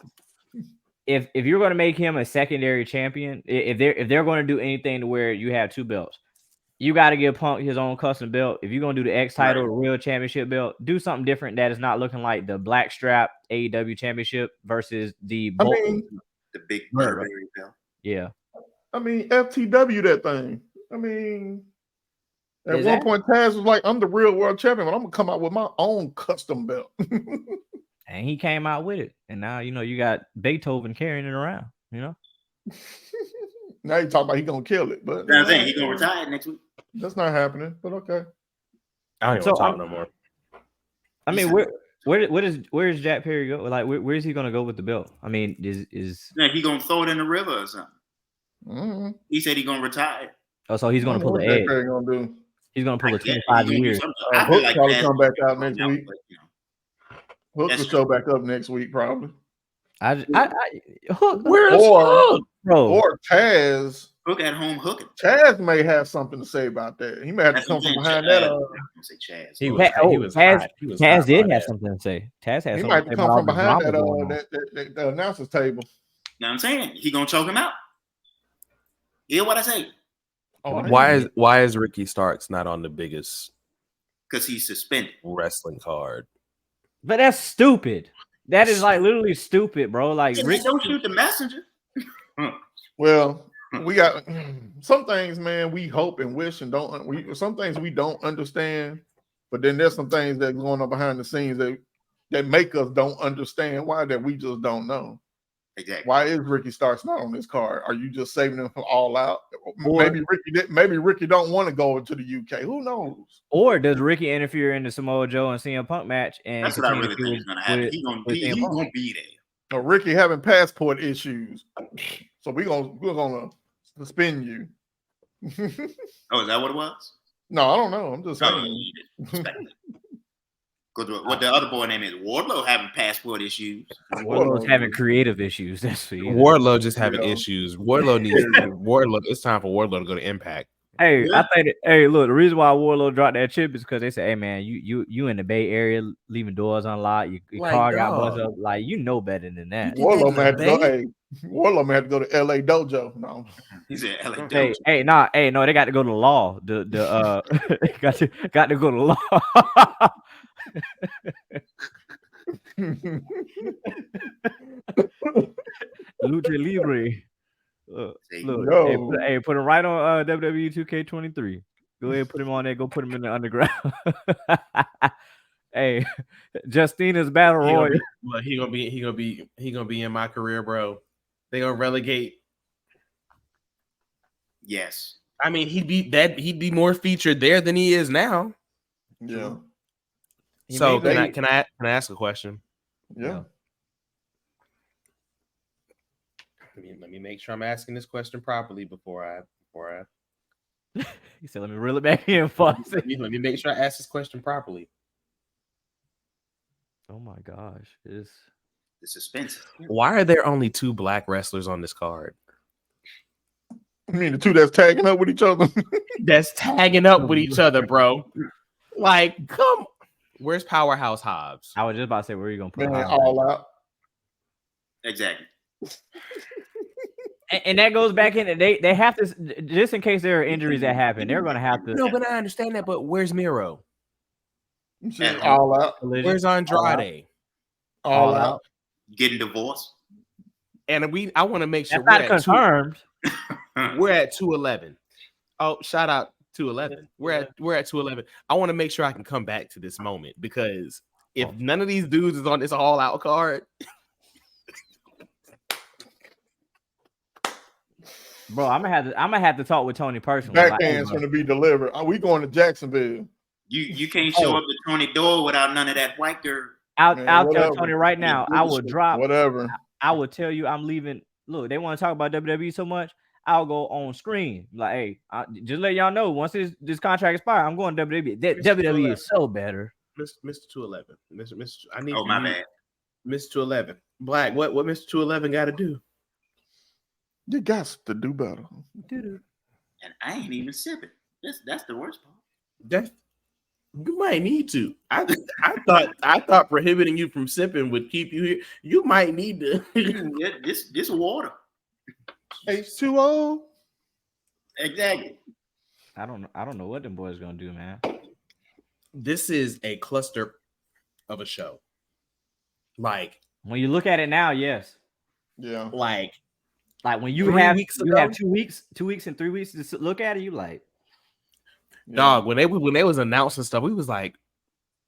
if you're going to make him a secondary champion, if they're going to do anything to where you have two belts, you got to give Punk his own custom belt. If you're going to do the X title, the real championship belt, do something different that is not looking like the black strap AEW championship versus the big Burberry belt. Yeah. FTW that thing. At one point, Taz was like, I'm the real world champion, but I'm going to come out with my own custom belt. And he came out with it. And now, you got Beethoven carrying it around, Now you talk about he going to kill it. But I'm saying he's going to retire next week. That's not happening, but okay. I don't even talk no more. Where does Jack Perry go? Like, where is he going to go with the belt? Is he going to throw it in the river or something? Mm-hmm. He said he's going to retire. Oh, so he's going to pull the edge. He's going to pull the 25 years. Hook probably come back out next week. Hook will show back up next week, probably. Hook, where is Hook, bro? Or Taz. Hook at home hooking. Taz may have something to say about that. He may have to come from behind that. Taz did have something to say. Taz had. He might have to come from behind that announcer's table. Now I'm saying he gonna choke him out. Hear what I say? Why is Ricky Starks not on the biggest? Because he's suspended wrestling card. But that's stupid. That is like literally stupid, bro. Like Rick, don't shoot the messenger. Well, we got some things, man. We hope and wish and don't. Some things we don't understand, but then there's some things that going on behind the scenes that make us don't understand why that we just don't know. Exactly. Why is Ricky Starks not on this card? Are you just saving him for All Out? Maybe Ricky don't want to go to the UK. Who knows? Or does Ricky interfere in the Samoa Joe and CM Punk match? And that's what I really think is going to happen. He's going to be there. No, Ricky having passport issues, so we're gonna suspend you. Oh, is that what it was? No, I don't know. I'm just saying. Because what the other boy name is, Wardlow having passport issues. Wardlow's having creative issues. That's what Wardlow just having issues. Wardlow needs Wardlow. It's time for Wardlow to go to Impact. Hey, I think. Look, the reason why Wardlow dropped that chip is because they said, "Hey, man, you in the Bay Area, leaving doors unlocked. Your car got busted up. Like, you know better than that." Wardlow may have to go. Hey, Wardlow may have to go to LA Dojo. No, he's at LA Dojo. No, they got to go to law. Got to go to law. Lucha Libre. Look, put him right on WWE 2K23. Go ahead, put him on there. Go put him in the underground. Hey, Justina's Battle Royal. He gonna be in my career, bro. They gonna relegate. Yes, I mean he'd be more featured there than he is now. Yeah. So can I ask a question? Yeah. Let me make sure I'm asking this question properly before I. He said, "Let me reel it back in, Fox." Let me make sure I ask this question properly. Oh my gosh, it's suspense. Why are there only 2 black wrestlers on this card? I mean the 2 that's tagging up with each other. That's tagging up with each other, bro. Like, come. Where's Powerhouse Hobbs? I was just about to say, where are you gonna put All Out? Exactly. And that goes back in. They have to, just in case there are injuries that happen, they're gonna have to. No, but I understand that. But where's Miro? All Out. Where's Andrade? All Out. Getting divorced. And I want to make sure that's not confirmed. We're at 211. Oh, shout out 211. We're at 211. I want to make sure I can come back to this moment because if none of these dudes is on this All Out card. Bro, I'm gonna have to talk with Tony personally. Backhand's gonna be delivered. Are we going to Jacksonville? You can't show up to Tony door without none of that white girl. I'll tell Tony right now. I will drop whatever. I will tell you I'm leaving. Look, they want to talk about WWE so much. I'll go on screen. Like, hey, just let y'all know once this contract expires, I'm going to WWE. WWE is so better. Mr. 211. Mr. I need. Oh, my bad. Mr. 211. Black. What Mr. 211 got to do? You got to do better. And I ain't even sipping. That's the worst part. You might need to. I thought prohibiting you from sipping would keep you here. You might need to. This water. H2O. Exactly. I don't know what them boys gonna do, man. This is a cluster of a show. Like when you look at it now, yes. Yeah. Like when you have 2 weeks and 3 weeks to look at it, you like. Dog, when they was announcing stuff, we was like,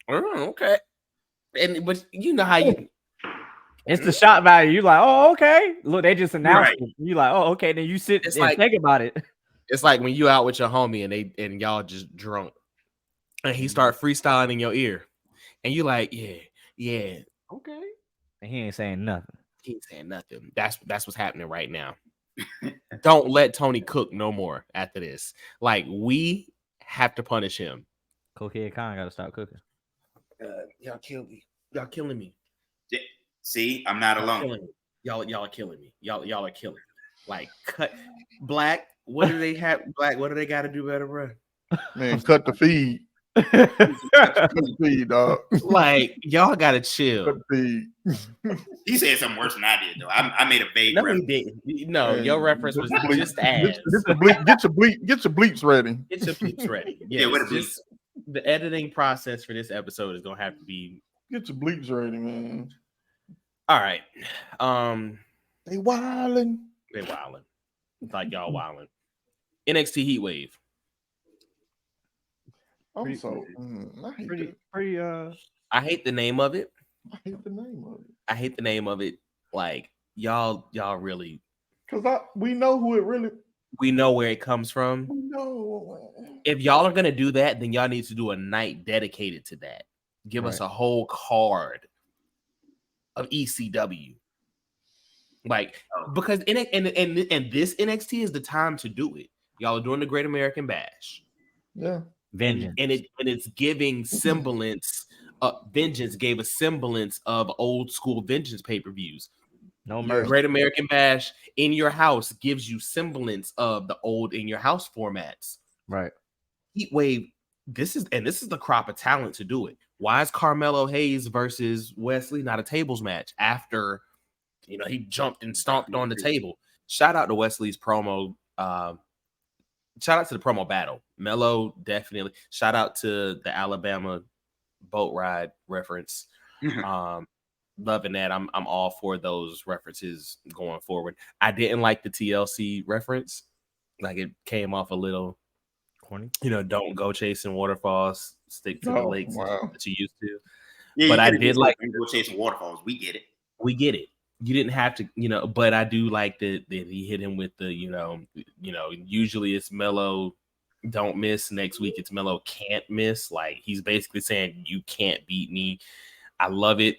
oh, okay. But you know how you it's the shot value. You like, oh, okay. Look, they just announced it. You like, oh, okay. Then you sit and think about it. It's like when you out with your homie and y'all just drunk, and he start freestyling in your ear, and you like, yeah, okay. And he ain't saying nothing. He ain't saying nothing. That's what's happening right now. Don't let Tony cook no more after this. Like, we have to punish him. Cokehead Khan got to stop cooking. Y'all kill me. Y'all killing me. Yeah. See, I'm not alone. Y'all are killing me. Y'all are killing me. Like, cut Black. What do they have? Black. What do they got to do better, bro? Man, cut the feed. Good feed, dog. Like, y'all gotta chill. Good feed. He said something worse than I did, though. I made a vague No, he reference. didn't. No, Hey, your reference was bleep. just ass. Get your bleeps ready. Get your bleeps ready. Yeah, Yes, what a bleep. just the editing process for this episode is gonna have to be. Get your bleeps ready, man. All right. They wildin'. They wildin'. Like y'all wildin'. NXT Heat Wave. I hate that. I hate the name of it. I hate the name of it. I hate the name of it. Like y'all really, because we know who it really. We know where it comes from. We know. If y'all are gonna do that, then y'all need to do a night dedicated to that. Give us a whole card of ECW. Like, because in this NXT is the time to do it. Y'all are doing the Great American Bash. Yeah. Vengeance. And it's giving semblance. Vengeance gave a semblance of old school Vengeance pay-per-views. No mercy. Great American Bash in your house gives you semblance of the old in your house formats. Right. Heat Wave, this is the crop of talent to do it. Why is Carmelo Hayes versus Wesley not a tables match after he jumped and stomped on the table? Shout out to Wesley's promo. Shout out to the promo battle. Melo definitely. Shout out to the Alabama boat ride reference. Loving that. I'm all for those references going forward. I didn't like the TLC reference. Like, it came off a little corny. Don't go chasing waterfalls. Stick to the lakes that you used to. Yeah, but I did like go chasing waterfalls. We get it. We get it. You didn't have to, but I do like that he hit him with the, usually it's Melo don't miss. Next week it's Melo can't miss. Like, he's basically saying you can't beat me. I love it.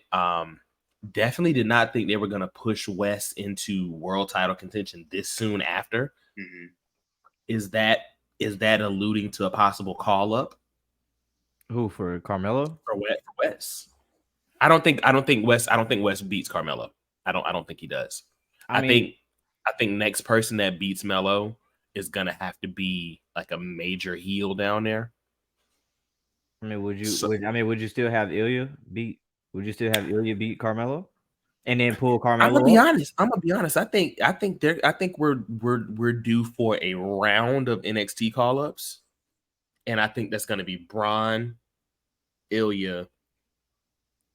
Definitely did not think they were going to push West into world title contention this soon after. Mm-hmm. Is that alluding to a possible call up? Who, for Carmelo? For West. I don't think West beats Carmelo. I don't think he does. I think next person that beats Melo is gonna have to be like a major heel down there. I mean, would you still have Ilya beat? Would you still have Ilya beat Carmelo, and then pull Carmelo? I'm gonna be honest. I think we're due for a round of NXT call ups, and I think that's gonna be Braun, Ilya,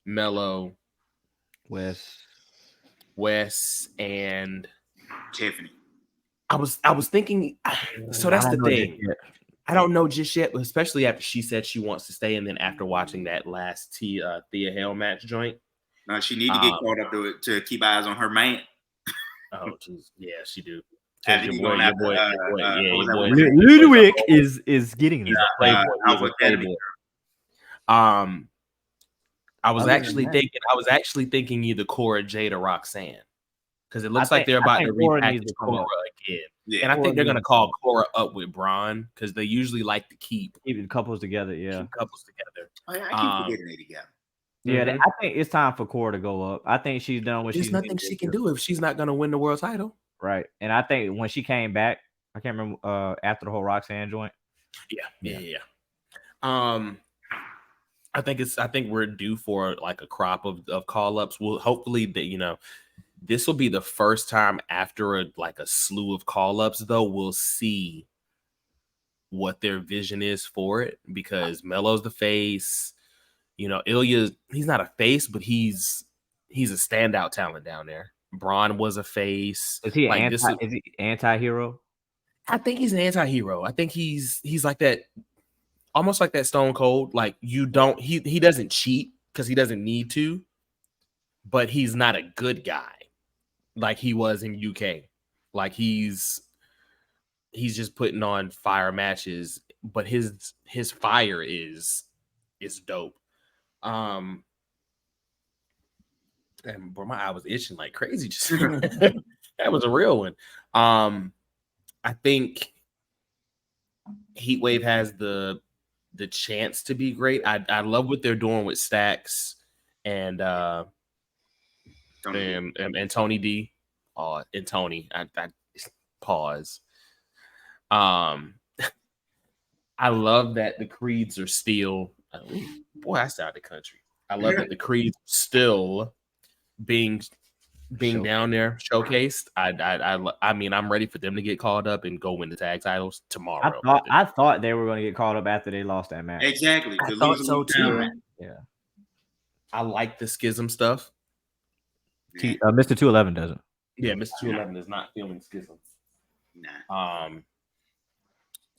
Melo, Wes, and Tiffany. I was thinking. So that's the thing. I don't know just yet, especially after she said she wants to stay, and then after watching that last Thea Hale match joint. No, she need to get caught up to keep eyes on her man. Oh, geez. Yeah, she do. Your boy, Ludwig is getting he's a playboy. He's a playboy. I was actually thinking either Cora, Jade, or Roxanne, because it looks like they're about to repackage Cora again. Yeah, and I think they're gonna call Cora up with Braun because they usually like to keep couples together. Yeah, Oh, yeah, I keep forgetting they together. Yeah, I think it's time for Cora to go up. I think she's done what she's. There's nothing she can do if she's not gonna win the world title. Right, and I think when she came back, I can't remember after the whole Roxanne joint. Yeah. I think we're due for like a crop of call ups. Well, hopefully that this will be the first time after a slew of call ups, though, we'll see what their vision is for it, because Melo's the face. Ilya, he's not a face, but he's a standout talent down there. Braun was a face. Is he is he anti-hero? I think he's an anti-hero. I think he's like that, almost like that Stone Cold. Like, he doesn't cheat because he doesn't need to, but he's not a good guy like he was in UK. Like, he's just putting on fire matches, but his fire is dope. And bro, my eye was itching like crazy. Just that was a real one. I think Heat Wave has the chance to be great. I love what they're doing with Stacks and Tony D. And Tony. I pause. I love that the Creeds are still. Boy, I sound the country. I love that the Creeds still being down there showcased. I mean, I'm ready for them to get called up and go win the tag titles tomorrow. I thought they were going to get called up after they lost that match. Exactly. I thought so too. Yeah. I like the schism stuff. Mr. 211 doesn't. Yeah, Mr. 211 is not feeling schism. Nah.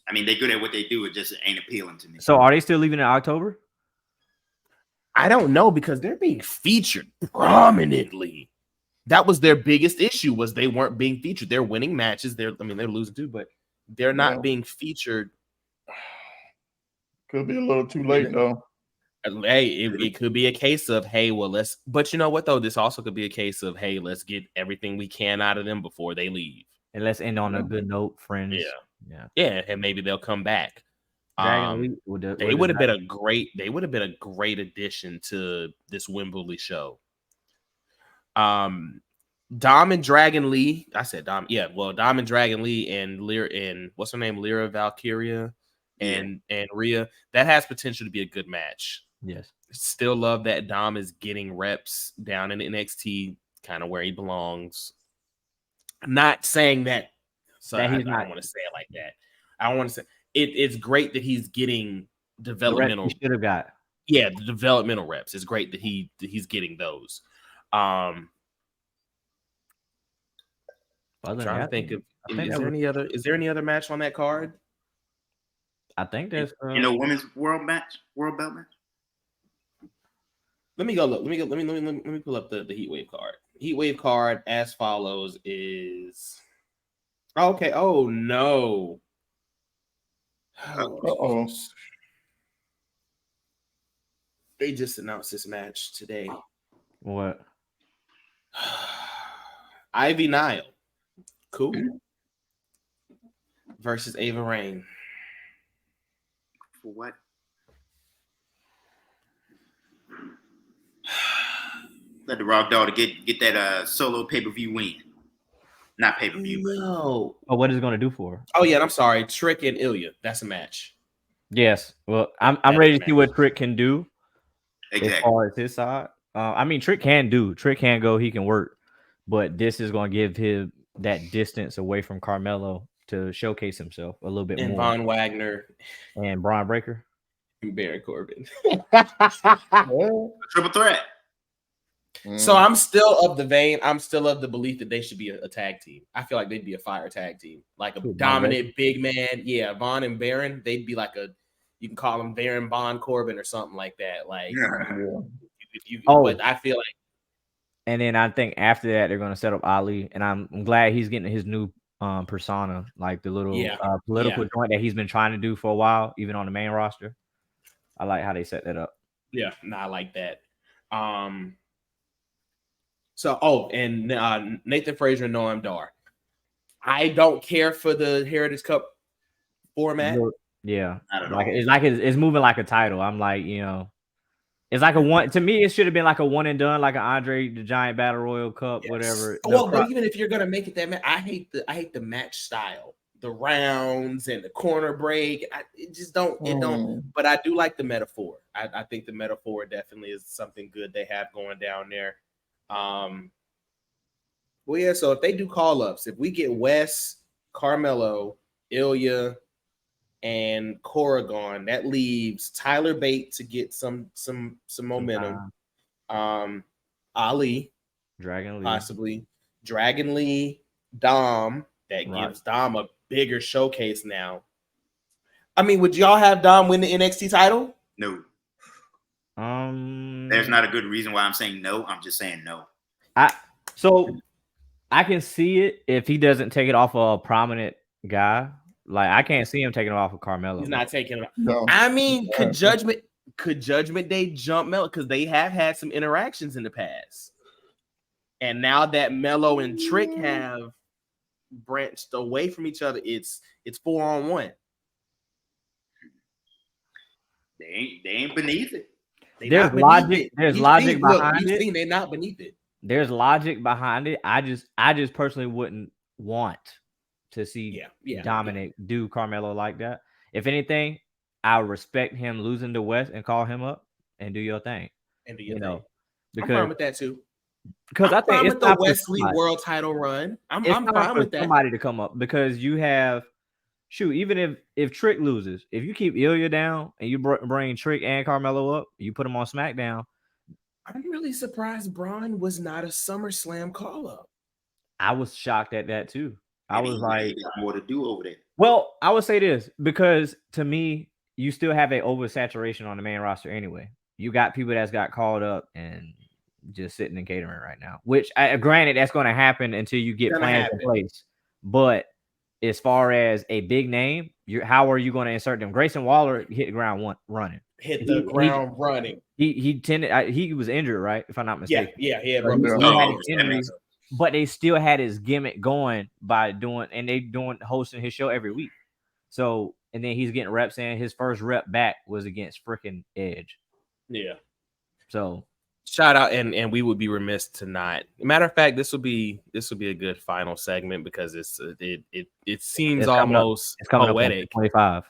I mean, they're good at what they do. It just ain't appealing to me. So are they still leaving in October? I don't know because they're being featured prominently. That was their biggest issue was they weren't being featured. They're winning matches. They're losing too, but they're not being featured. Could be a little too late though. Hey, it could be a case of, hey, well, but you know what though? This also could be a case of, hey, let's get everything we can out of them before they leave. And let's end on a good note, friends. Yeah, and maybe they'll come back. They would have been a great addition to this Wembley show. Dom and Dragon Lee. I said Dom. Yeah, well, Dom and Dragon Lee and what's her name? Lyra Valkyria and Rhea. That has potential to be a good match. Yes. Still love that Dom is getting reps down in NXT, kind of where he belongs. I'm not saying that. So I don't want to say it like that. I don't want to say it's great that he's getting developmental. He should have got. Yeah, the developmental reps. It's great that he's getting those. I'm trying to think of. Is there any other match on that card? I think there's women's world belt match. Let me go look. Let me pull up the Heat Wave card. Heat Wave card as follows is. Okay. Oh no. Uh-oh. They just announced this match today. What? Ivy Nile. Cool. Versus Ava Rain. For what? Let the Raw Dog get that solo pay-per-view win. Not pay-per-view. No. Oh, what is it going to do for her? Oh, yeah, I'm sorry. Trick and Ilya. That's a match. Yes. Well, I'm ready to see what Trick can do. Exactly. As far as his side. I mean, Trick can go, he can work. But this is going to give him that distance away from Carmelo to showcase himself a little bit more. And Von Wagner. And Braun Breaker. And Baron Corbin. Triple threat. So I'm still of the belief that they should be a tag team. I feel like they'd be a fire tag team, like a dominant big man. Yeah, Von and Baron, they'd be like you can call them Baron Von Corbin or something like that. Like, but I feel like. And then I think after that they're going to set up Ali, and I'm glad he's getting his new persona, like the little political joint that he's been trying to do for a while, even on the main roster. I like how they set that up. Yeah, I like that. So, and Nathan Frazier and Noam Dar. I don't care for the Heritage Cup format. Yeah, it's moving like a title. I'm like, it's like a one. To me, it should have been like a one and done, like an Andre the Giant Battle Royal Cup, whatever. Well, but even if you're gonna make it that match, I hate the match style, the rounds and the corner break. It just don't. It don't. But I do like the metaphor. I think the metaphor definitely is something good they have going down there. Well, yeah. So if they do call ups, if we get Wes, Carmelo, Ilya, and Corrigan, that leaves Tyler Bate to get some momentum. Ali, Dragon Lee, possibly Dragon Lee, Dom. That gives Dom a bigger showcase now. I mean, would y'all have Dom win the NXT title? No. There's not a good reason why I'm saying no. I'm just saying no. So I can see it if he doesn't take it off a prominent guy. Like, I can't see him taking it off of Carmelo. He's not taking it off. No. I mean, could Judgment Day jump Melo? Because they have had some interactions in the past. And now that Melo and Trick have branched away from each other, it's 4-on-1. They ain't beneath it. There's logic behind it. They're not beneath it. There's logic behind it. I just personally wouldn't want to see Dominic do Carmelo like that. If anything, I respect him losing to West and call him up and do your thing. And do your You thing. know, I'm because fine with that too. I think fine it's with the time for Wesley somebody. world title run. I'm It's time fine for with that. somebody to come up because you have even if Trick loses, if you keep Ilya down and you bring Trick and Carmelo up, you put them on SmackDown. I'm really surprised Braun was not a SummerSlam call up. I was shocked at that too. I was like, got more to do over there. well, I would say this because to me, you still have a oversaturation on the main roster anyway. You got people that's got called up and just sitting in catering right now, which granted that's going to happen until you get plans in place. But as far as a big name, how are you going to insert them? Grayson Waller hit the ground running. Running. He tended. He was injured, right? If I'm not mistaken. Yeah. He had he had his injuries, but they still had his gimmick going by hosting his show every week. So and then he's getting reps in. His first rep back was against freaking Edge. Yeah. So shout out, and we would be remiss to not. Matter of fact, this will be a good final segment because it seems almost poetic. 225.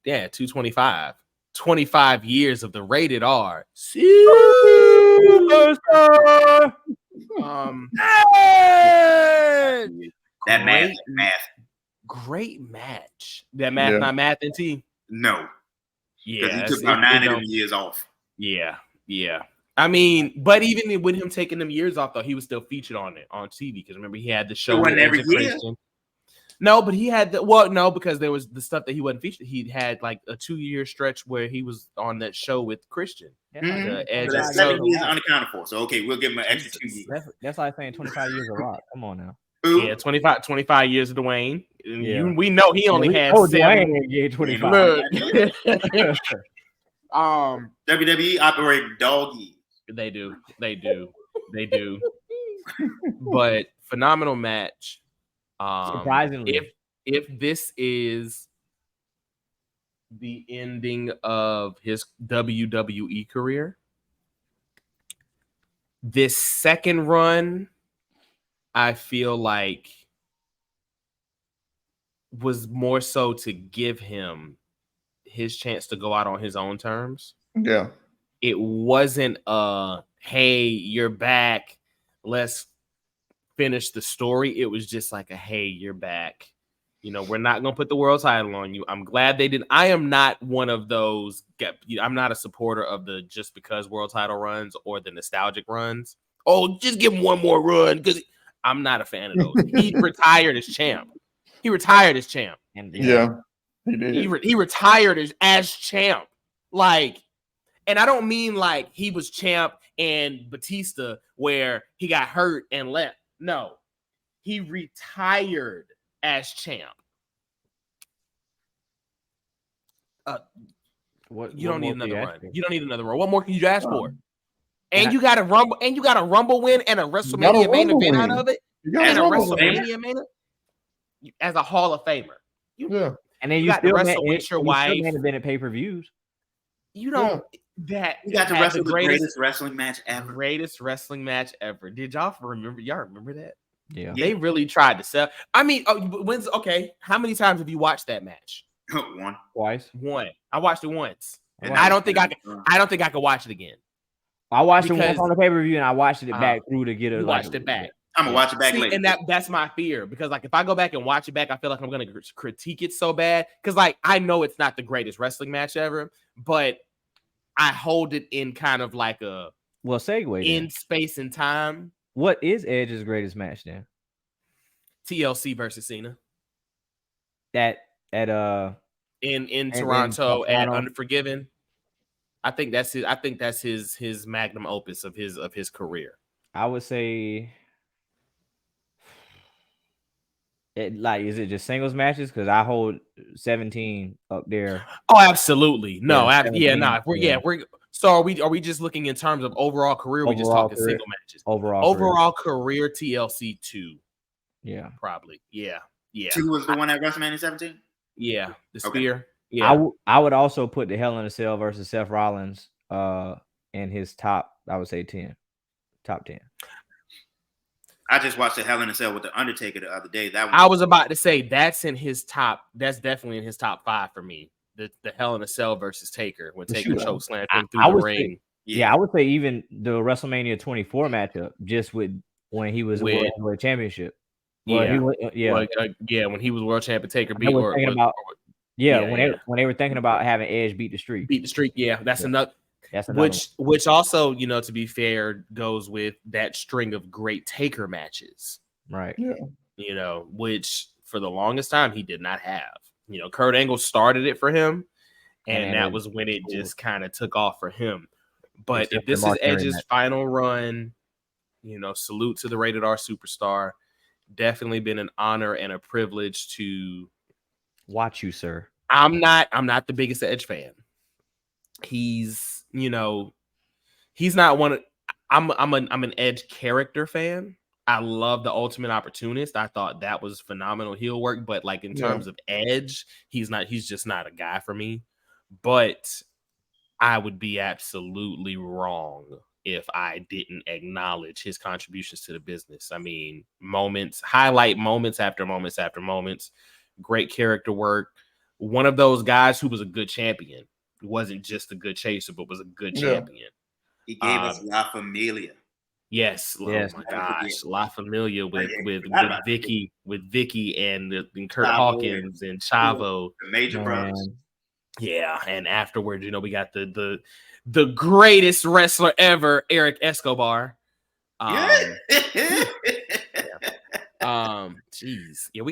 Yeah, 225. 25 years of the rated R. That math. Great match. That math, not math and T. No. Yeah, he took about 9 of them years off. Yeah. I mean, but even with him taking them years off, though, he was still featured on TV because remember he had the show with every year. No, but he had because there was the stuff that he wasn't featured. He had like a 2-year stretch where he was on that show with Christian. Yeah. So that's 7 years unaccounted for. So okay, we'll give him an extra 2 years. That's like saying 25 years of Rock. Come on now. Yeah, 25 years of Dwayne. We know he only had 7. Dwayne 25. WWE operate doggy. They do. But phenomenal match. Surprisingly, if this is the ending of his WWE career, this second run, I feel like was more so to give him his chance to go out on his own terms. Yeah. It wasn't hey, you're back. Let's finish the story. It was just like hey, you're back. We're not going to put the world title on you. I'm glad they didn't. I am not one of those. I'm not a supporter of the just because world title runs or the nostalgic runs. Oh, just give him one more run because I'm not a fan of those. He retired as champ. And yeah, he did. He retired as champ. And I don't mean like he was champ and Batista where he got hurt and left. No, he retired as champ. You don't need another run. You don't need another run. What more can you ask for? And you got a rumble. And you got a rumble win and a WrestleMania main event out of it. And a WrestleMania main event as a Hall of Famer. Yeah. And then you still wrestle with your wife. Main event pay-per-views. You don't. That you got to wrestle the greatest wrestling match ever. Greatest wrestling match ever. Did y'all remember? Y'all remember that? Yeah. They really tried to sell. I mean, how many times have you watched that match? One. Twice. One. I watched it once. And I don't think I could watch it again. I watched it once on the pay-per-view and I watched it back through to get it. Watched it back. I'm gonna watch it back later. And that's my fear because if I go back and watch it back, I feel like I'm gonna critique it so bad because I know it's not the greatest wrestling match ever, but I hold it in kind of like a segue in space and time. What is Edge's greatest match then? TLC versus Cena. In Toronto at Unforgiven. I think that's his magnum opus of his career. I would say is it just singles matches? Because I hold 17 up there. Oh, absolutely. No, So are we just looking in terms of overall career? We just talking single matches. Overall career TLC 2. Yeah, probably. Yeah. 2 was the one at WrestleMania 17. Yeah, the spear. Yeah, I would also put the Hell in a Cell versus Seth Rollins in his top. I would say 10, top 10. I just watched the Hell in a Cell with the Undertaker the other day. I was about to say that's in his top. That's definitely in his top 5 for me. The Hell in a Cell versus Taker when Taker choke slammed him through the ring. I would say even the WrestleMania 24 matchup, just with when he was World Heavyweight Championship. When he was World Champion, Taker beat. When they were thinking about having Edge beat the Streak. That's another. Which also, to be fair, goes with that string of great Taker matches. Right. Yeah. Which for the longest time he did not have. Kurt Angle started it for him, and that was when it just kind of took off for him. But if this is Edge's final run, salute to the Rated R Superstar. Definitely been an honor and a privilege to watch you, sir. I'm not the biggest Edge fan. He's not one of I'm an Edge character fan. I love the Ultimate Opportunist. I thought that was phenomenal heel work, but like in terms of Edge, he's just not a guy for me. But I would be absolutely wrong if I didn't acknowledge his contributions to the business. I mean, highlight moments after moments after moments, great character work. One of those guys who was a good champion. Wasn't just a good chaser, but was a good champion. He gave us La Familia. Yes. Oh my gosh, La Familia with Vicky and Kurt Hawkins and Chavo, the Major Brothers. Yeah, and afterwards, we got the greatest wrestler ever, Eric Escobar. We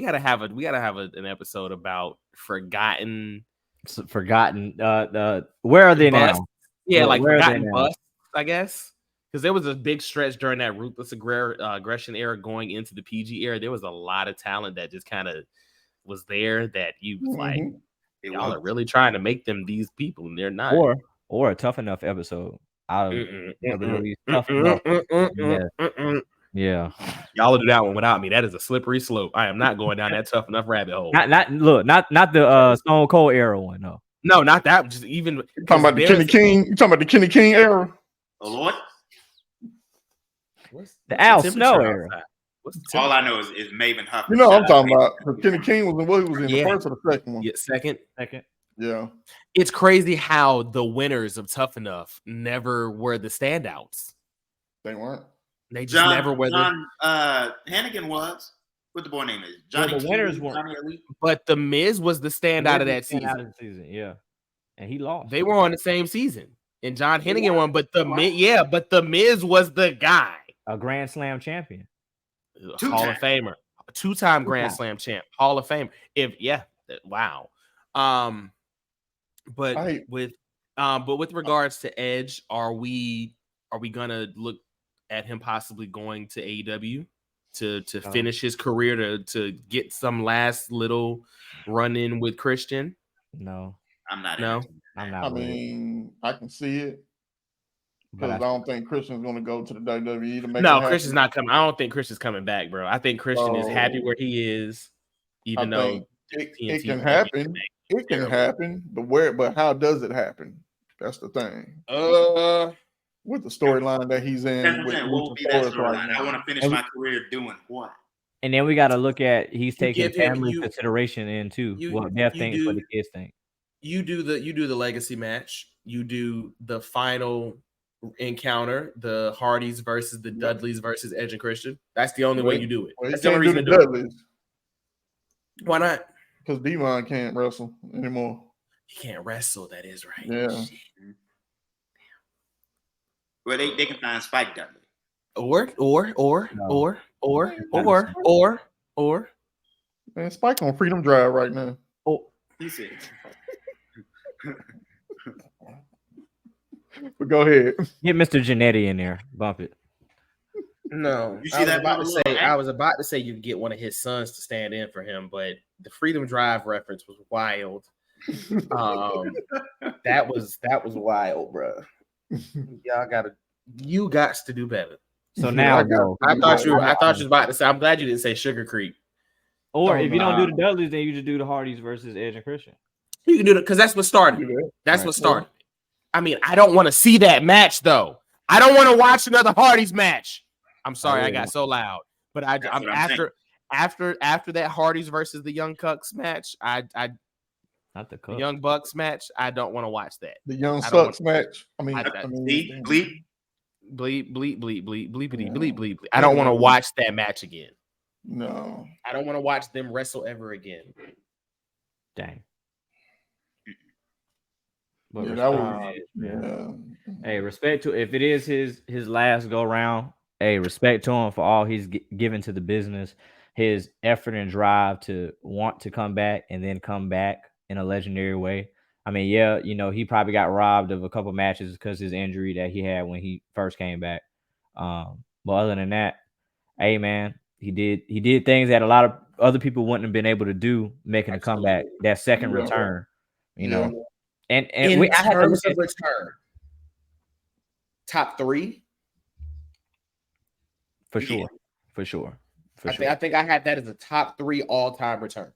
gotta have an episode about forgotten. Where are they busts. now? Yeah, like forgotten busts, I guess. Because there was a big stretch during that ruthless aggression era going into the PG era. There was a lot of talent that just kind of was there that you was like, y'all are really trying to make them these people, and they're not. Or a Tough Enough episode. Tough Enough. Yeah. Y'all will do that one without me. That is a slippery slope. I am not going down that Tough Enough rabbit hole. Not the Stone Cold era one. No, not that. Just even you talking about the Kenny King. You talking about the Kenny King era? Oh Lord. The Al Snow era. All I know is Maven Huff. You know what I'm talking about. Kenny King was in the first or the second one? Yeah, second. Yeah. It's crazy how the winners of Tough Enough never were the standouts. They weren't. They just never were. John Hannigan was. What the boy name is? Johnny. The winners weren't. But the Miz was the standout of that season. Yeah. And he lost. They were on the same season. And John Hennigan won, but the Miz was the guy. A Grand Slam champion. Hall of Famer. Two-time Grand Slam champ. Hall of Famer. Wow. But with regards to Edge, are we gonna look at him possibly going to AEW to finish his career to get some last little run in with Christian? No. I'm not. No. I'm not. I mean, I can see it. Because I don't think Christian's going to go to the WWE to make Christian's not coming. I don't think Christian's coming back, bro. I think Christian is happy where he is, even though it can happen. It can happen, but how does it happen? That's the thing. With the storyline that he's in. What will be that storyline? I want to finish my career doing what? And then we got to look at he's taking family consideration in too. What Beth thinks, what the kids think. You do the legacy match. You do the final encounter, the Hardys versus the Dudleys versus Edge and Christian. That's the only way you do it. That's the only reason to do it. Why not? Because Devon can't wrestle anymore. He can't wrestle. That is right. Yeah. Well, they can find Spike Dudley. Or. Man, Spike on Freedom Drive right now. Oh, he said. But go ahead. Get Mr. Jannetty in there. Bump it. No, you see I was about to say you could get one of his sons to stand in for him, but the Freedom Drive reference was wild. That was wild, bro. You got to do better. So now, I thought you was about to say. I'm glad you didn't say Sugar Creek. Or if you don't do the Dudleys, then you just do the Hardys versus Edge and Christian. You can do it because that's what started. That's what started. I mean, I don't want to see that match though. I don't want to watch another Hardys match. I'm sorry, I got so loud. But I'm after that Hardys versus the Young Cucks match, Not the the Cup. Young Bucks match, I don't want to watch that. The Young I don't Sucks match. I mean, See, bleep. bleep, bleep, bleep, bleep, bleepity, bleep, bleep. I don't want to watch that match again. No. I don't want to watch them wrestle ever again. Dang. Yeah, But that respect, was, hey, respect to if it is his last go round. Hey, respect to him for all he's given to the business, his effort and drive to want to come back and then come back in a legendary way. I mean, yeah, you know, he probably got robbed of a couple matches because his injury that he had when he first came back. But other than that, hey man, he did things that a lot of other people wouldn't have been able to do, making a comeback, that second return, you know. And in I had to terms look of return, top 3 for sure. I think I had that as a top 3 all-time return.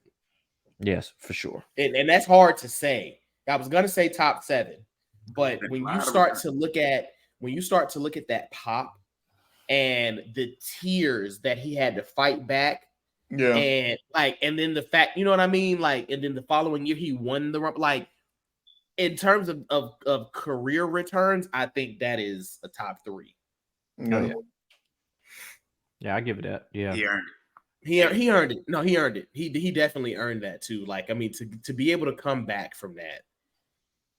Yes, for sure. And that's hard to say. I was gonna say top 7, but when you start to look at that pop and the tears that he had to fight back, and then the fact, you know what I mean, like, and then the following year he won the rump, like. In terms of career returns, I think that is a top 3. Yeah, I give it that. Yeah, He earned it. He earned it. No, he earned it. He definitely earned that too. Like, I mean, to be able to come back from that,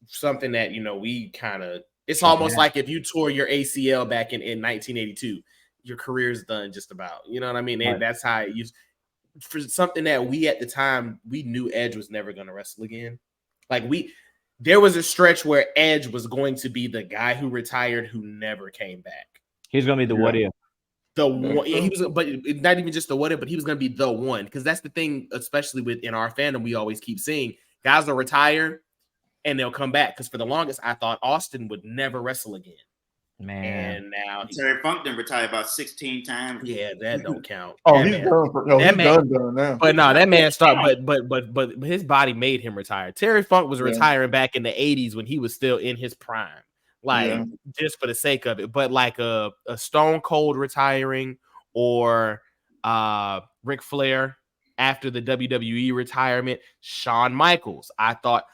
something that, you know, we kind of, it's almost like if you tore your ACL back in 1982, your career's done just about. You know what I mean? Right. That's how it used, for something that we at the time we knew Edge was never going to wrestle again. Like there was a stretch where Edge was going to be the guy who retired who never came back. He's going to be the what if. The one, he was, but not even just the what if, but he was going to be the one. Because that's the thing, especially within our fandom, we always keep seeing guys will retire and they'll come back. Because for the longest, I thought Austin would never wrestle again. Man, and now Terry Funk didn't retire about 16 times. Yeah, that don't count. Oh, that he's done. He's done now. But no, that man started. But his body made him retire. Terry Funk was retiring back in the 80s when he was still in his prime, like just for the sake of it. But like a Stone Cold retiring, or Ric Flair after the WWE retirement, Shawn Michaels. I thought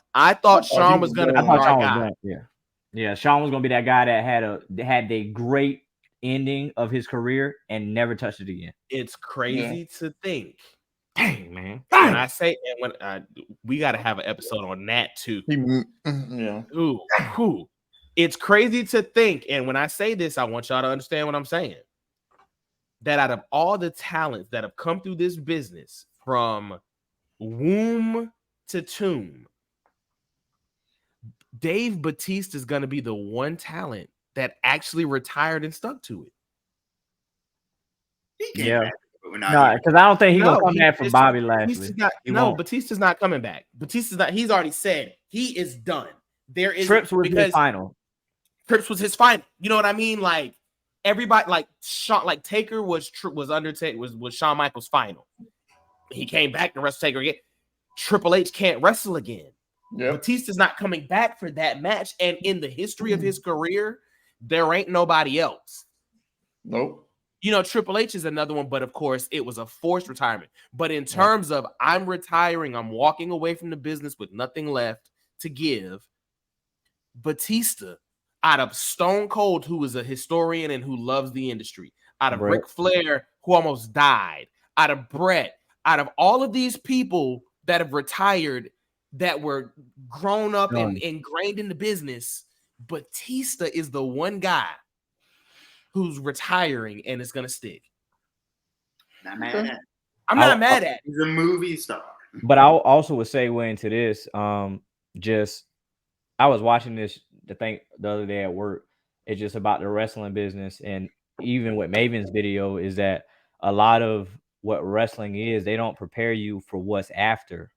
Shawn was gonna be our guy. Yeah, Shawn was gonna be that guy that had the great ending of his career and never touched it again. It's crazy to think. Dang, man. When I say, and when we got to have an episode on that too. Ooh. It's crazy to think. And when I say this, I want y'all to understand what I'm saying. That out of all the talents that have come through this business from womb to tomb, Dave Bautista is going to be the one talent that actually retired and stuck to it. Yeah. No, because I don't think he's gonna come back from Bobby Lashley. Batista's not coming back. Batista's not. He's already said he is done. There is Trips was his final. Trips was his final. You know what I mean? Like everybody, like Shawn, like Taker was Undertaker was Shawn Michaels' final. He came back and wrestled Taker again. Triple H can't wrestle again. Yep. Batista's not coming back for that match, and in the history of his career, there ain't nobody else. Nope. You know, Triple H is another one, but of course, it was a forced retirement. But in terms of I'm retiring, I'm walking away from the business with nothing left to give, Batista, out of Stone Cold, who is a historian and who loves the industry, out of Ric Flair, who almost died, out of Bret, out of all of these people that have retired, that were grown up and ingrained in the business, Batista is the one guy who's retiring and it's gonna stick. Not mad at. I'm not mad at. He's a movie star. But I also would segue into this. I was watching the thing the other day at work. It's just about the wrestling business, and even with Maven's video, is that a lot of what wrestling is, they don't prepare you for what's after.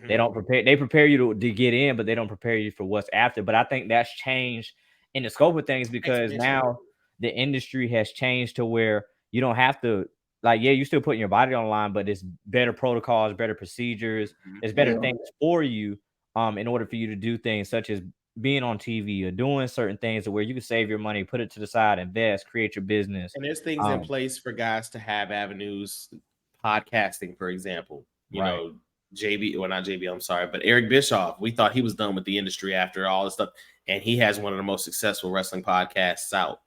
They don't prepare. They prepare you to get in, but they don't prepare you for what's after. But I think that's changed in the scope of things because now the industry has changed to where you don't have to, like, you're still putting your body on the line, but it's better protocols, better procedures, it's better things for you in order for you to do things such as being on TV or doing certain things where you can save your money, put it to the side, invest, create your business. And there's things in place for guys to have avenues, podcasting, for example. You know, JB, well, not JB, I'm sorry, but Eric Bischoff, we thought he was done with the industry after all this stuff. And he has one of the most successful wrestling podcasts out.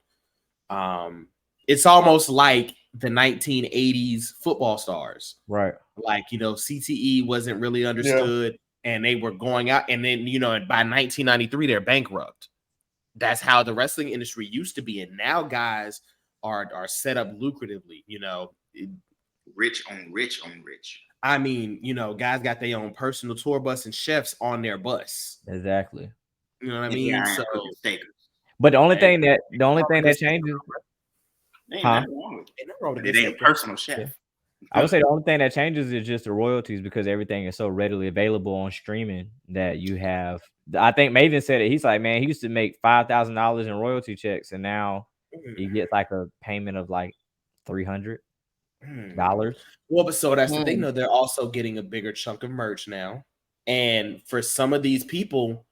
It's almost like the 1980s football stars. Right. Like, you know, CTE wasn't really understood and they were going out. And then, you know, by 1993, they're bankrupt. That's how the wrestling industry used to be. And now guys are set up lucratively, you know. Rich on rich on rich. I mean, you know, guys got their own personal tour bus and chefs on their bus. Exactly. You know what I mean? So, but the only thing that changes, it ain't personal chef. Yeah. I would say the only thing that changes is just the royalties, because everything is so readily available on streaming that you have. I think Maven said it. He's like, man, he used to make $5,000 in royalty checks, and now he gets like a payment of like $300. Well, but so that's the thing, though. They're also getting a bigger chunk of merch now, and for some of these people,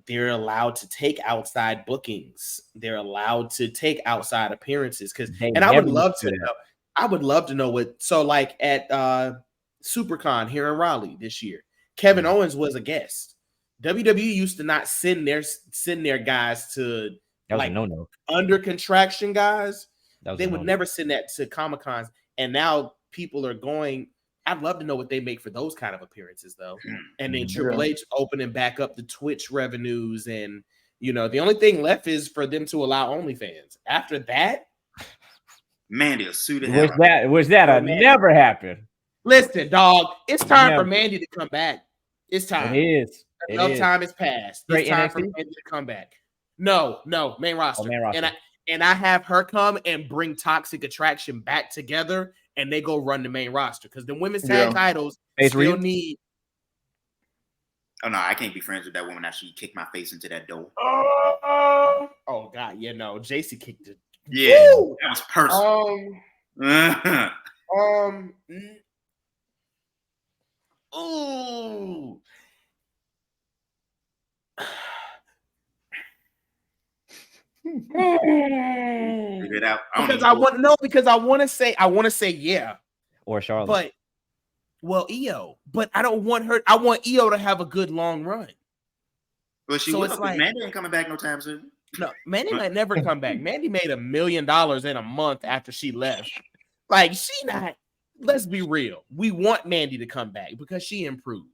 they're allowed to take outside bookings. They're allowed to take outside appearances. And I would love to know. I would love to know what. So, like at SuperCon here in Raleigh this year, Kevin Owens was a guest. WWE used to not send their guys to like no under contraction guys. They would never send that to Comic-Cons, and now people are going. I'd love to know what they make for those kind of appearances, though. And then Triple H opening back up the Twitch revenues, and you know, the only thing left is for them to allow OnlyFans. After that, Mandy will sue the hell. Which that'll never happen. Listen, dog, it's time for Mandy to come back. It's time. It is. Enough time has passed. It's time for Mandy to come back. No, main roster. Main roster. And I have her come and bring Toxic Attraction back together, and they go run the main roster, because the women's tag titles still need. Oh no, I can't be friends with that woman after she kicked my face into that door. Oh God, yeah, no, JC kicked it. Yeah, woo! That was personal. Ooh. It out. Because I want to say yeah, or Charlotte, but Io, but I don't want her. I want Io to have a good long run. Well, it's like Mandy ain't coming back no time soon. No, Mandy might never come back. Mandy made $1 million in a month after she left. Like, she not. Let's be real. We want Mandy to come back because she improved.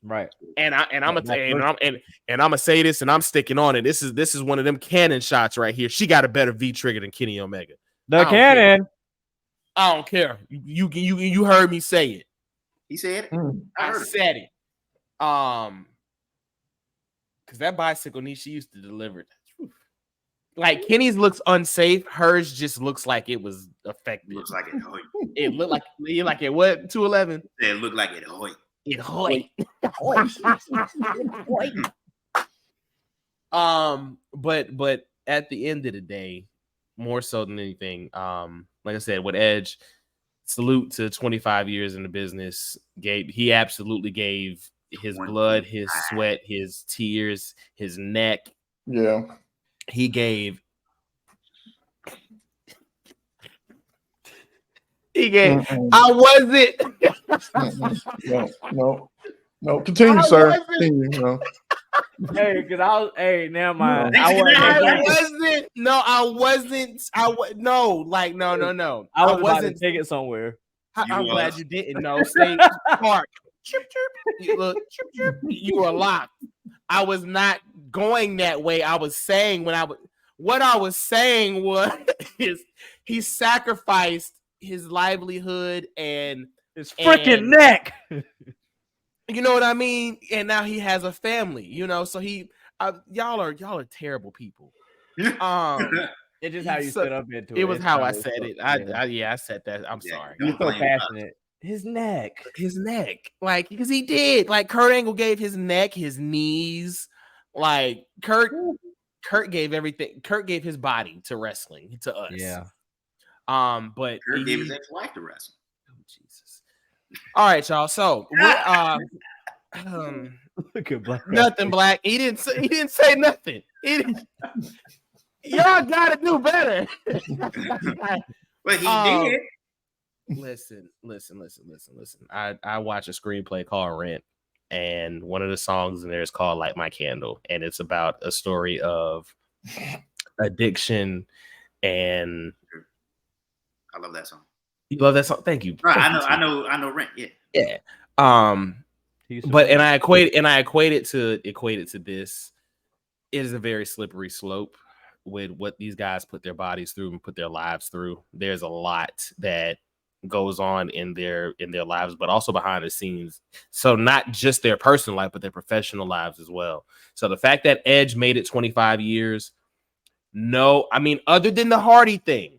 Right. And I'm gonna say this, and I'm sticking on it. This is one of them cannon shots right here. She got a better V trigger than Kenny Omega. The cannon. I don't care. You heard me say it. He said it. I said it. Because that bicycle knee she used to deliver. Like, Kenny's looks unsafe. Hers just looks like it was effective. Looks like it hoit. It looked like it what? 211? It looked like it hoit. It hoit. But at the end of the day, more so than anything, like I said, with Edge, salute to 25 years in the business. He absolutely gave his blood, his sweat, his tears, his neck. Yeah. He gave. I wasn't. No. Continue, sir. Continue. No. Hey, because I was. Hey, never mind. No. I wasn't. No. I was about to take it somewhere. I'm glad you didn't. No, stay park. Chirp, chirp. Look, chirp, chirp. You were locked. I was not going that way. I was saying what I was saying was he sacrificed his livelihood and his freaking neck. You know what I mean? And now he has a family, you know, so y'all are terrible people. It's just how you set up into it. It was how I said it. I said that. I'm sorry. You're so passionate. His neck, like, because he did. Like, Kurt Angle gave his neck, his knees. Like, Kurt gave everything. Kurt gave his body to wrestling, to us. Yeah. But Kurt gave his ex-wife to wrestling. Oh, Jesus. All right, y'all. So Look at Black. Nothing, Black. He didn't say nothing. Y'all gotta do better. But he did. Listen. I watch a screenplay called Rent, and one of the songs in there is called Light My Candle, and it's about a story of addiction. And I love that song. You love that song? Thank you. Right, Thank I know Rent. Yeah. Yeah. But I equate it to this. It is a very slippery slope with what these guys put their bodies through and put their lives through. There's a lot that goes on in their lives, but also behind the scenes. So not just their personal life, but their professional lives as well. So the fact that Edge made it 25 years, other than the Hardy thing,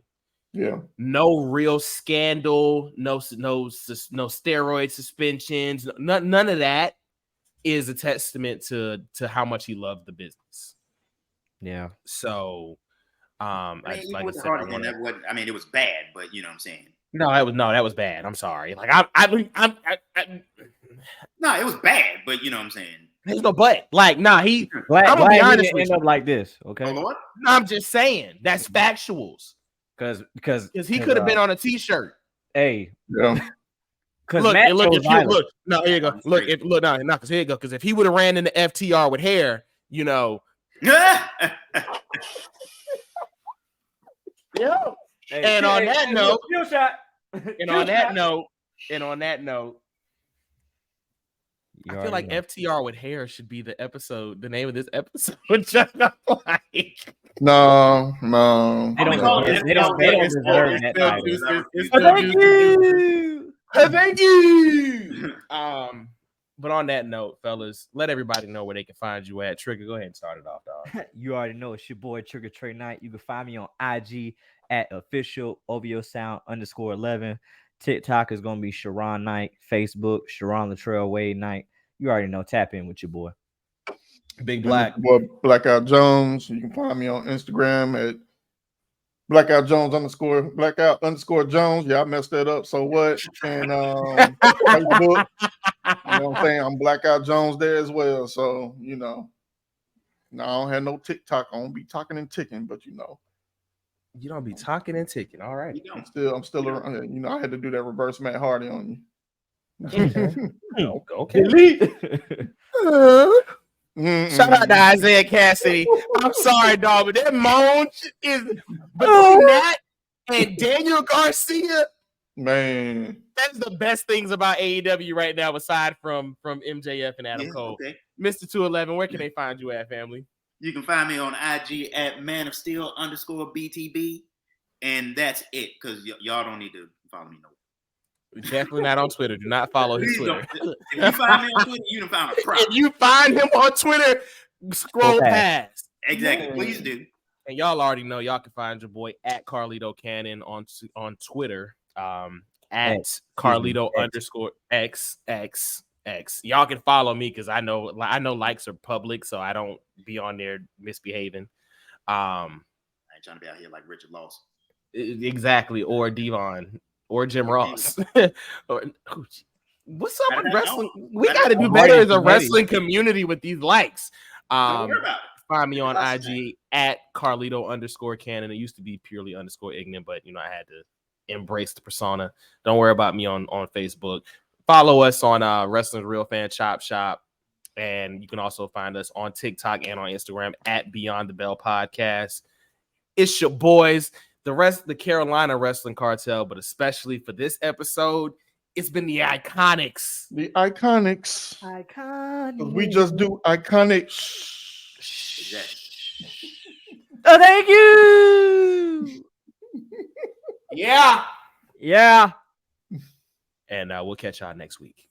yeah, no real scandal, no steroid suspensions, none of that is a testament to how much he loved the business. Yeah. So, it was bad, but you know what I'm saying. That was bad. I'm sorry. Like no, it was bad, but you know what I'm saying. There's no but. Like, nah, I'm gonna be honest with you. End up like this, okay? Oh, Lord? No, I'm just saying that's factuals. Because he could have been on a t-shirt. Hey, yeah. Because look, here you go. Because here you go. Because if he would have ran into FTR with hair, you know. Yeah. And on that note, I feel like FTR with hair should be the name of this episode. No. They don't deserve that title. Thank you. But on that note, fellas, let everybody know where they can find you at. Trigger, go ahead and start it off, dog. You already know it's your boy Trigger Trey Knight. You can find me on IG at official OVO Sound _11. TikTok is gonna be Sharon Knight. Facebook, Sharon Latrell Wade Knight. You already know. Tap in with your boy. Big Black. Boy, Blackout Jones. You can find me on Instagram at Blackout Jones _ Jones. Yeah, I messed that up. So what? And Facebook. You know what I'm saying? I'm Blackout Jones there as well. So, no, I don't have no TikTok. I don't be talking and ticking, but you don't be talking and ticking. All right. I'm still around. I had to do that reverse Matt Hardy on you. Okay. Delete. Shout out to Isaiah Cassidy. I'm sorry, dog, but that moan is between that and Daniel Garcia. Man, that's the best things about AEW right now, aside from MJF and Adam Cole. Okay. Mr. 211, where can they find you at, family? You can find me on IG at Man of Steel _BTB, and that's it. Because y'all don't need to follow me no. Definitely not on Twitter. Do not follow his Twitter. If you find me on Twitter, you can find a prop. If you find him on Twitter, scroll past. Exactly. Please do. And y'all already know y'all can find your boy at Carlito Cannon on Twitter. At Carlito _XX. Y'all can follow me because I know likes are public, so I don't be on there misbehaving. I ain't trying to be out here like Richard Lawson. Exactly, or Devon, or Jim Ross. What's up with wrestling? We got to do better as a wrestling community with these likes. Don't worry about it. Find me on IG at Carlito _Cannon. It used to be purely _ignorant, but I had to embrace the persona. Don't worry about me on Facebook. Follow us on Wrestling's Real Fan Chop Shop, and you can also find us on TikTok and on Instagram at Beyond the Bell Podcast. It's your boys, the Carolina Wrestling Cartel, but especially for this episode, it's been the Iconics. The Iconics. We just do Iconics. Oh, thank you. Yeah. Yeah. And we'll catch y'all next week.